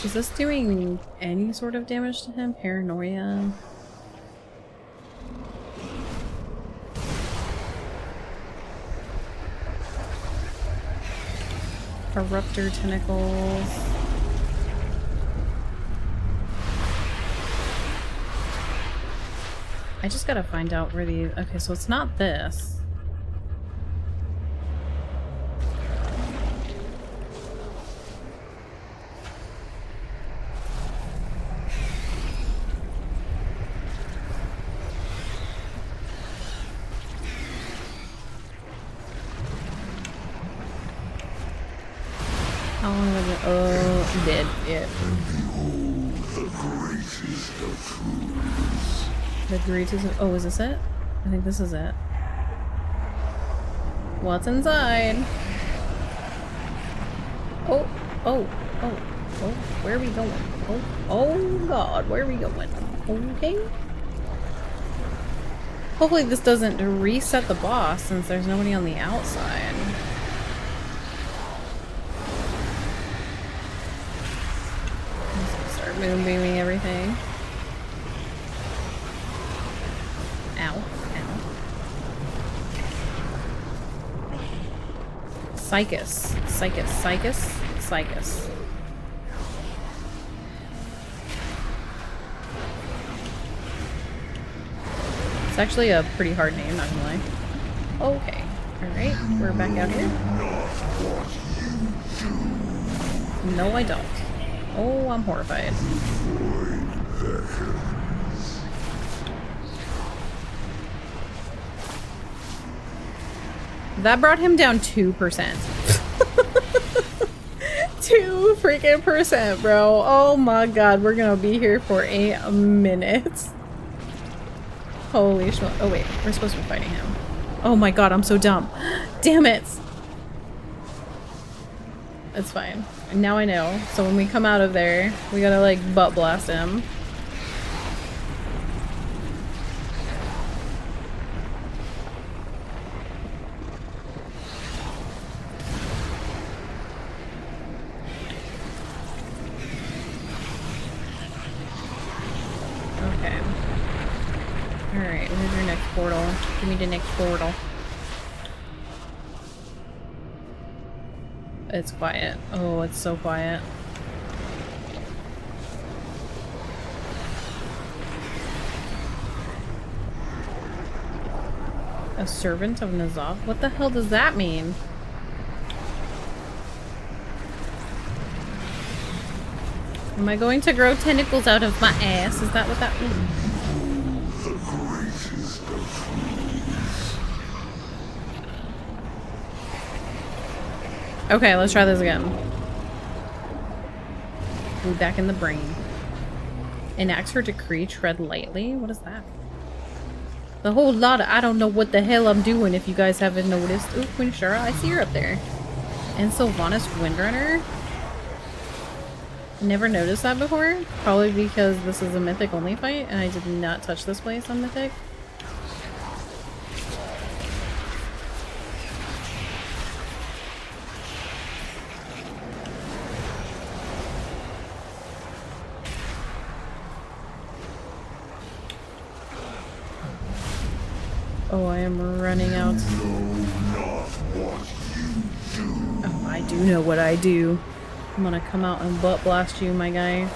Is this doing any sort of damage to him? Paranoia? Corruptor tentacles. I just gotta find out where the... Okay, so it's not this. How long was it? Oh, dead. Yeah. The greatest. Oh, is this it? I think this is it. What's inside? Oh, oh, oh, oh, where are we going? Oh, oh god, where are we going? Okay. Hopefully this doesn't reset the boss since there's nobody on the outside. Start moonbeaming everything. Ow, ow. Psychus, Psychus, Psychus, Psychus. It's actually a pretty hard name, not gonna lie. Okay, alright, we're back out here. No, I don't. Oh, I'm horrified. That brought him down 2%. 2 freaking percent, bro. Oh my god, we're gonna be here for a minute. Holy shit. Oh wait, we're supposed to be fighting him. Oh my god, I'm so dumb. Damn it! It's fine. Now I know. So when we come out of there, we gotta like butt blast him. Okay. Alright, where's your next portal? Give me the next portal. It's quiet. Oh, it's so quiet. A servant of Nazov? What the hell does that mean? Am I going to grow tentacles out of my ass? Is that what that means? Okay, let's try this again. Be back in the brain. Enacts her decree, tread lightly? What is that? The whole lot of I don't know what the hell I'm doing if you guys haven't noticed. Ooh, Queen Shara, I see her up there. And Sylvanas Windrunner? Never noticed that before. Probably because this is a Mythic only fight and I did not touch this place on Mythic. Oh, I am running out. Oh, I do know what I do. I'm gonna come out and butt blast you, my guy.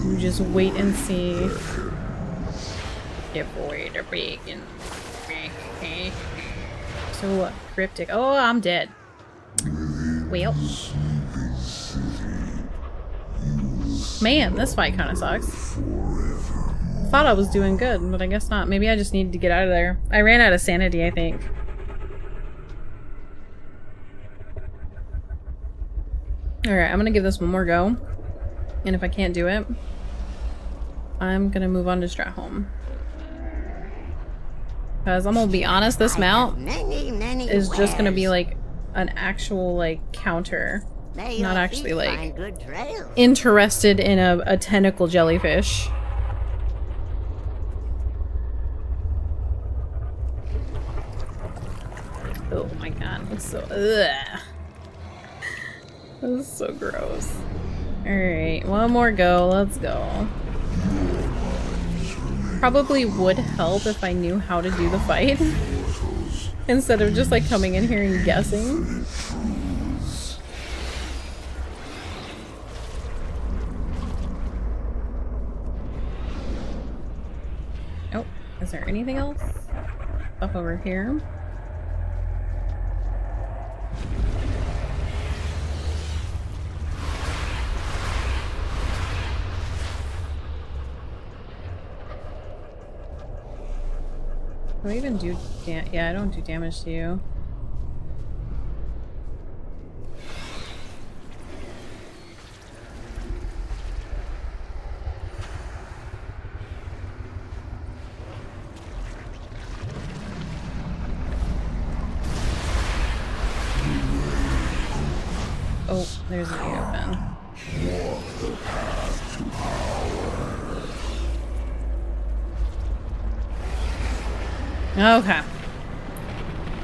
You just wait and see. Give away the bacon. So what? Cryptic. Oh, I'm dead. Well. Man, this fight kind of sucks. Thought I was doing good, but I guess not. Maybe I just needed to get out of there. I ran out of sanity, I think. Alright, I'm gonna give this one more go. And if I can't do it, I'm gonna move on to Stratholme. Because I'm gonna be honest, this mount is just gonna be like an actual like counter. Not actually like interested in a tentacle jellyfish. Oh my god, it's so ugh. This is so gross. Alright, one more go, let's go. Probably would help if I knew how to do the fight. Instead of just like coming in here and guessing. Oh, is there anything else? Up over here. Do I even do yeah, I don't do damage to you. There's the gate open. Okay.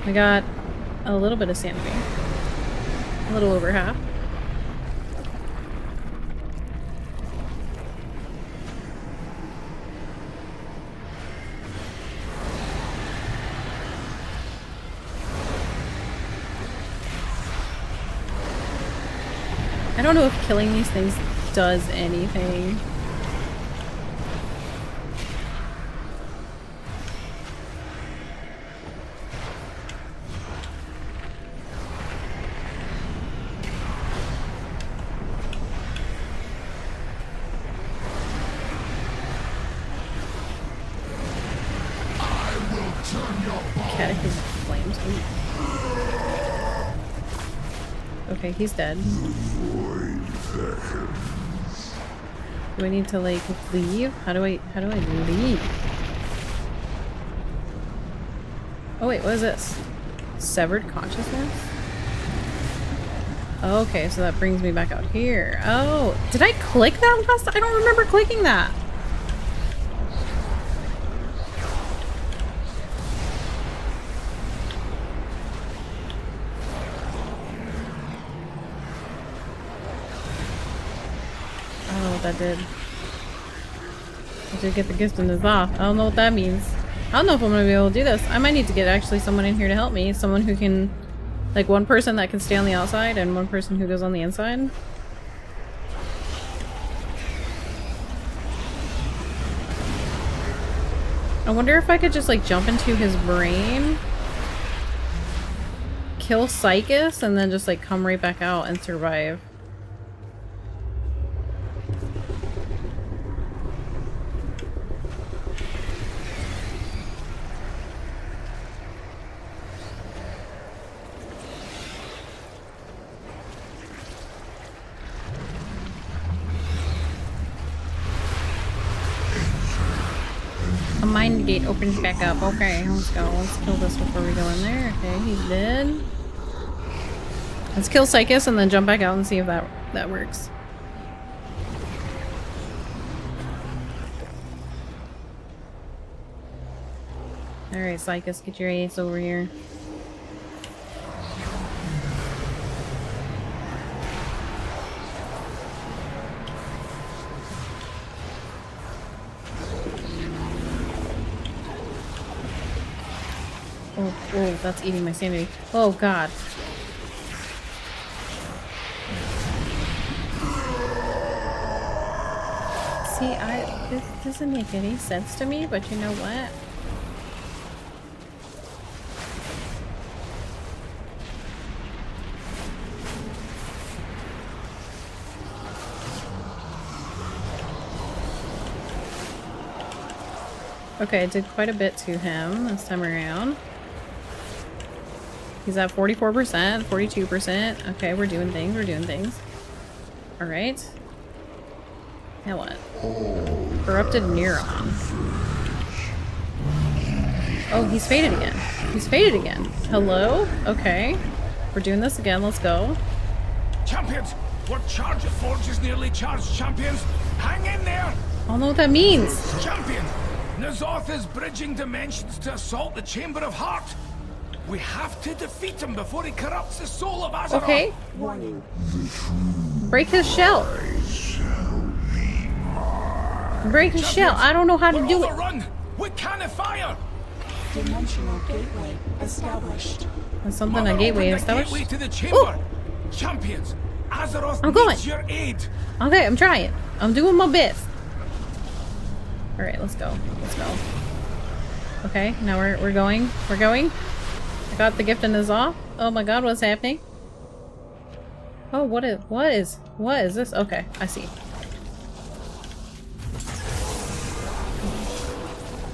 I got a little bit of sanity. A little over half. I don't know if killing these things does anything. Catechism flames. Ooh. Okay, he's dead. Do I need to like leave? How do I leave? Oh wait, what is this? Severed consciousness? Okay, so that brings me back out here. Oh, did I click that last time? I don't remember clicking that. That did. I did get the gift in his off. I don't know what that means. I don't know if I'm gonna be able to do this. I might need to get actually someone in here to help me. Someone who can, like one person that can stay on the outside and one person who goes on the inside. I wonder if I could just like jump into his brain, kill Psychus, and then just like come right back out and survive. A mind gate opens back up. Okay, let's go. Let's kill this before we go in there. Okay, he's dead. Let's kill Psychus and then jump back out and see if that works. Alright, Psychus, get your ace over here. Oh, that's eating my sanity. Oh god. See, this doesn't make any sense to me, but you know what? Okay, I did quite a bit to him this time around. He's at 44%, 42%. Okay, we're doing things, we're doing things. Alright. Now what? Corrupted neuron. Oh, he's faded again. He's faded again. Hello? Okay. We're doing this again, let's go. Champions! We're charged. Forge is nearly charged, champions! Hang in there! I don't know what that means. Champion! N'Zoth is bridging dimensions to assault the Chamber of Heart. We have to defeat him before he corrupts the soul of Azeroth. Okay. Warning. Break his shell. Break his shell. I don't know how to do it. Run. We can't fire. Dimensional gateway established. That's something a gateway established. Gateway to the chamber. Ooh. Champions, Azeroth I'm going. needs your aid. Okay, I'm trying. I'm doing my best. All right, let's go. Let's go. Okay, now we're going. We're going. I got the gift in his off. Oh my god, what's happening? Oh, what is this? Okay, I see.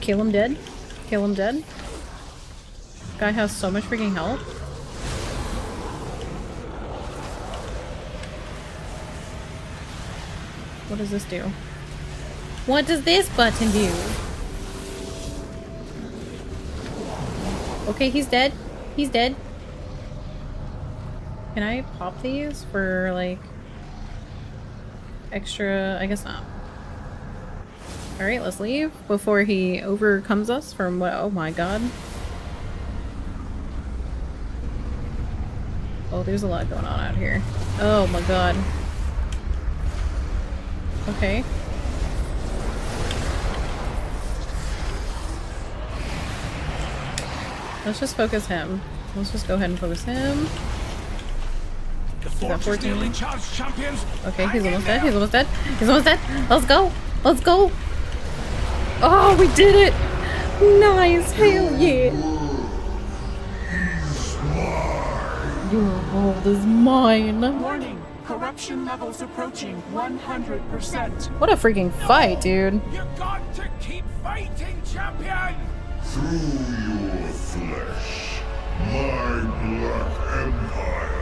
Kill him dead. Kill him dead. Guy has so much freaking health. What does this do? What does this button do? Okay, he's dead. He's dead. Can I pop these for like extra? I guess not. Alright, let's leave before he overcomes us from what? Oh my god. Oh, there's a lot going on out here. Oh my god. Okay. Let's just focus him. Let's just go ahead and focus him. He's at 14. Okay, he's almost dead. He's almost dead. He's almost dead. Let's go. Let's go. Oh, we did it. Nice. Hell yeah. Your world is mine. Warning. Corruption levels approaching 100%. What a freaking fight, dude. You got to keep fighting, champion! Through your flesh, my Black Empire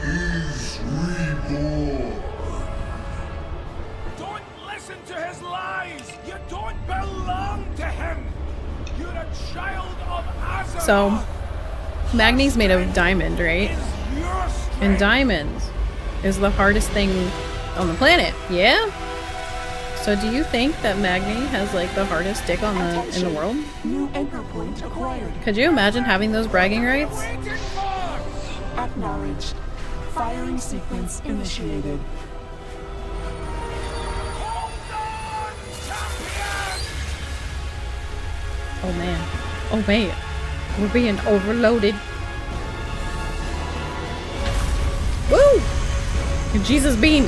is reborn. Don't listen to his lies! You don't belong to him! You're a child of Azeroth! So, Magni's made of diamond, right? And diamond is the hardest thing on the planet, yeah? So do you think that Magni has like the hardest dick on in the world? New anchor point acquired. Could you imagine having those bragging rights? Acknowledged. Firing sequence initiated. Oh man. Oh man. We're being overloaded. Woo! Jesus beam.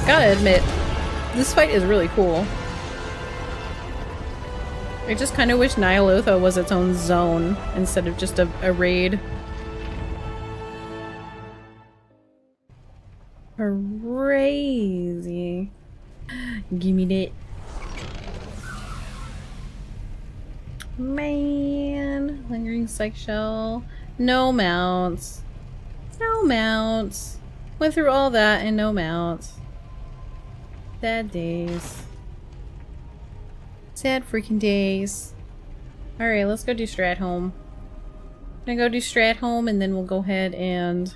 Gotta admit, this fight is really cool. I just kind of wish Nyalotha was its own zone instead of just a raid. Crazy. Gimme that. Man. Lingering psych shell. No mounts. No mounts. Went through all that and no mounts. Sad days. Sad freaking days. Alright, let's go do Strat Home. I'm gonna go do Strat Home and then we'll go ahead and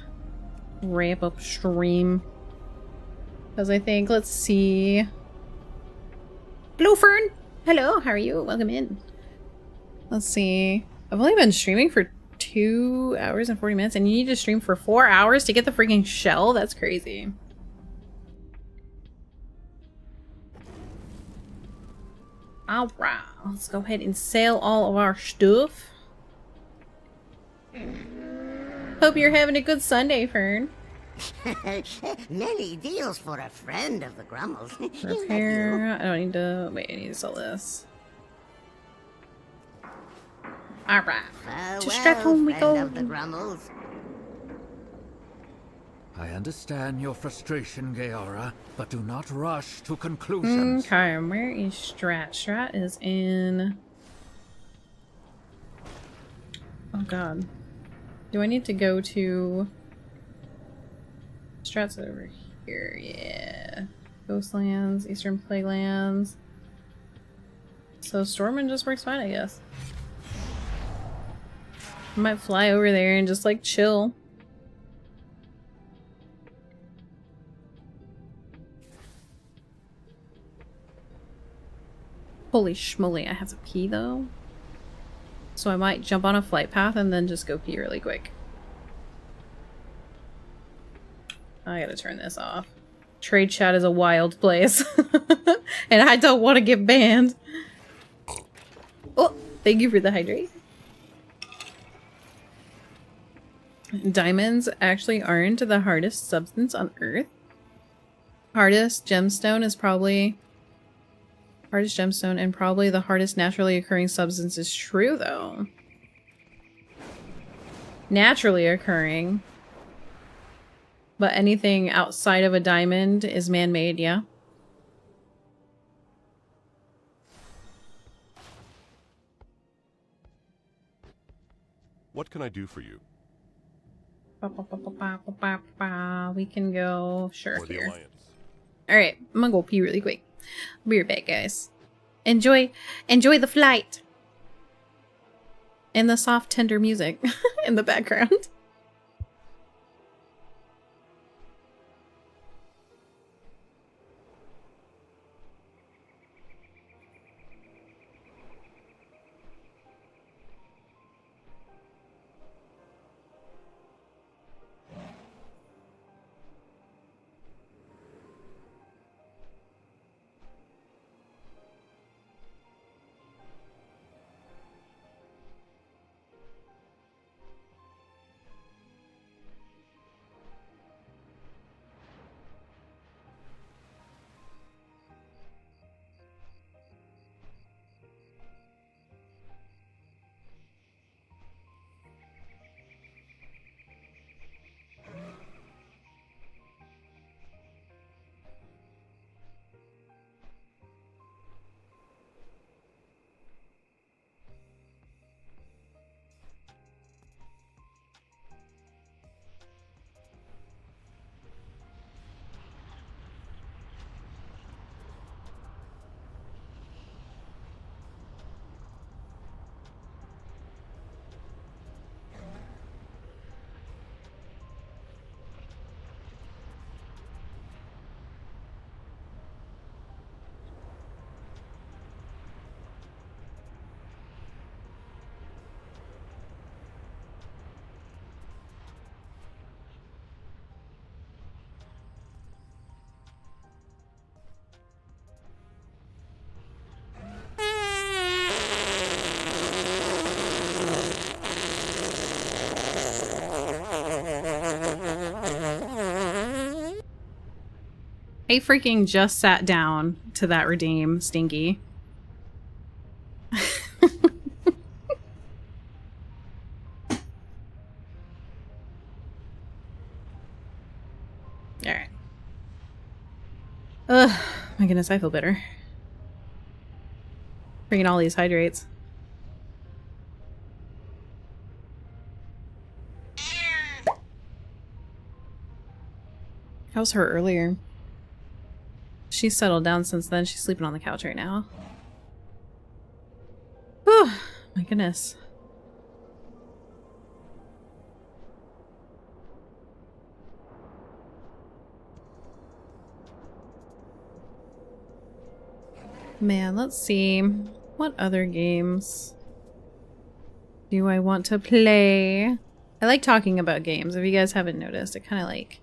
ramp up stream. Because I think, let's see. Hello, Fern! Hello, how are you? Welcome in. Let's see. I've only been streaming for 2 hours and 40 minutes and you need to stream for 4 hours to get the freaking shell? That's crazy. Alright, let's go ahead and sell all of our stuff. Hope you're having a good Sunday, Fern. Many deals for a friend of the Grummles. Repair. I don't need to. Wait, I need to sell this. Alright. To Strat Home we go. Of the Grummles. I understand your frustration, Gaora, but do not rush to conclusions. Okay, where is Strat? Strat is in... Oh god. Do I need to go to... Strat's over here, yeah. Ghostlands, Eastern Plaguelands. So Stormwind just works fine, I guess. I might fly over there and just like chill. Holy schmoly, I have to pee though. So I might jump on a flight path and then just go pee really quick. I gotta turn this off. Trade chat is a wild place. And I don't want to get banned. Oh, thank you for the hydrate. Diamonds actually aren't the hardest substance on Earth. Hardest gemstone is probably... Hardest gemstone and probably the hardest naturally occurring substance is true, though. Naturally occurring. But anything outside of a diamond is man-made, yeah? What can I do for you? We can go, sure, For the here. Alliance. Alright, I'm gonna go pee really quick. I'll be right back, guys. Enjoy the flight! And the soft, tender music in the background. I freaking just sat down to that redeem, Stinky. Alright. Ugh, my goodness, I feel bitter. Bringing all these hydrates. How was her earlier? She's settled down since then. She's sleeping on the couch right now. Whew, my goodness. Man, let's see. What other games do I want to play? I like talking about games. If you guys haven't noticed, I kind of like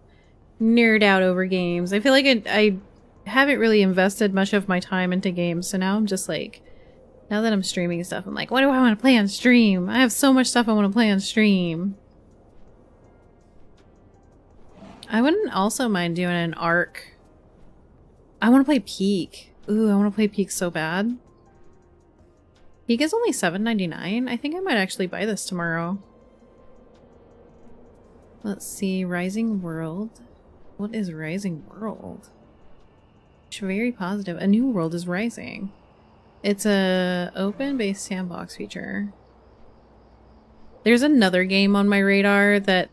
nerd out over games. I feel like I haven't really invested much of my time into games, so now I'm just like, now that I'm streaming stuff, I'm like, what do I want to play on stream? I have so much stuff I want to play on stream. I wouldn't also mind doing an Ark. I want to play Peak. Ooh, I want to play Peak so bad. Peak is only $7.99. I think I might actually buy this tomorrow. Let's see, Rising World. What is Rising World? It's very positive. A new world is rising. It's a open-based sandbox feature. There's another game on my radar that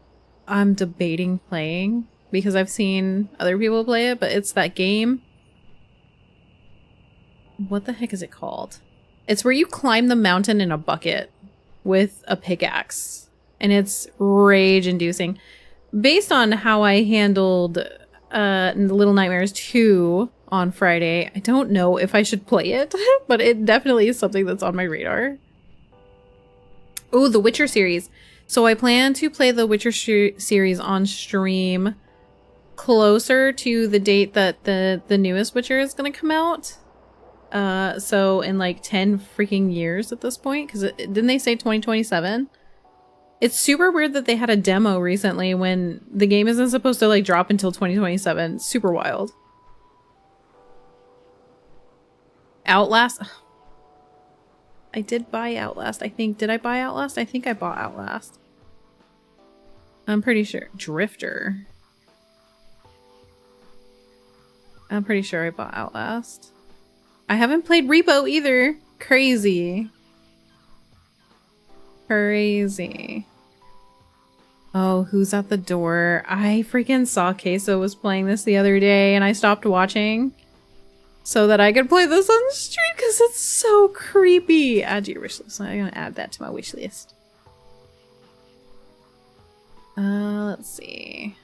I'm debating playing because I've seen other people play it, but it's that game. What the heck is it called? It's where you climb the mountain in a bucket with a pickaxe, and it's rage-inducing. Based on how I handled Little Nightmares 2 on Friday, I don't know if I should play it, but it definitely is something that's on my radar. Oh, the Witcher series. So I plan to play the Witcher series on stream closer to the date that the newest Witcher is going to come out. So in like 10 freaking years at this point, because didn't they say 2027? It's super weird that they had a demo recently when the game isn't supposed to like drop until 2027. Super wild. Outlast. I did buy Outlast, I think. Did I buy Outlast? I think I bought Outlast. I'm pretty sure. Drifter. I'm pretty sure I bought Outlast. I haven't played Repo either. Crazy. Crazy. Oh, who's at the door? I freaking saw Queso was playing this the other day and I stopped watching so that I could play this on stream because it's so creepy. Add to your wish list. I'm gonna add that to my wish list. Let's see.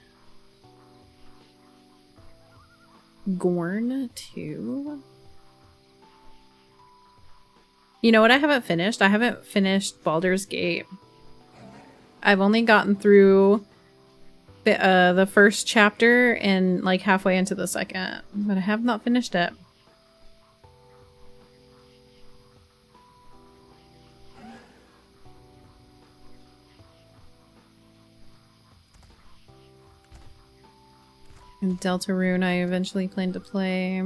Gorn 2. You know what I haven't finished? I haven't finished Baldur's Gate. I've only gotten through the first chapter and like halfway into the second, but I have not finished it. And Deltarune I eventually plan to play.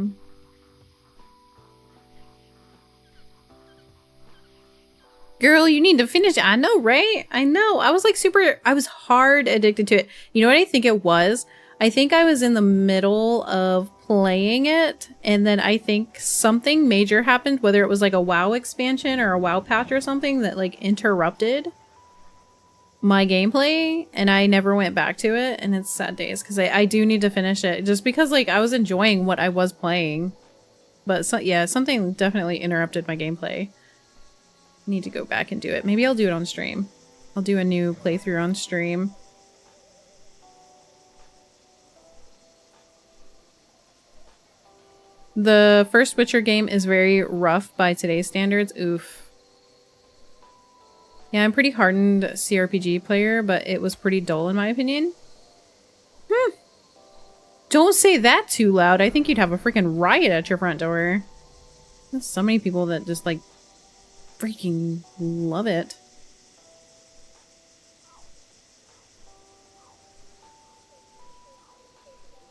Girl, you need to finish it. I know, right? I know. I was like I was hard addicted to it. You know what I think it was? I think I was in the middle of playing it, and then I think something major happened, whether it was like a WoW expansion or a WoW patch or something that like interrupted my gameplay, and I never went back to it, and it's sad days because I do need to finish it just because like I was enjoying what I was playing, but yeah, something definitely interrupted my gameplay. Need to go back and do it. Maybe I'll do it on stream. I'll do a new playthrough on stream. The first Witcher game is very rough by today's standards. Oof. Yeah, I'm pretty hardened CRPG player, but it was pretty dull in my opinion. Don't say that too loud. I think you'd have a freaking riot at your front door. There's so many people that just like freaking love it.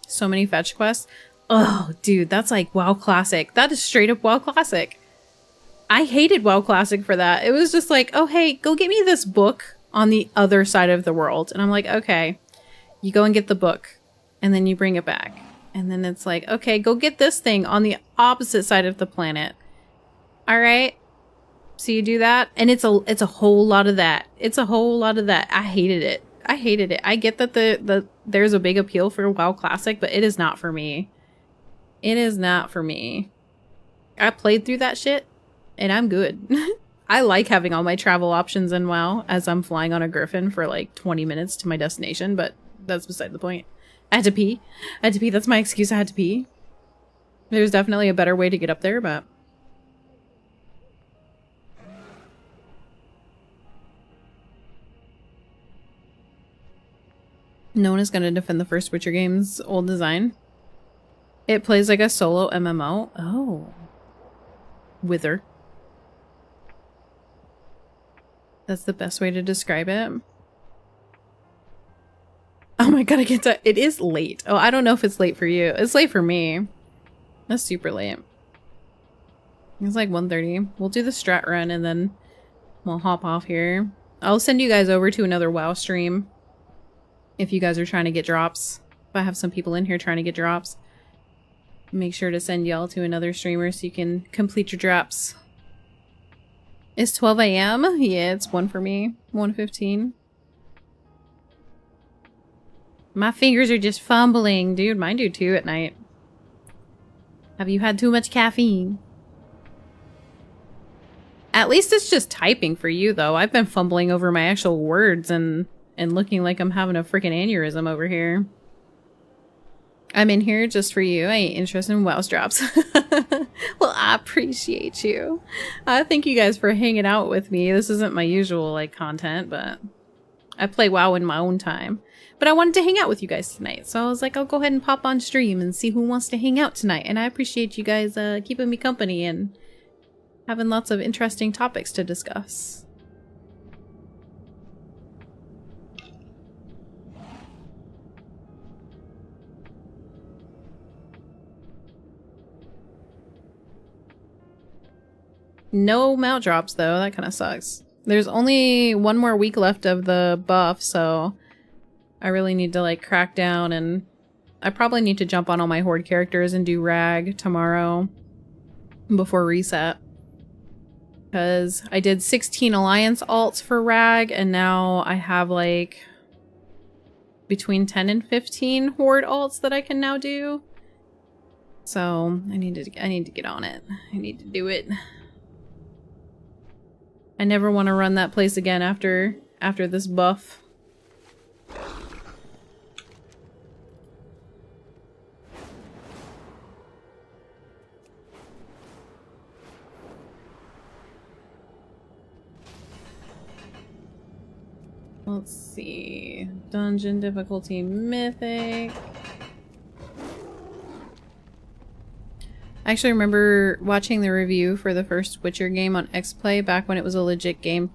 So many fetch quests. Oh, dude, that's like WoW Classic. That is straight up WoW Classic. I hated WoW Classic for that. It was just like, oh, hey, go get me this book on the other side of the world. And I'm like, okay, you go and get the book and then you bring it back. And then it's like, okay, go get this thing on the opposite side of the planet. All right. So you do that. And it's a whole lot of that. It's a whole lot of that. I hated it. I hated it. I get that there's a big appeal for WoW Classic, but it is not for me. It is not for me. I played through that shit. And I'm good. I like having all my travel options in WoW as I'm flying on a griffin for like 20 minutes to my destination, but that's beside the point. I had to pee. I had to pee. That's my excuse. I had to pee. There's definitely a better way to get up there, but... No one is going to defend the first Witcher game's old design. It plays like a solo MMO. Oh. Wither. That's the best way to describe it. Oh my god, I get to- it is late. Oh, I don't know if it's late for you. It's late for me. That's super late. It's like 1:30. We'll do the strat run and then we'll hop off here. I'll send you guys over to another WoW stream if you guys are trying to get drops. If I have some people in here trying to get drops, make sure to send y'all to another streamer so you can complete your drops. It's 12 a.m. Yeah, it's 1 for me. 1:15. My fingers are just fumbling. Dude, mine do too at night. Have you had too much caffeine? At least it's just typing for you, though. I've been fumbling over my actual words and looking like I'm having a freaking aneurysm over here. I'm in here just for you. I ain't interested in WoW's drops. Well, I appreciate you. Thank you guys for hanging out with me. This isn't my usual like content, but I play WoW in my own time. But I wanted to hang out with you guys tonight, so I was like, I'll go ahead and pop on stream and see who wants to hang out tonight. And I appreciate you guys keeping me company and having lots of interesting topics to discuss. No mount drops though, that kind of sucks. There's only one more week left of the buff, so I really need to like crack down, and I probably need to jump on all my horde characters and do rag tomorrow before reset. Because I did 16 alliance alts for rag, and now I have like between 10 and 15 horde alts that I can now do. So I need to get on it. I need to do it. I never want to run that place again after this buff. Let's see. Dungeon difficulty mythic. I actually remember watching the review for the first Witcher game on XPlay back when it was a legit game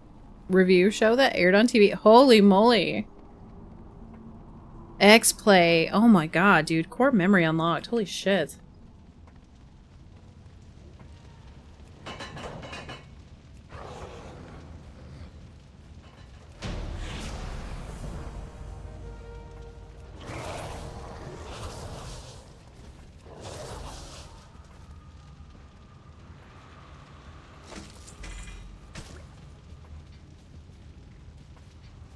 review show that aired on TV. Holy moly. XPlay. Oh my god, dude. Core memory unlocked. Holy shit.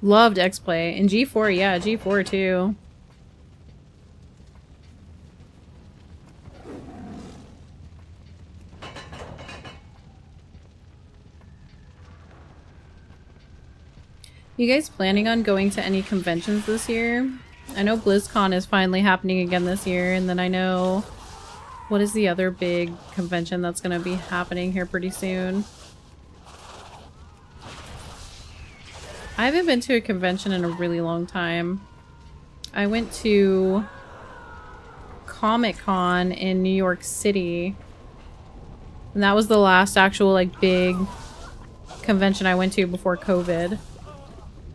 Loved XPlay. And G4, yeah, G4 too. You guys planning on going to any conventions this year? I know BlizzCon is finally happening again this year, and then I know... What is the other big convention that's going to be happening here pretty soon? I haven't been to a convention in a really long time. I went to Comic-Con in New York City. And that was the last actual, like, big convention I went to before COVID.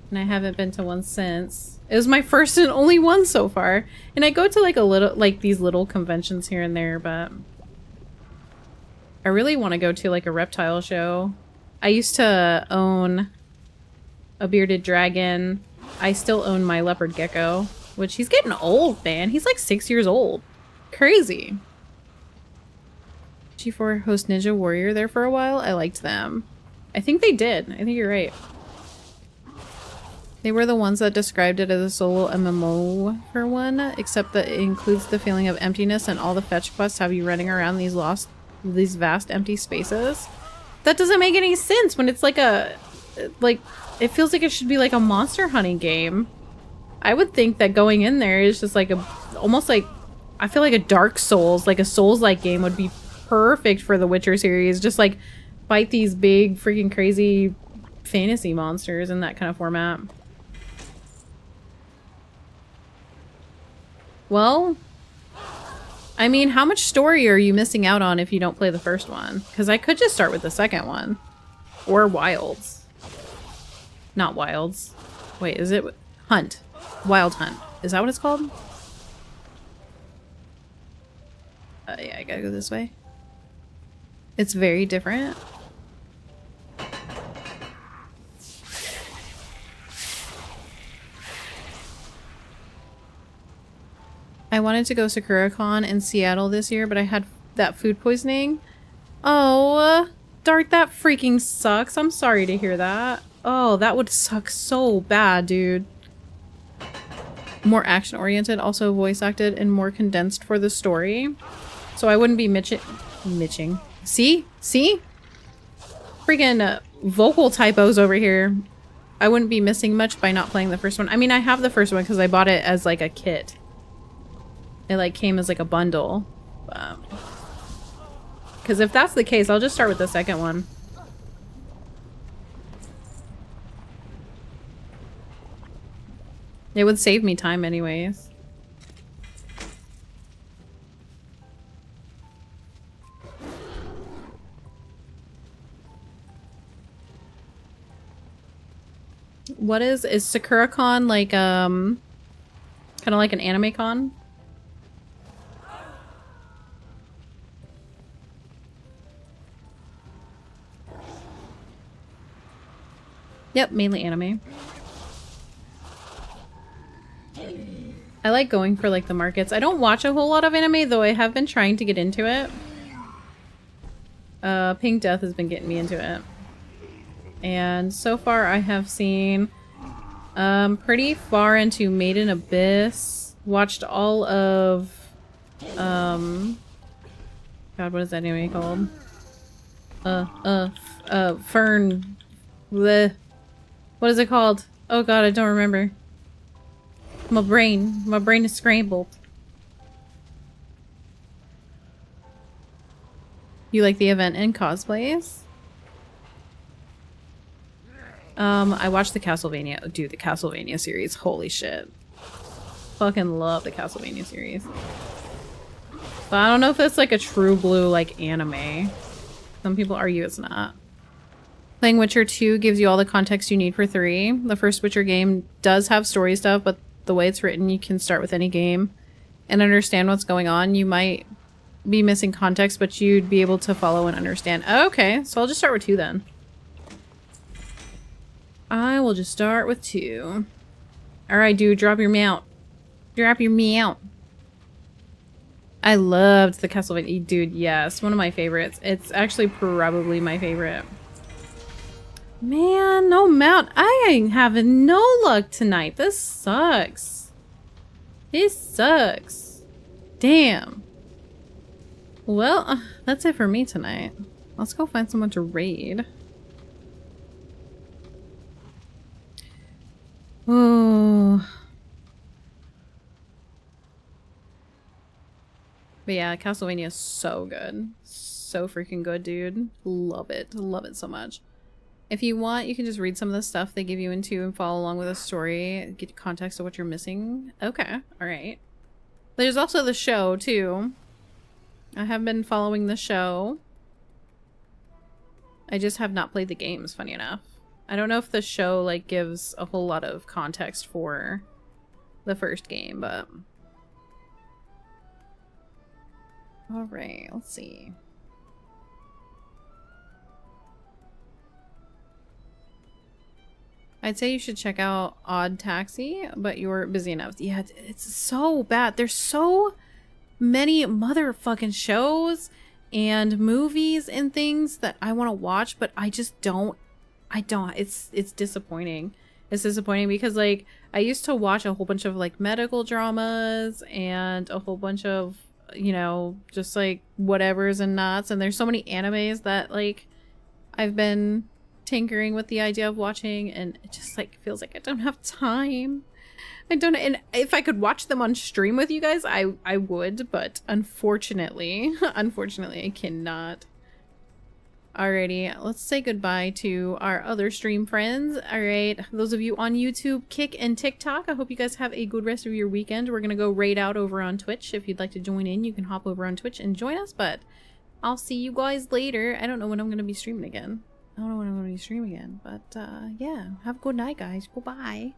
And I haven't been to one since. It was my first and only one so far. And I go to, like, these little conventions here and there, but... I really want to go to, like, a reptile show. I used to own... a bearded dragon. I still own my leopard gecko, which he's getting old, man. He's like 6 years old. Crazy. G4 host Ninja Warrior there for a while. I liked them. I think they did. I think you're right. They were the ones that described it as a solo MMO for one, except that it includes the feeling of emptiness and all the fetch quests have you running around these vast empty spaces. That doesn't make any sense when it's like it feels like it should be like a monster hunting game. I would think that going in there is just like almost like, I feel like a Dark Souls, like a Souls-like game would be perfect for the Witcher series. Just like fight these big freaking crazy fantasy monsters in that kind of format. Well, I mean, how much story are you missing out on if you don't play the first one? Because I could just start with the second one. Or Wilds. Not Wilds. Wait, is it? Hunt. Wild Hunt. Is that what it's called? Yeah, I gotta go this way. It's very different. I wanted to go SakuraCon in Seattle this year, but I had that food poisoning. Oh, Dart, that freaking sucks. I'm sorry to hear that. Oh, that would suck so bad, dude. More action-oriented, also voice-acted, and more condensed for the story. So I wouldn't be mitching. See? See? Freaking vocal typos over here. I wouldn't be missing much by not playing the first one. I mean, I have the first one because I bought it as like a kit. It like came as like a bundle. Because if that's the case, I'll just start with the second one. It would save me time anyways. What is SakuraCon like kind of like an anime con? Yep, mainly anime. I like going for like the markets. I don't watch a whole lot of anime, though I have been trying to get into it. Pink Death has been getting me into it. And so far I have seen Pretty far into Made in Abyss. Watched all of, God, what is that anime called? Fern. Bleh. What is it called? Oh god, I don't remember. My brain is scrambled. You like the event and cosplays? I watched the Castlevania. Dude, the Castlevania series. Holy shit. Fucking love the Castlevania series. But I don't know if it's like a true blue like anime. Some people argue it's not. Playing Witcher 2 gives you all the context you need for 3. The first Witcher game does have story stuff, but the way it's written, you can start with any game and understand what's going on. You might be missing context, but you'd be able to follow and understand. Okay, so I'll just start with 2 then. I will just start with 2. Alright, dude, drop your mount. Drop your meow. I loved the Castlevania. Dude, yes. One of my favorites. It's actually probably my favorite. Man, no mount. I ain't having no luck tonight. This sucks. This sucks. Damn. Well, that's it for me tonight. Let's go find someone to raid. Oh. But yeah, Castlevania is so good. So freaking good, dude. Love it. Love it so much. If you want, you can just read some of the stuff they give you into and follow along with the story. Get context of what you're missing. Okay. Alright. There's also the show, too. I have been following the show. I just have not played the games, funny enough. I don't know if the show, like, gives a whole lot of context for the first game, but... Alright, let's see. I'd say you should check out Odd Taxi, but you're busy enough. Yeah, it's so bad. There's so many motherfucking shows and movies and things that I want to watch, but I just don't. It's disappointing. It's disappointing because, like, I used to watch a whole bunch of, like, medical dramas and a whole bunch of, you know, just, like, whatevers and nots. And there's so many animes that, like, I've been tinkering with the idea of watching, and it just, like, feels like I don't have time. I don't, and if I could watch them on stream with you guys, I would, but unfortunately, I cannot. Alrighty, let's say goodbye to our other stream friends. Alright, those of you on YouTube, Kick, and TikTok, I hope you guys have a good rest of your weekend. We're gonna go raid out over on Twitch. If you'd like to join in, you can hop over on Twitch and join us, but I'll see you guys later. I don't know when I'm gonna be streaming again. But yeah, have a good night, guys. Goodbye.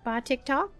Bye, TikTok.